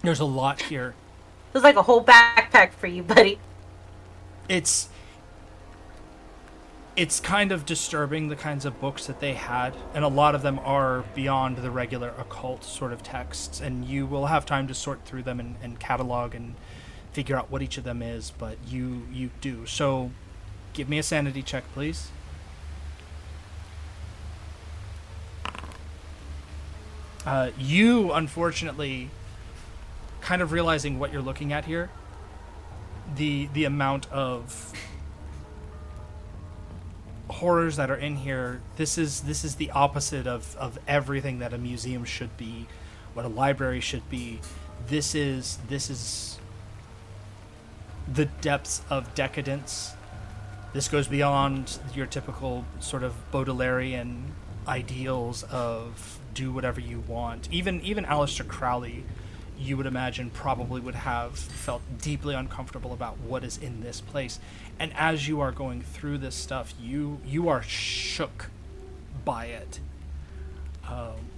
There's a lot here. There's like a whole backpack for you, buddy. It's kind of disturbing, the kinds of books that they had, and a lot of them are beyond the regular occult sort of texts, and you will have time to sort through them and catalog and figure out what each of them is, but you do. So give me a sanity check, please. You, unfortunately, kind of realizing what you're looking at here, the amount of horrors that are in here, this is the opposite of everything that a museum should be, what a library should be. This is the depths of decadence. This goes beyond your typical sort of Baudelarian ideals of do whatever you want. Even Aleister Crowley, you would imagine, probably would have felt deeply uncomfortable about what is in this place. And as you are going through this stuff, you are shook by it.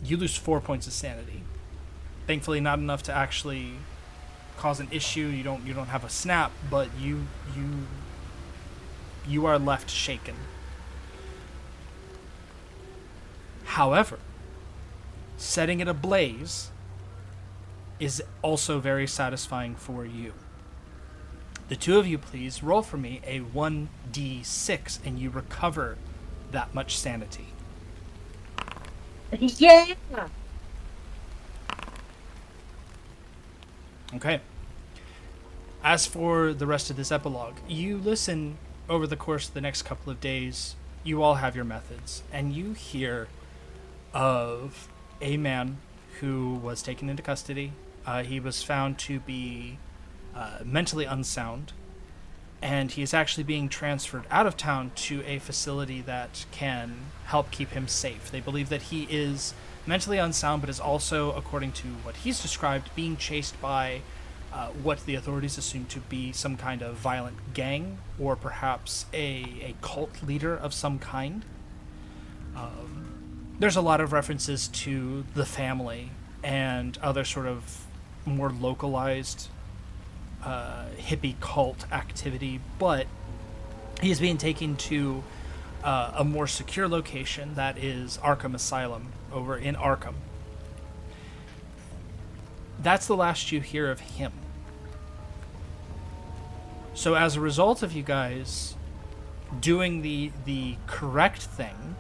You lose 4 points of sanity. Thankfully, not enough to actually cause an issue. You don't have a snap, but you are left shaken. However, setting it ablaze is also very satisfying for you. The two of you, please roll for me a 1d6, and you recover that much sanity. Yeah. Okay. As for the rest of this epilogue, you listen over the course of the next couple of days. You all have your methods, and you hear of a man who was taken into custody. He was found to be mentally unsound, and he is actually being transferred out of town to a facility that can help keep him safe. They believe that he is mentally unsound, but is also, according to what he's described, being chased by what the authorities assume to be some kind of violent gang, or perhaps a cult leader of some kind. There's a lot of references to the family and other sort of more localized hippie cult activity, but he's being taken to a more secure location that is Arkham Asylum over in Arkham. That's the last you hear of him. So as a result of you guys doing the correct thing,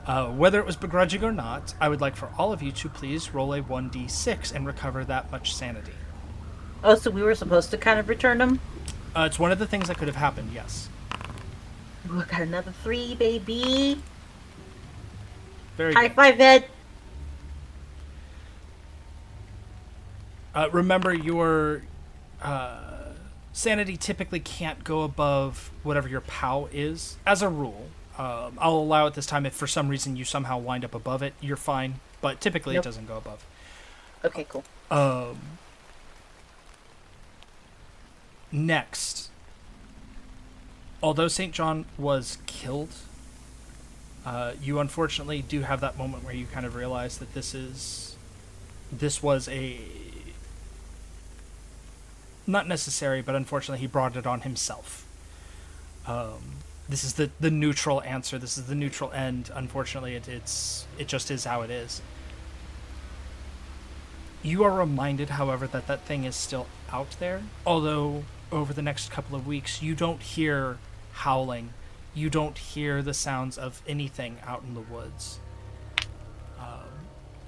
whether it was begrudging or not, I would like for all of you to please roll a 1d6 and recover that much sanity. Oh, so we were supposed to kind of return them? It's one of the things that could have happened, yes. Ooh, I got another 3, baby. Very High good. five, Ed. Remember, your sanity typically can't go above whatever your POW is, as a rule. I'll allow it this time if for some reason you somehow wind up above it, you're fine. But typically It doesn't go above. Okay, cool. Next, although St. John was killed, you unfortunately do have that moment where you kind of realize that this was a not necessary, but unfortunately he brought it on himself. This is the neutral answer. This is the neutral end. Unfortunately, it just is how it is. You are reminded, however, that thing is still out there. Although over the next couple of weeks, you don't hear howling. You don't hear the sounds of anything out in the woods.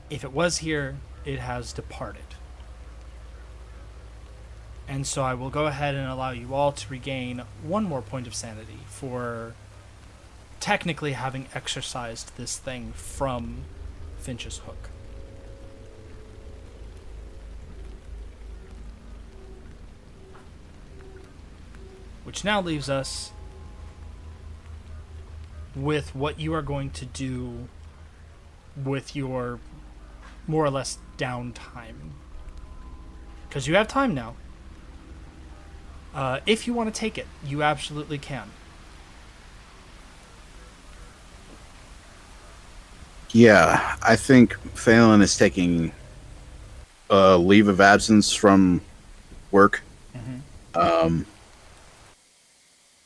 If it was here, it has departed. And so I will go ahead and allow you all to regain one more point of sanity for technically having exorcised this thing from Finches Hook. Which now leaves us with what you are going to do with your more or less downtime. Because you have time now. If you want to take it, you absolutely can. Yeah, I think Phelan is taking a leave of absence from work. Mm-hmm.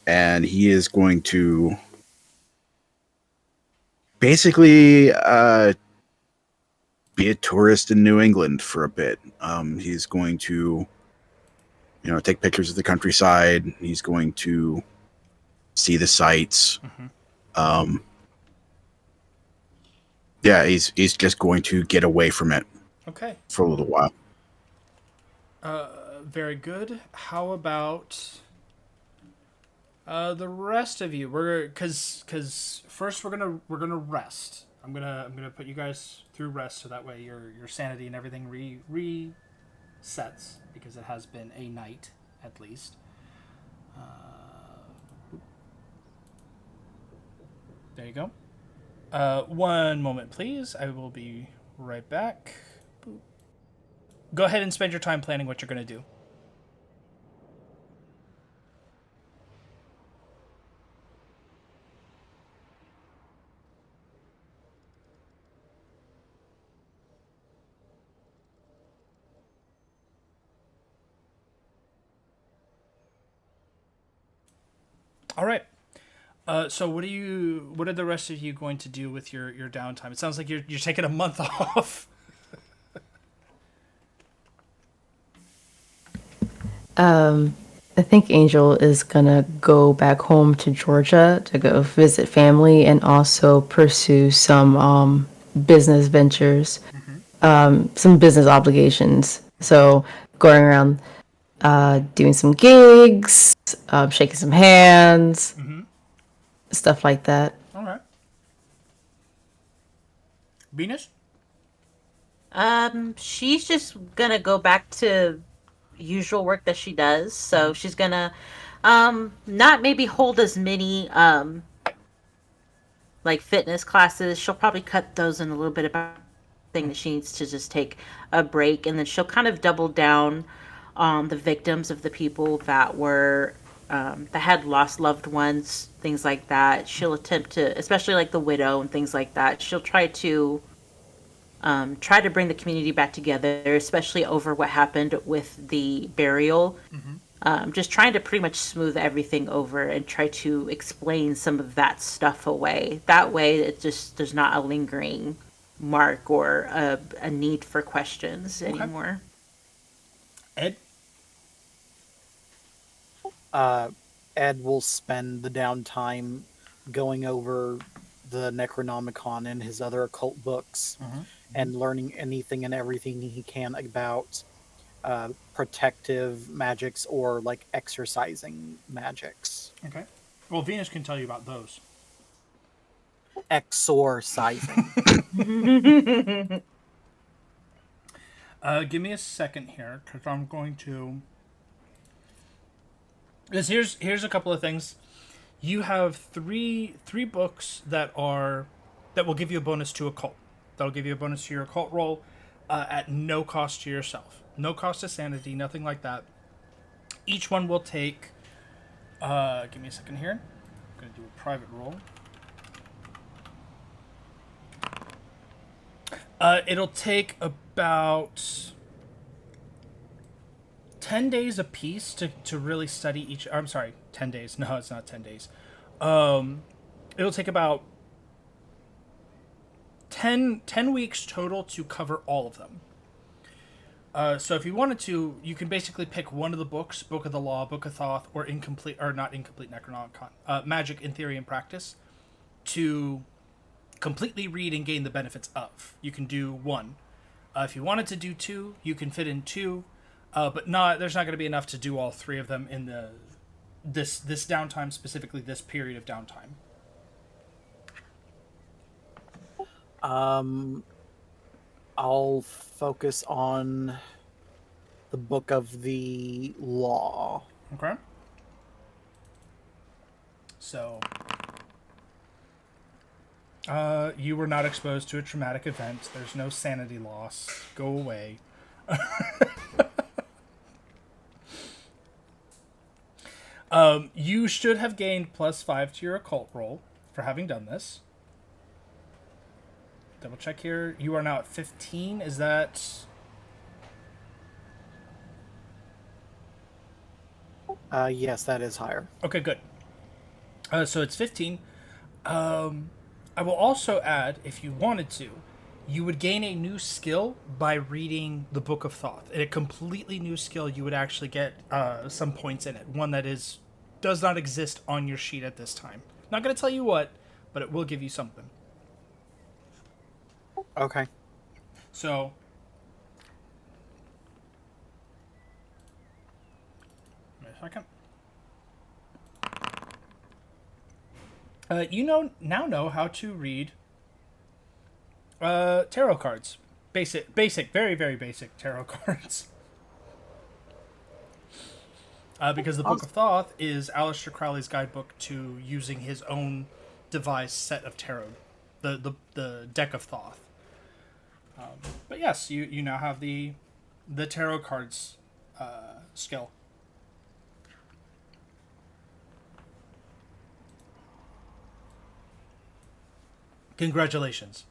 And he is going to basically be a tourist in New England for a bit. He's going to, take pictures of the countryside. He's going to see the sights. Mm-hmm. Yeah, he's just going to get away from it. Okay. For a little while. Very good. How about the rest of you? Because first we're gonna rest. I'm gonna put you guys through rest so that way your sanity and everything resets, because it has been a night at least. There you go. One moment, please. I will be right back. Boop. Go ahead and spend your time planning what you're going to do. All right. So what are the rest of you going to do with your downtime? It sounds like you're taking a month off. I think Angel is gonna go back home to Georgia to go visit family and also pursue some business ventures, some business obligations. So going around, doing some gigs, shaking some hands, stuff like that. All right. Venus? She's just gonna go back to usual work that she does. So she's gonna, not maybe hold as many, like fitness classes. She'll probably cut those in a little bit about thing that she needs to just take a break, and then she'll kind of double down on the victims of the people that were that had lost loved ones, things like that. She'll attempt to, especially like the widow and things like that. She'll try to bring the community back together, especially over what happened with the burial. Just trying to pretty much smooth everything over and try to explain some of that stuff away. That way, it just there's not a lingering mark or a need for questions anymore. Ed? Ed will spend the downtime going over the Necronomicon and his other occult books and learning anything and everything he can about protective magics or like exercising magics. Okay. Well, Venus can tell you about those. Exorcising. Give me a second here, because I'm going to... Because here's a couple of things. You have three books that will give you a bonus to occult. That'll give you a bonus to your occult roll at no cost to yourself. No cost to sanity, nothing like that. Each one will take... give me a second here. I'm going to do a private roll. It'll take about 10 days apiece to really study each... I'm sorry, 10 days. No, it's not 10 days. It'll take about 10 weeks total to cover all of them. So if you wanted to, you can basically pick one of the books, Book of the Law, Book of Thoth, or not incomplete Necronomicon, Magic in Theory and Practice, to completely read and gain the benefits of. You can do one. If you wanted to do two, you can fit in two, but there's not going to be enough to do all three of them in this downtime, specifically this period of downtime. I'll focus on the Book of the Law. Okay. So, you were not exposed to a traumatic event. There's no sanity loss. Go away. You should have gained +5 to your occult roll for having done this. Double check here. You are now at 15. Is that... Yes, that is higher. Okay, good. So it's 15. I will also add, if you wanted to, you would gain a new skill by reading the Book of Thoth. A completely new skill, you would actually get some points in it. One that does not exist on your sheet at this time. Not going to tell you what, but it will give you something. Okay. So... wait a second. You now know how to read tarot cards. Basic, very, very basic tarot cards. Because the Book of Thoth is Aleister Crowley's guidebook to using his own devised set of tarot, the deck of Thoth. But yes, you now have the tarot cards skill. Congratulations.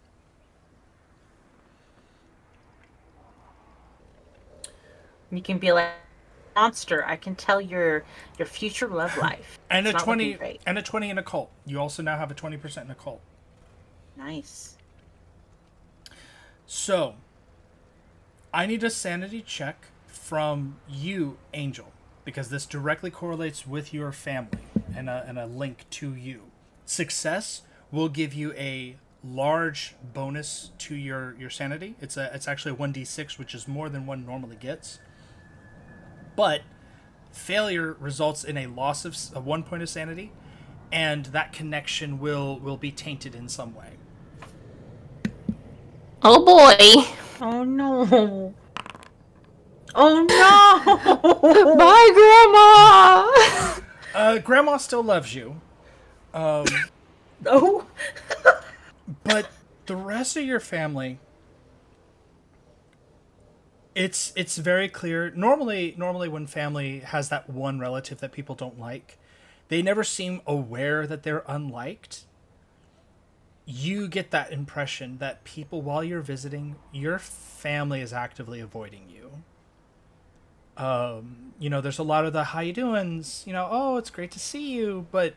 You can be like a monster. I can tell your future love life. And It's a not 20 looking great. and a 20 in occult. You also now have a 20% in occult. Nice. So, I need a sanity check from you, Angel, because this directly correlates with your family and a link to you. Success will give you a large bonus to your sanity. It's actually a 1d6, which is more than one normally gets. But failure results in a loss of 1 point of sanity, and that connection will be tainted in some way. Oh boy. Oh no. Oh no. Bye, Grandma. Grandma still loves you. Oh. But the rest of your family, it's very clear. Normally when family has that one relative that people don't like, they never seem aware that they're unliked. You get that impression that people, while you're visiting, your family is actively avoiding you. There's a lot of the how you doings, oh, it's great to see you, but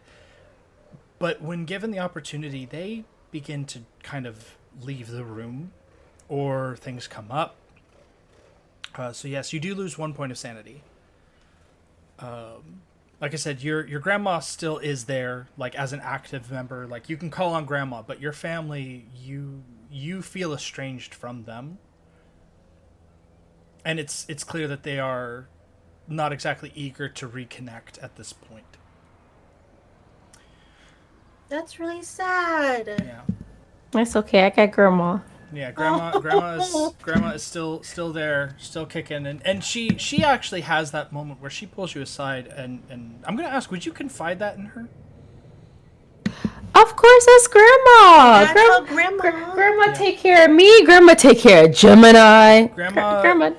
when given the opportunity, they begin to kind of leave the room, or things come up. So yes, you do lose 1 point of sanity. Like I said, your grandma still is there, like as an active member. Like you can call on grandma, but your family, you feel estranged from them, and it's clear that they are not exactly eager to reconnect at this point. That's really sad. Yeah. It's okay. I got Grandma. Yeah, grandma is still there, still kicking, and she actually has that moment where she pulls you aside, and I'm gonna ask, would you confide that in her? Of course, that's Grandma. Grandma. Grandma take care of me. Grandma take care of Gemini. Grandma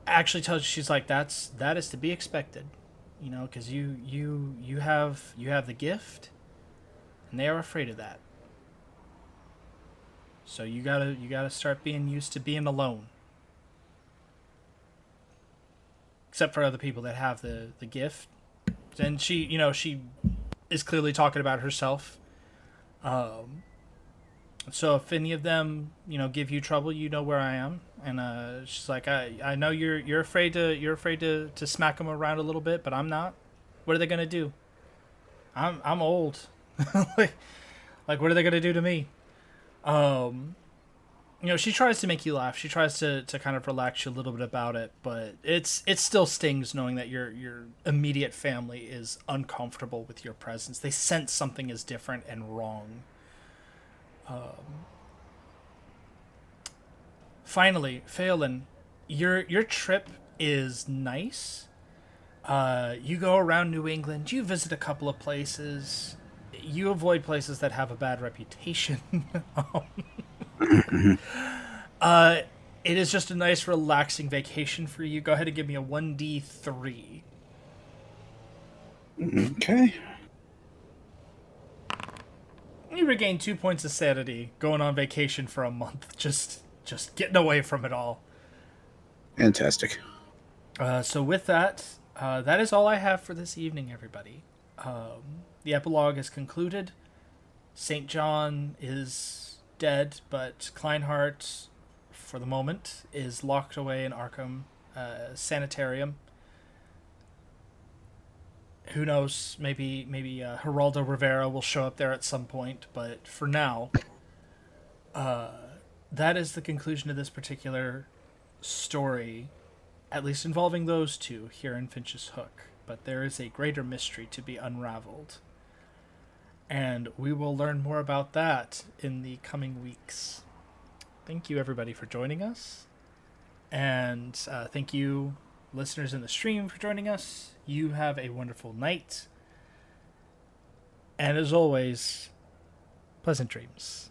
actually tells you, she's like, that is to be expected, because you have the gift, and they are afraid of that. So you gotta start being used to being alone. Except for other people that have the gift. And she is clearly talking about herself. So if any of them, give you trouble, you know where I am. And she's like, I know you're afraid to smack them around a little bit, but I'm not. What are they gonna do? I'm old. like what are they gonna do to me? She tries to make you laugh. She tries to kind of relax you a little bit about it, but it still stings knowing that your immediate family is uncomfortable with your presence. They sense something is different and wrong. Finally, Phelan, your trip is nice. You go around New England. You visit a couple of places. You avoid places that have a bad reputation. It is just a nice, relaxing vacation for you. Go ahead and give me a 1d3. Okay. You regain 2 points of sanity going on vacation for a month. Just getting away from it all. Fantastic. So with that, that is all I have for this evening, everybody. The epilogue is concluded. St. John is dead, but Kleinhardt, for the moment, is locked away in Arkham Sanitarium. Who knows? Maybe Geraldo Rivera will show up there at some point, but for now, that is the conclusion of this particular story, at least involving those two here in Finches Hook. But there is a greater mystery to be unraveled, and we will learn more about that in the coming weeks. Thank you, everybody, for joining us, and thank you, listeners in the stream, for joining us. You have a wonderful night, and as always, pleasant dreams.